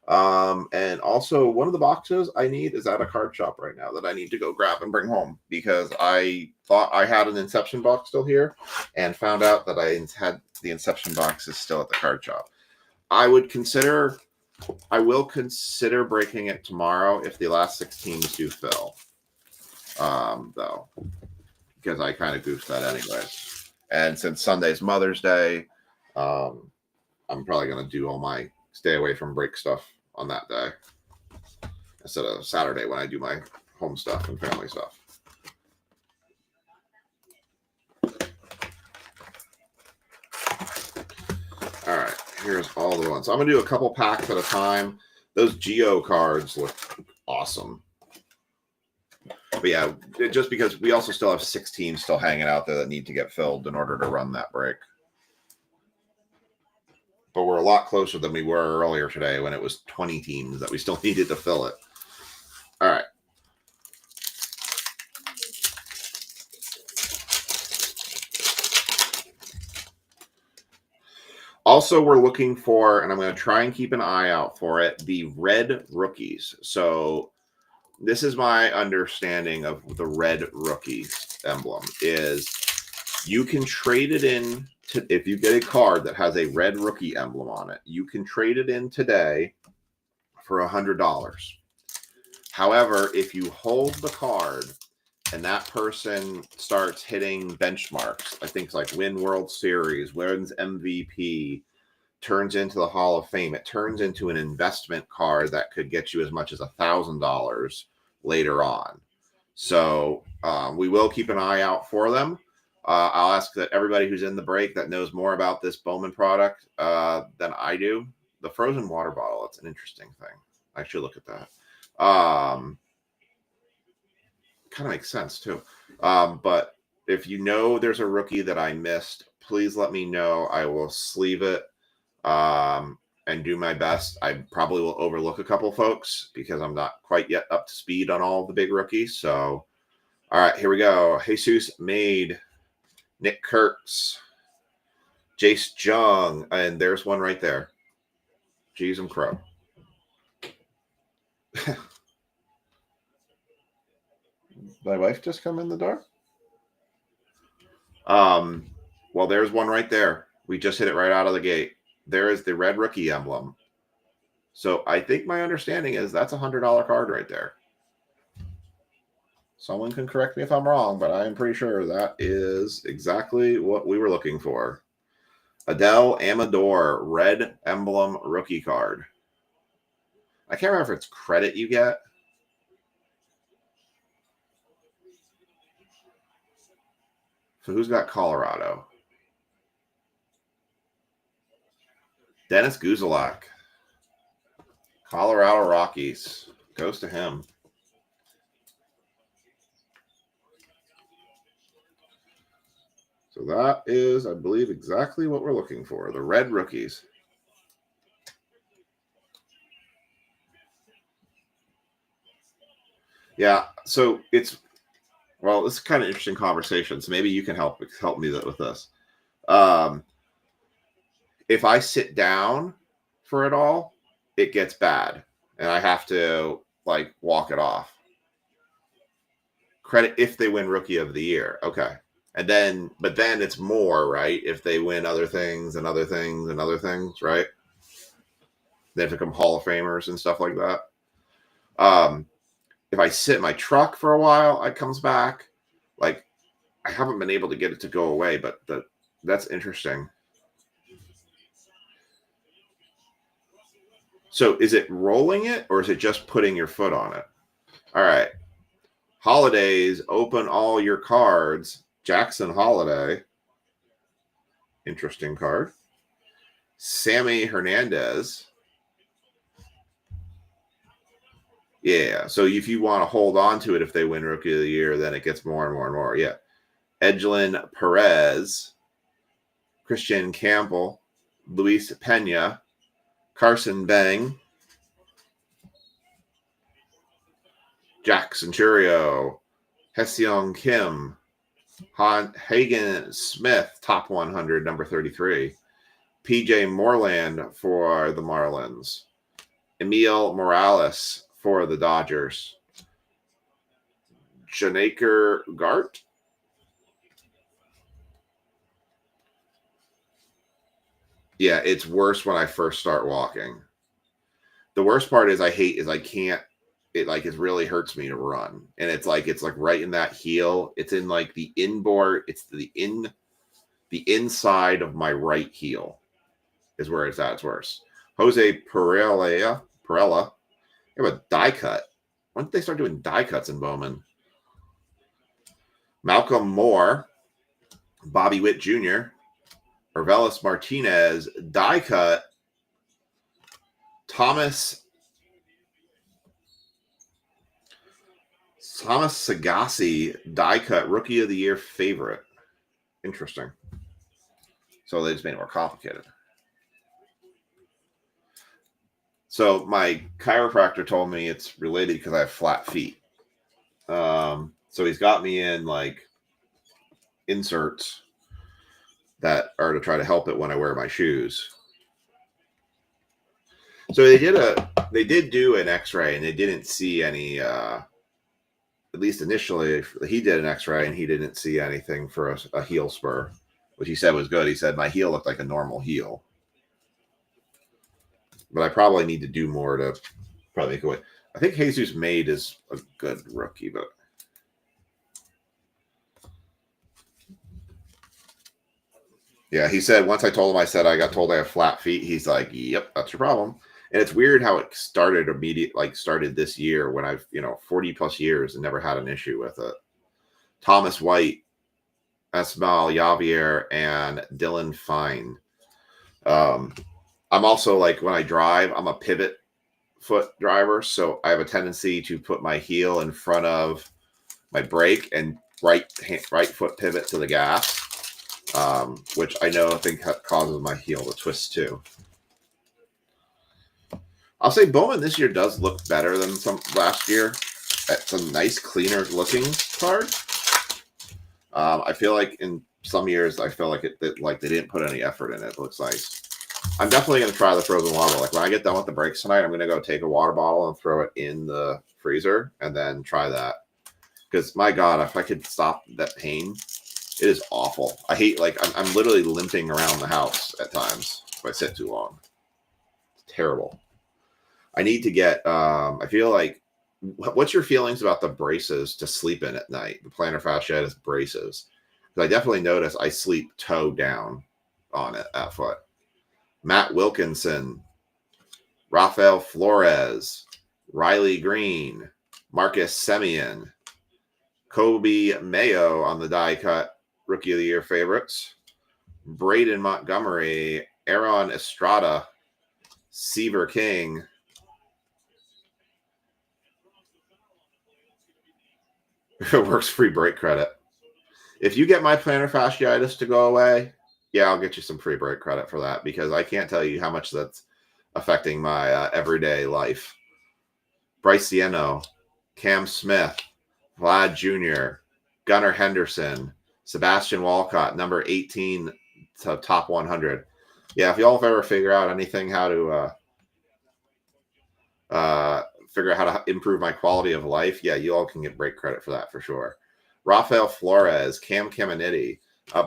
E: And also one of the boxes I need is at a card shop right now that I need to go grab and bring home because I thought I had an Inception box still here and found out that I had the Inception box is still at the card shop. I will consider breaking it tomorrow if the last 6 teams do fill. Though, because I kind of goofed that anyways. And since Sunday's Mother's Day, I'm probably going to do all my stay away from break stuff on that day instead of Saturday when I do my home stuff and family stuff. All right, here's all the ones. So I'm going to do a couple packs at a time. Those Geo cards look awesome. But yeah, just because we also still have 6 teams still hanging out there that need to get filled in order to run that break. But we're a lot closer than we were earlier today when it was 20 teams that we still needed to fill it. All right. Also, we're looking for, and I'm going to try and keep an eye out for it, the red rookies. So this is my understanding of the red rookies emblem is you can trade it in to, if you get a card that has a red rookie emblem on it, you can trade it in today for $100. However, if you hold the card and that person starts hitting benchmarks, I think it's like win World Series, wins MVP, turns into the Hall of Fame, it turns into an investment card that could get you as much as $1,000 later on. So we will keep an eye out for them. I'll ask that everybody who's in the break that knows more about this Bowman product than I do. The frozen water bottle, it's an interesting thing. I should look at that. Kind of makes sense too. But if you know there's a rookie that I missed, please let me know. I will sleeve it and do my best. I probably will overlook a couple folks because I'm not quite yet up to speed on all the big rookies. So, all right, here we go. Jesus made Nick Kurtz, Jace Jung, and there's one right there. Jeez and Crow. My wife just come in the door? Well, there's one right there. We just hit it right out of the gate. There is the red rookie emblem. So I think my understanding is that's a $100 card right there. Someone can correct me if I'm wrong, but I am pretty sure that is exactly what we were looking for. Adele Amador, red emblem rookie card. I can't remember if it's credit you get. So who's got Colorado? Dennis Guzalak. Colorado Rockies. Goes to him. So that is, I believe, exactly what we're looking for. The red rookies. Yeah, so it's, well, this is kind of interesting conversation. So maybe you can help me with this. If I sit down for it all, it gets bad. And I have to, like, walk it off. Credit if they win Rookie of the Year. Okay. And then, but then it's more, right? If they win other things and other things and other things, right? They become Hall of Famers and stuff like that. If I sit in my truck for a while, it comes back. Like, I haven't been able to get it to go away, but that's interesting. So is it rolling it or is it just putting your foot on it? All right. Holidays, open all your cards. Jackson Holiday. Interesting card. Sammy Hernandez. Yeah, so if you want to hold on to it if they win Rookie of the Year, then it gets more and more and more. Yeah. Edgelin Perez, Christian Campbell, Luis Pena, Carson Bang, Jack Centurio, Hyeseong Kim, Hagen Smith, top 100, number 33, PJ Moreland for the Marlins, Emil Morales for the Dodgers, Janaker Gart, yeah, it's worse when I first start walking. The worst part is I can't, it like it really hurts me to run. And it's like right in that heel. It's in like the inboard, it's the inside of my right heel is where it's at. It's worse. Jose Perella. You have a die cut. When did they start doing die cuts in Bowman? Malcolm Moore, Bobby Witt Jr., Orvelis Martinez, die cut. Thomas Sagassi, die cut, Rookie of the Year favorite. Interesting. So they just made it more complicated. So my chiropractor told me it's related because I have flat feet. So he's got me in like inserts that are to try to help it when I wear my shoes. So they did do an X-ray and they didn't see any, at least initially, he did an X-ray and he didn't see anything for a heel spur, which he said was good. He said my heel looked like a normal heel. But I probably need to do more to probably make it away. I think Jesus Made is a good rookie, but yeah, he said once I told him, I got told I have flat feet. He's like, yep, that's your problem. And it's weird how it started started this year when I've, 40 plus years and never had an issue with it. Thomas White, Esmal Javier, and Dylan Fine. I'm also like when I drive, I'm a pivot foot driver, so I have a tendency to put my heel in front of my brake and right foot pivot to the gas, which I think causes my heel to twist too. I'll say Bowman this year does look better than some last year. It's a nice, cleaner looking card. I feel like in some years I feel like they didn't put any effort in it. It looks nice. I'm definitely going to try the frozen water. Like when I get done with the breaks tonight, I'm going to go take a water bottle and throw it in the freezer and then try that. Because my God, if I could stop that pain, it is awful. I hate, I'm literally limping around the house at times if I sit too long. It's terrible. I need to get, I feel like, what's your feelings about the braces to sleep in at night? The plantar fasciitis braces. Because I definitely notice I sleep toe down on it at foot. Matt Wilkinson, Rafael Flores, Riley Green, Marcus Semien, Kobe Mayo on the die cut Rookie of the Year favorites, Braden Montgomery, Aaron Estrada, Seaver King, works free break credit. If you get my plantar fasciitis to go away, yeah, I'll get you some free break credit for that because I can't tell you how much that's affecting my everyday life. Bryce Sieno, Cam Smith, Vlad Jr., Gunnar Henderson, Sebastian Walcott, number 18 to top 100. Yeah, if y'all ever figure out anything how to figure out how to improve my quality of life, yeah, you all can get break credit for that for sure. Rafael Flores, Cam Caminiti.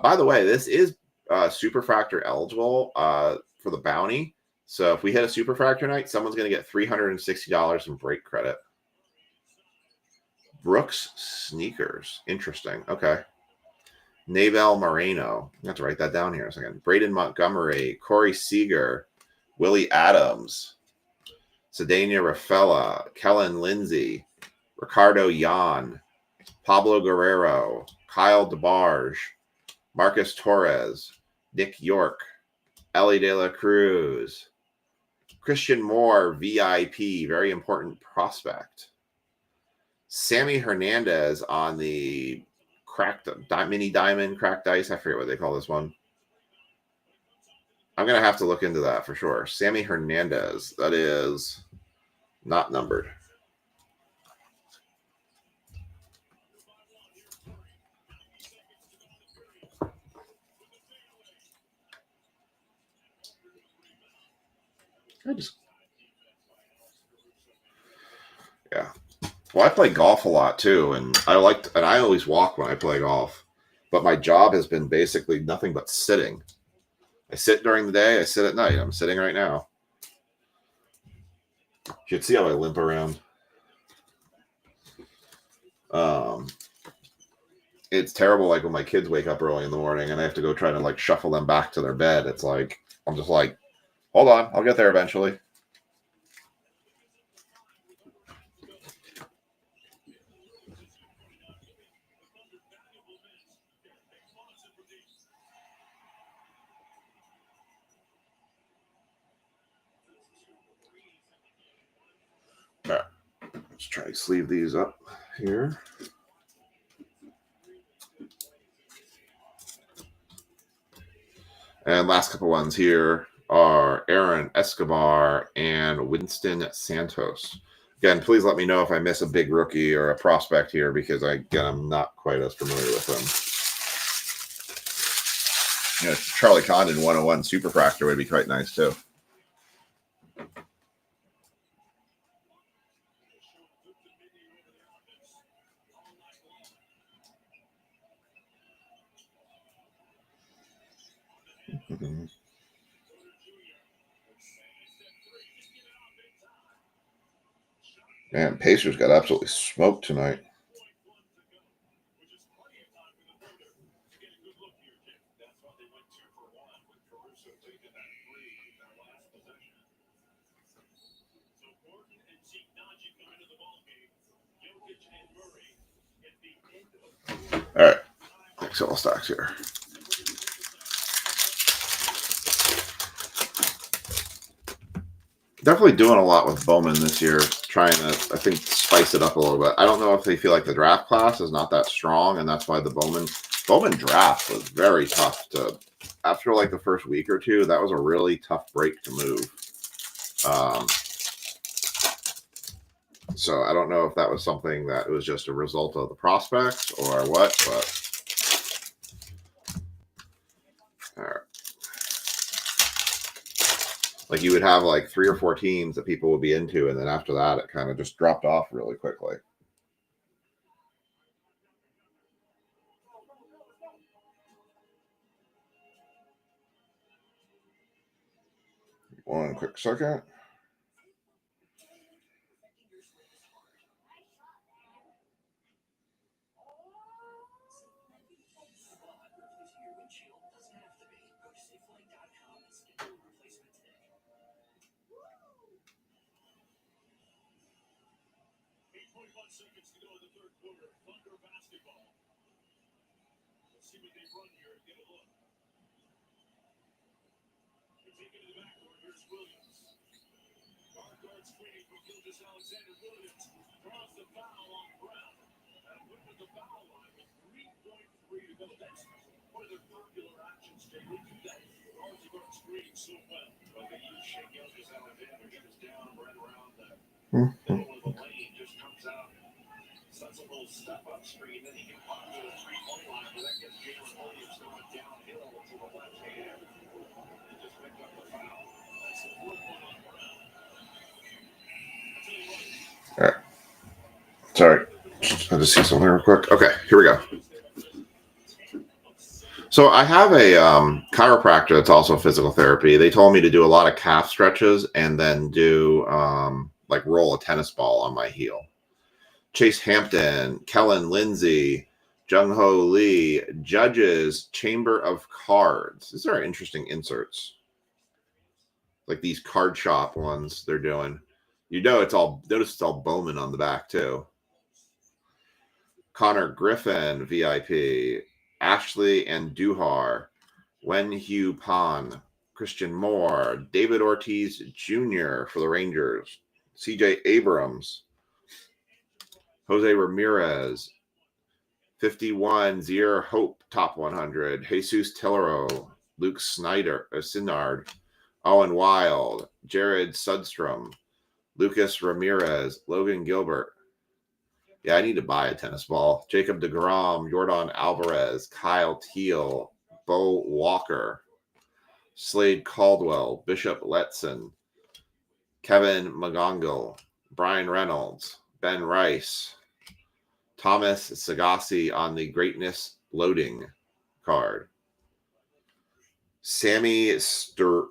E: By the way, this is Superfractor eligible for the bounty. So if we hit a Superfractor night, someone's going to get $360 in break credit. Brooks Sneakers. Interesting. Okay. Navel Moreno. I have to write that down here a second. Braden Montgomery, Corey Seager, Willie Adams, Cedania Rafaela, Kellen Lindsay, Ricardo Yan, Pablo Guerrero, Kyle DeBarge, Marcus Torres, Nick York, Ellie De La Cruz, Christian Moore, VIP, very important prospect. Sammy Hernandez on the cracked mini diamond cracked ice. I forget what they call this one. I'm going to have to look into that for sure. Sammy Hernandez. That is not numbered. Yeah. Well, I play golf a lot too, and I always walk when I play golf. But my job has been basically nothing but sitting. I sit during the day, I sit at night. I'm sitting right now. You should see how I limp around. It's terrible, like when my kids wake up early in the morning and I have to go try to shuffle them back to their bed. It's like I'm just like, hold on, I'll get there eventually. All right, let's try to sleeve these up here. And last couple ones here are Aaron Escobar and Winston Santos. Again, please let me know if I miss a big rookie or a prospect here because I'm not quite as familiar with them.
A: You know, Charlie Condon 101 Superfractor would be quite nice too.
E: Man, Pacers got absolutely smoked tonight. All right, Excel stocks here. Definitely doing a lot with Bowman this year, trying to, I think, spice it up a little bit. I don't know if they feel like the draft class is not that strong, and that's why the Bowman draft was very tough to. After like the first week or two, that was a really tough break to move. So I don't know if that was something that was just a result of the prospects or what, but all right. Like you would have like 3 or 4 teams that people would be into, and then after that, it kind of just dropped off really quickly. One quick second.
F: Seconds to go in the third quarter. Thunder basketball. Let's see what they run here and get a look. They take it to the backcourt. Here's Williams. Guard screening for Gilgeous Alexander. Williams draws the foul on Brown. And went to the foul line with 3.3 to go. That's one of their popular actions. They would do that. Hard to guard screening so well. But they use Shea Gilgeous Alexander. He was down right around the middle of the lane. Just comes out. That's a little step up screen, then he can pop to the 3-point line, but that gets Jalen Williams going downhill to the left hand and just picked up the foul. That's the 4th one on Brown.
E: All right. Sorry. I just see something real quick. Okay, here we go. So I have a chiropractor that's also physical therapy. They told me to do a lot of calf stretches and then do like roll a tennis ball on my heel. Chase Hampton, Kellen Lindsay, Jung Ho Lee, Judges, Chamber of Cards. These are interesting inserts. Like these card shop ones they're doing. You know, notice it's all Bowman on the back too. Connor Griffin, VIP, Ashley and Duhar, Wen Hugh Pan, Christian Moore, David Ortiz Jr. for the Rangers, CJ Abrams, Jose Ramirez, 51, Zier Hope, top 100, Jesus Tillero, Luke Sinard, Owen Wild, Jared Sudstrom, Lucas Ramirez, Logan Gilbert. Yeah, I need to buy a tennis ball. Jacob deGrom, Jordan Alvarez, Kyle Teal, Bo Walker, Slade Caldwell, Bishop Letson, Kevin McGonagall, Brian Reynolds, Ben Rice, Thomas Sagassi on the Greatness Loading card. Sammy Stara.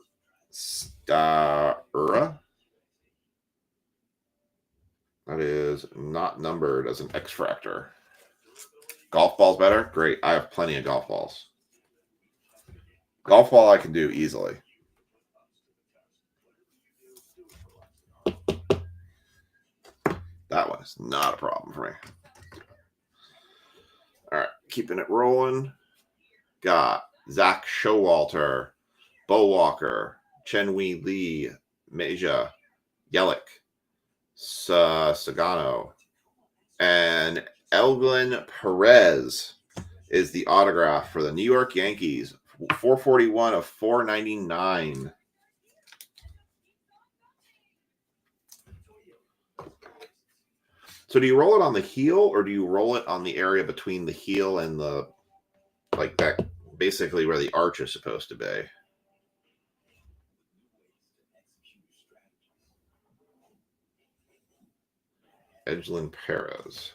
E: That is not numbered as an X-Fractor. Golf balls better? Great. I have plenty of golf balls. Golf ball I can do easily. That one is not a problem for me. All right, keeping it rolling. Got Zach Showalter, Bo Walker, Chen-Wei Lee, Meja, Yelich, Sagano, and Elgin Perez is the autograph for the New York Yankees. 441 of 499. So do you roll it on the heel or do you roll it on the area between the heel and the, like that basically where the arch is supposed to be. Edgelin Perez.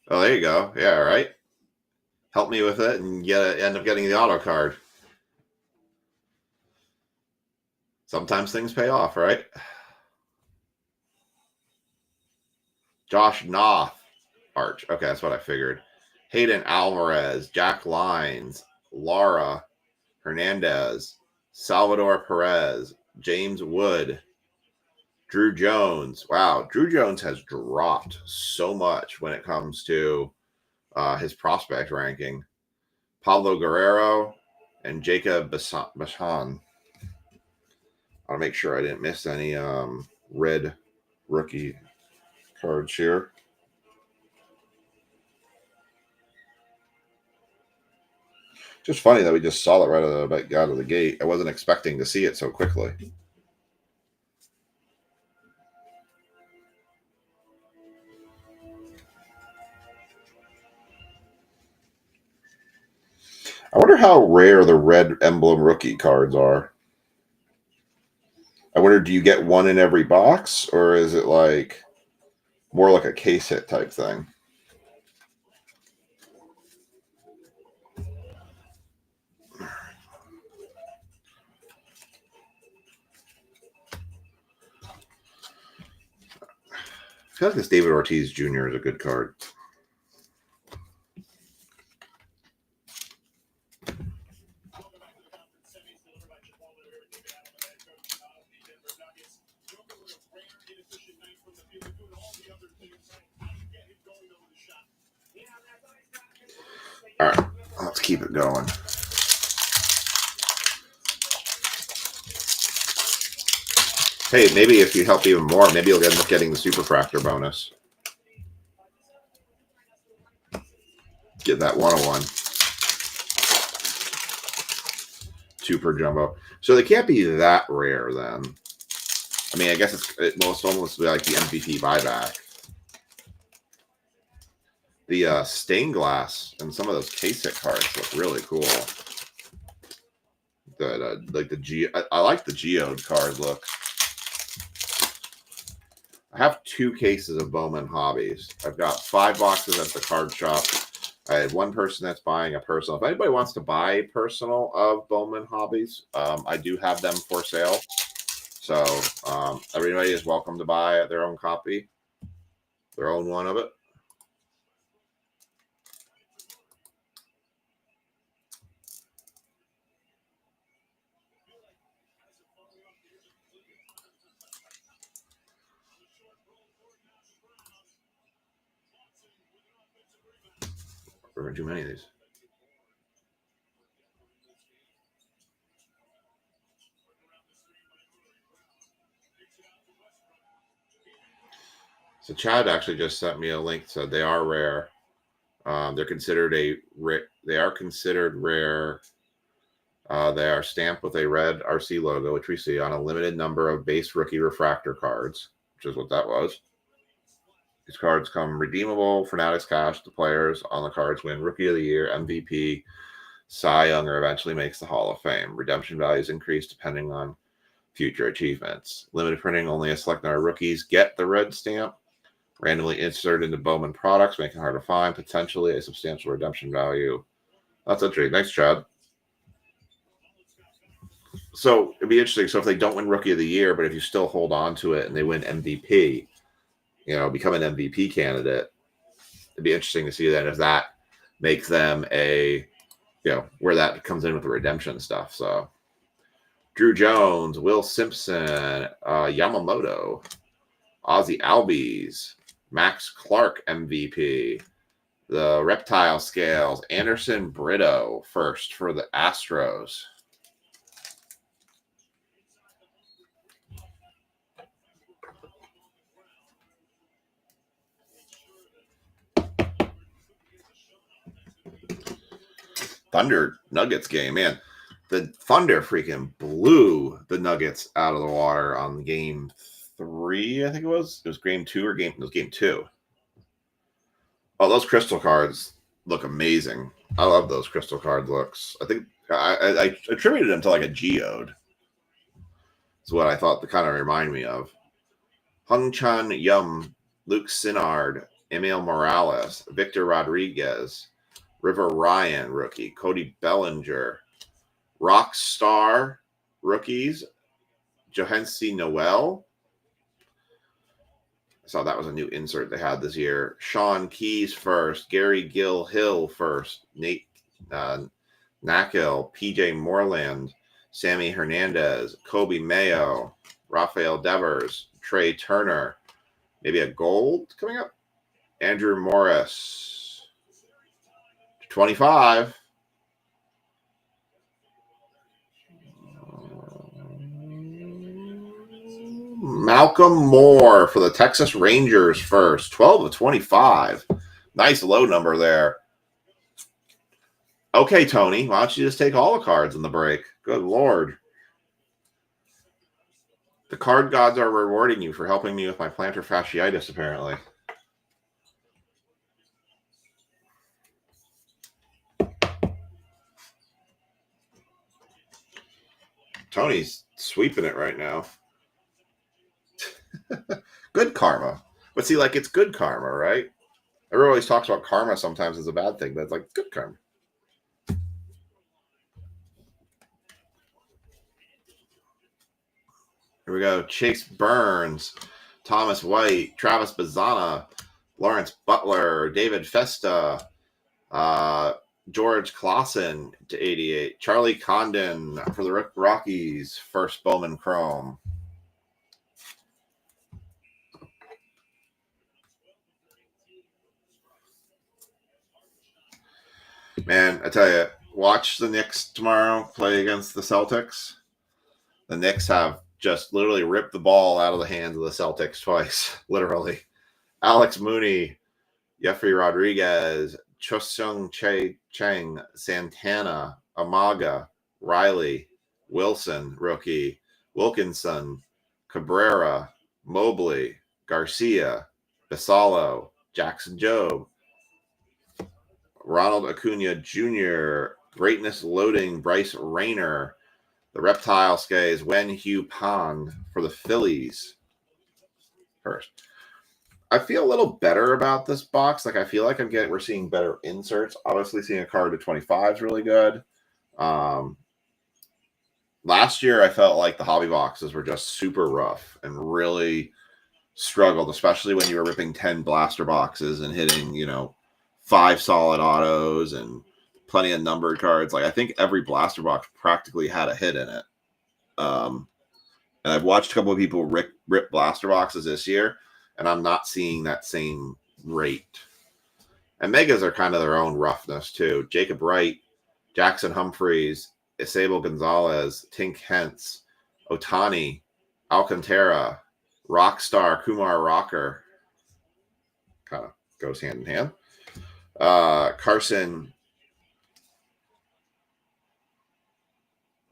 E: Oh, there you go. Yeah, right. Help me with it and end up getting the auto card. Sometimes things pay off, right? Josh Noth, arch. Okay, that's what I figured. Hayden Alvarez, Jack Lines, Laura Hernandez, Salvador Perez, James Wood, Drew Jones. Wow, Drew Jones has dropped so much when it comes to his prospect ranking. Pablo Guerrero and Jacob Bashan. I'll make sure I didn't miss any red rookie cards here. Just funny that we just saw it right out of the gate. I wasn't expecting to see it so quickly. I wonder how rare the red emblem rookie cards are. I wonder, do you get one in every box, or is it like more like a case hit type thing? I feel like this David Ortiz Jr. is a good card. All right, let's keep it going. Hey, maybe if you help even more, maybe you'll end up getting the Superfractor bonus. Get that 101. 2 per jumbo. So they can't be that rare then. I mean, I guess it most almost be like the MVP buyback. The stained glass and some of those case hit cards look really cool. I like the geode card look. I have 2 cases of Bowman Hobbies. I've got 5 boxes at the card shop. I had one person that's buying a personal. If anybody wants to buy personal of Bowman Hobbies, I do have them for sale. So everybody is welcome to buy their own copy, their own one of it. We're going to do many of these. So Chad actually just sent me a link. Said they are rare. They're considered They are considered rare. They are stamped with a red RC logo, which we see on a limited number of base rookie refractor cards, which is what that was. These cards come redeemable. Fanatics Cash. The players on the cards win Rookie of the Year, MVP, Cy Young, or eventually makes the Hall of Fame. Redemption values increase depending on future achievements. Limited printing, only a select number of rookies get the red stamp. Randomly inserted into Bowman products, making it hard to find. Potentially a substantial redemption value. That's interesting. Thanks, Chad. So it'd be interesting. So if they don't win Rookie of the Year, but if you still hold on to it and they win MVP, become an MVP candidate, it'd be interesting to see that if that makes them where that comes in with the redemption stuff. So Drew Jones, Will Simpson, Yamamoto, Ozzy Albies, Max Clark MVP, the Reptile Scales, Anderson Brito first for the Astros. Thunder Nuggets game, man. The Thunder freaking blew the Nuggets out of the water on game 3, I think it was. It was game 2 or game 2. Oh, those crystal cards look amazing. I love those crystal card looks. I think I attributed them to like a geode. It's what I thought they kind of remind me of. Hung Chan Yum, Luke Sinnard, Emil Morales, Victor Rodriguez, River Ryan rookie, Cody Bellinger, Rockstar rookies, Johansi Noel. I saw that was a new insert they had this year. Sean Keys first, Gary Gill Hill first, Nate Nackil, PJ Moreland, Sammy Hernandez, Kobe Mayo, Rafael Devers, Trey Turner, maybe a gold coming up. Andrew Morris, 25. Malcolm Moore for the Texas Rangers first, 12 of 25. Nice low number there. Okay, Tony, why don't you just take all the cards in the break? Good Lord. The card gods are rewarding you for helping me with my plantar fasciitis, apparently. Tony's sweeping it right now. Good karma. But see, like, it's good karma, right? Everyone always talks about karma sometimes as a bad thing, but it's like good karma. Here we go. Chase Burns, Thomas White, Travis Bazzana, Lawrence Butler, David Festa, George Clausen to 88, Charlie Condon for the Rockies, first Bowman Chrome. Man, I tell you, watch the Knicks tomorrow play against the Celtics. The Knicks have just literally ripped the ball out of the hands of the Celtics twice, literally. Alex Mooney, Jeffrey Rodriguez, Chosung Chang, Santana, Amaga, Riley, Wilson, rookie, Wilkinson, Cabrera, Mobley, Garcia, Basalo, Jackson Jobe, Ronald Acuna Jr., Greatness Loading, Bryce Rayner, the Reptile Skays, Wen Hugh Pan for the Phillies. First, I feel a little better about this box. Like, I feel like we're seeing better inserts. Obviously, seeing a card to 25 is really good. Last year, I felt like the hobby boxes were just super rough and really struggled, especially when you were ripping 10 blaster boxes and hitting, 5 solid autos and plenty of numbered cards. Like, I think every blaster box practically had a hit in it. And I've watched a couple of people rip blaster boxes this year, and I'm not seeing that same rate. And megas are kind of their own roughness too. Jacob Wright, Jackson Humphreys, Isabel Gonzalez, Tink Hentz, Otani, Alcantara, Rockstar, Kumar Rocker. Kind of goes hand in hand. Carson.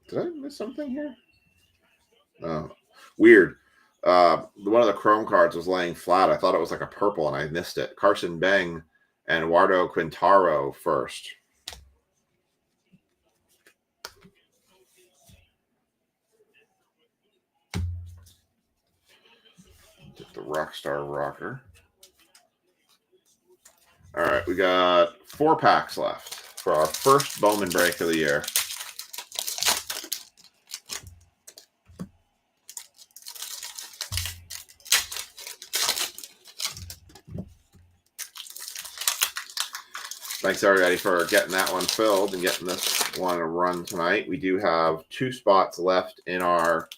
E: Did I miss something here? Oh, weird. One of the Chrome cards was laying flat. I thought it was like a purple, and I missed it. Carson Beng and Eduardo Quintaro first. Get the Rockstar Rocker. All right, we got 4 packs left for our first Bowman break of the year. Thanks, everybody, for getting that one filled and getting this one to run tonight. We do have 2 spots left in our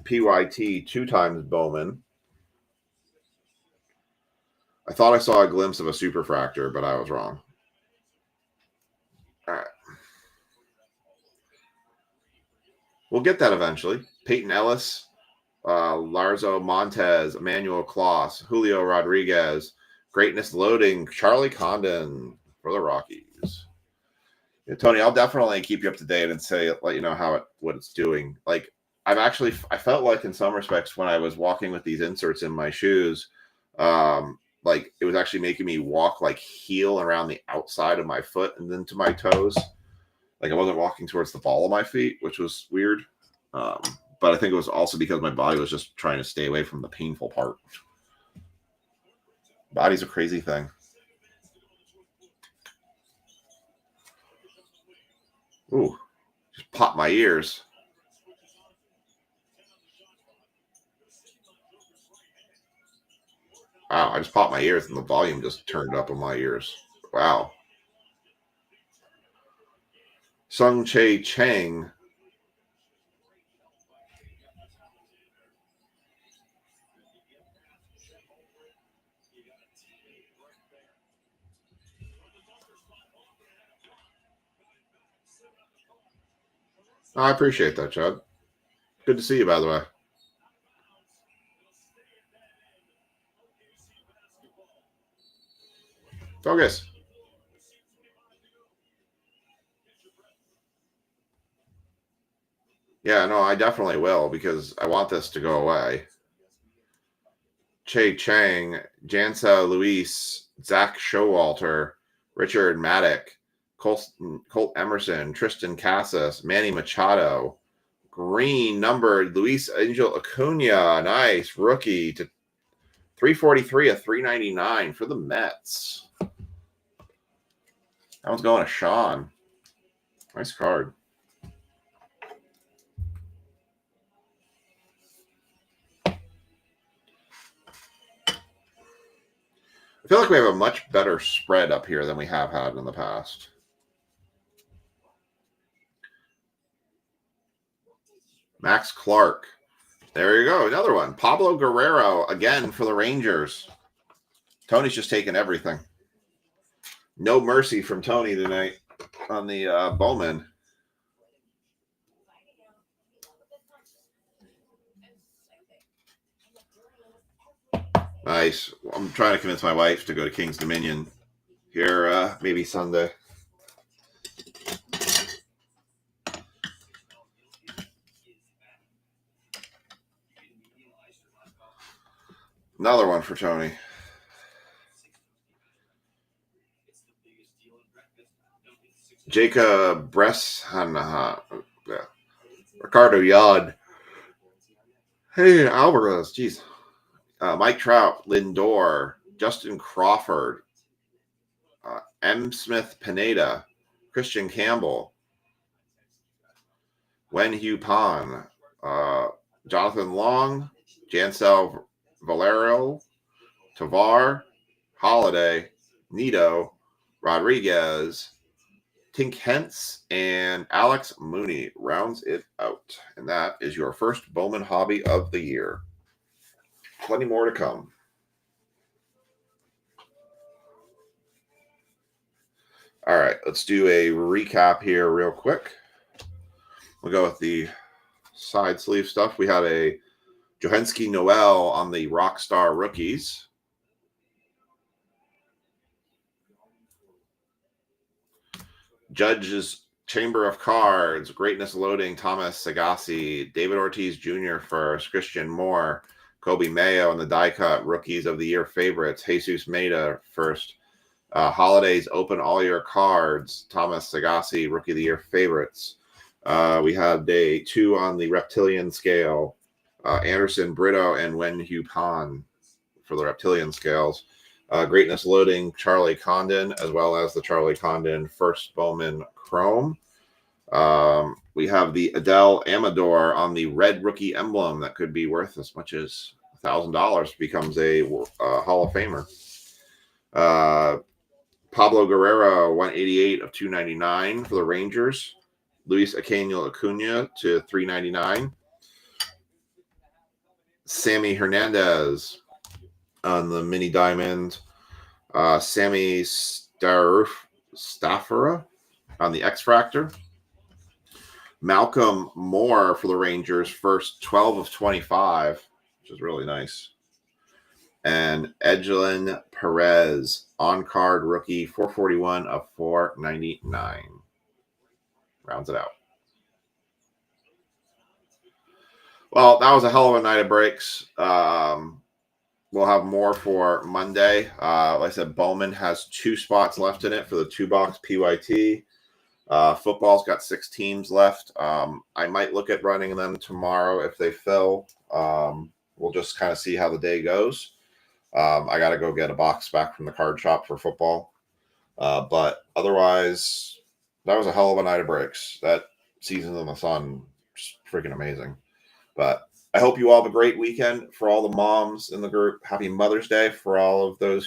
E: PYT 2 times Bowman. I thought I saw a glimpse of a Superfractor, but I was wrong. All right. We'll get that eventually. Peyton Ellis, Larzo Montez, Emmanuel Kloss, Julio Rodriguez, Greatness Loading, Charlie Condon for the Rockies. Yeah, Tony, I'll definitely keep you up to date and let you know what it's doing. Like, I felt like in some respects when I was walking with these inserts in my shoes, like it was actually making me walk like heel around the outside of my foot and then to my toes. Like I wasn't walking towards the ball of my feet, which was weird. But I think it was also because my body was just trying to stay away from the painful part. Body's a crazy thing. Ooh, just popped my ears. Wow, I just popped my ears and the volume just turned up in my ears. Wow. Sung Chae Chang. Oh, I appreciate that, Chad. Good to see you, by the way. Focus. Yeah, no, I definitely will because I want this to go away. Che Chang, Jansa Luis, Zach Showalter, Richard Maddock, Colt Emerson, Tristan Casas, Manny Machado, green numbered Luis Angel Acuna, nice rookie to 343 of 399 for the Mets. That one's going to Sean. Nice card. I feel like we have a much better spread up here than we have had in the past. Max Clark. There you go. Another one. Pablo Guerrero, again for the Rangers. Tony's just taking everything. No mercy from Tony tonight on the Bowman. Nice. I'm trying to convince my wife to go to King's Dominion here maybe Sunday. Another one for Tony. Jacob Bresshanaha. Yeah. Ricardo Yod. Hey, Alvarez. Jeez. Mike Trout, Lindor, Justin Crawford, M. Smith Pineda, Christian Campbell, Wen-Hugh Pan, Jonathan Long, Jansel Valero, Tavar, Holiday, Nito, Rodriguez, Tink Hentz, and Alex Mooney rounds it out. And that is your first Bowman hobby of the year. Plenty more to come. All right, let's do a recap here real quick. We'll go with the side sleeve stuff. We had a Johanski Noel on the Rockstar rookies. Judge's Chamber of Cards, Greatness Loading, Thomas Sagassi, David Ortiz Jr. first, Christian Moore, Kobe Mayo and the die cut rookies of the year favorites. Jesus Maeda first. Holidays open all your cards. Thomas Sagassi rookie of the year favorites. We have day 2 on the reptilian scale. Anderson Brito and Wen-Hugh Pan for the reptilian scales. Greatness Loading Charlie Condon as well as the Charlie Condon first Bowman Chrome. We have the Adele Amador on the red rookie emblem that could be worth as much as $1,000. Becomes a Hall of Famer. Pablo Guerrero, 188 of 299 for the Rangers. Luis Angel Acuna to 399. Sammy Hernandez on the mini diamond. Sammy Staffera on the X-Fractor. Malcolm Moore for the Rangers, first 12 of 25, which is really nice. And Edgelin Perez, on-card rookie, 441 of 499. Rounds it out.
A: Well, that was a hell of a night of breaks. We'll have more for Monday. Like I said, Bowman has 2 spots left in it for the 2-box PYT. Football's got 6 teams left. I might look at running them tomorrow if they fill. We'll just kind of see how the day goes. I got to go get a box back from the card shop for football. But otherwise, that was a hell of a night of breaks. That Seasons in the Sun is freaking amazing. But I hope you all have a great weekend. For all the moms in the group, happy Mother's Day. For all of those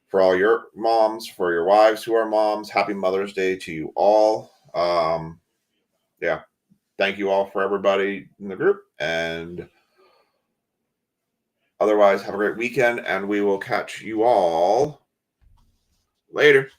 A: for all your moms, for your wives who are moms, happy Mother's Day to you all. Yeah. Thank you all for everybody in the group. And otherwise, have a great weekend, and we will catch you all later.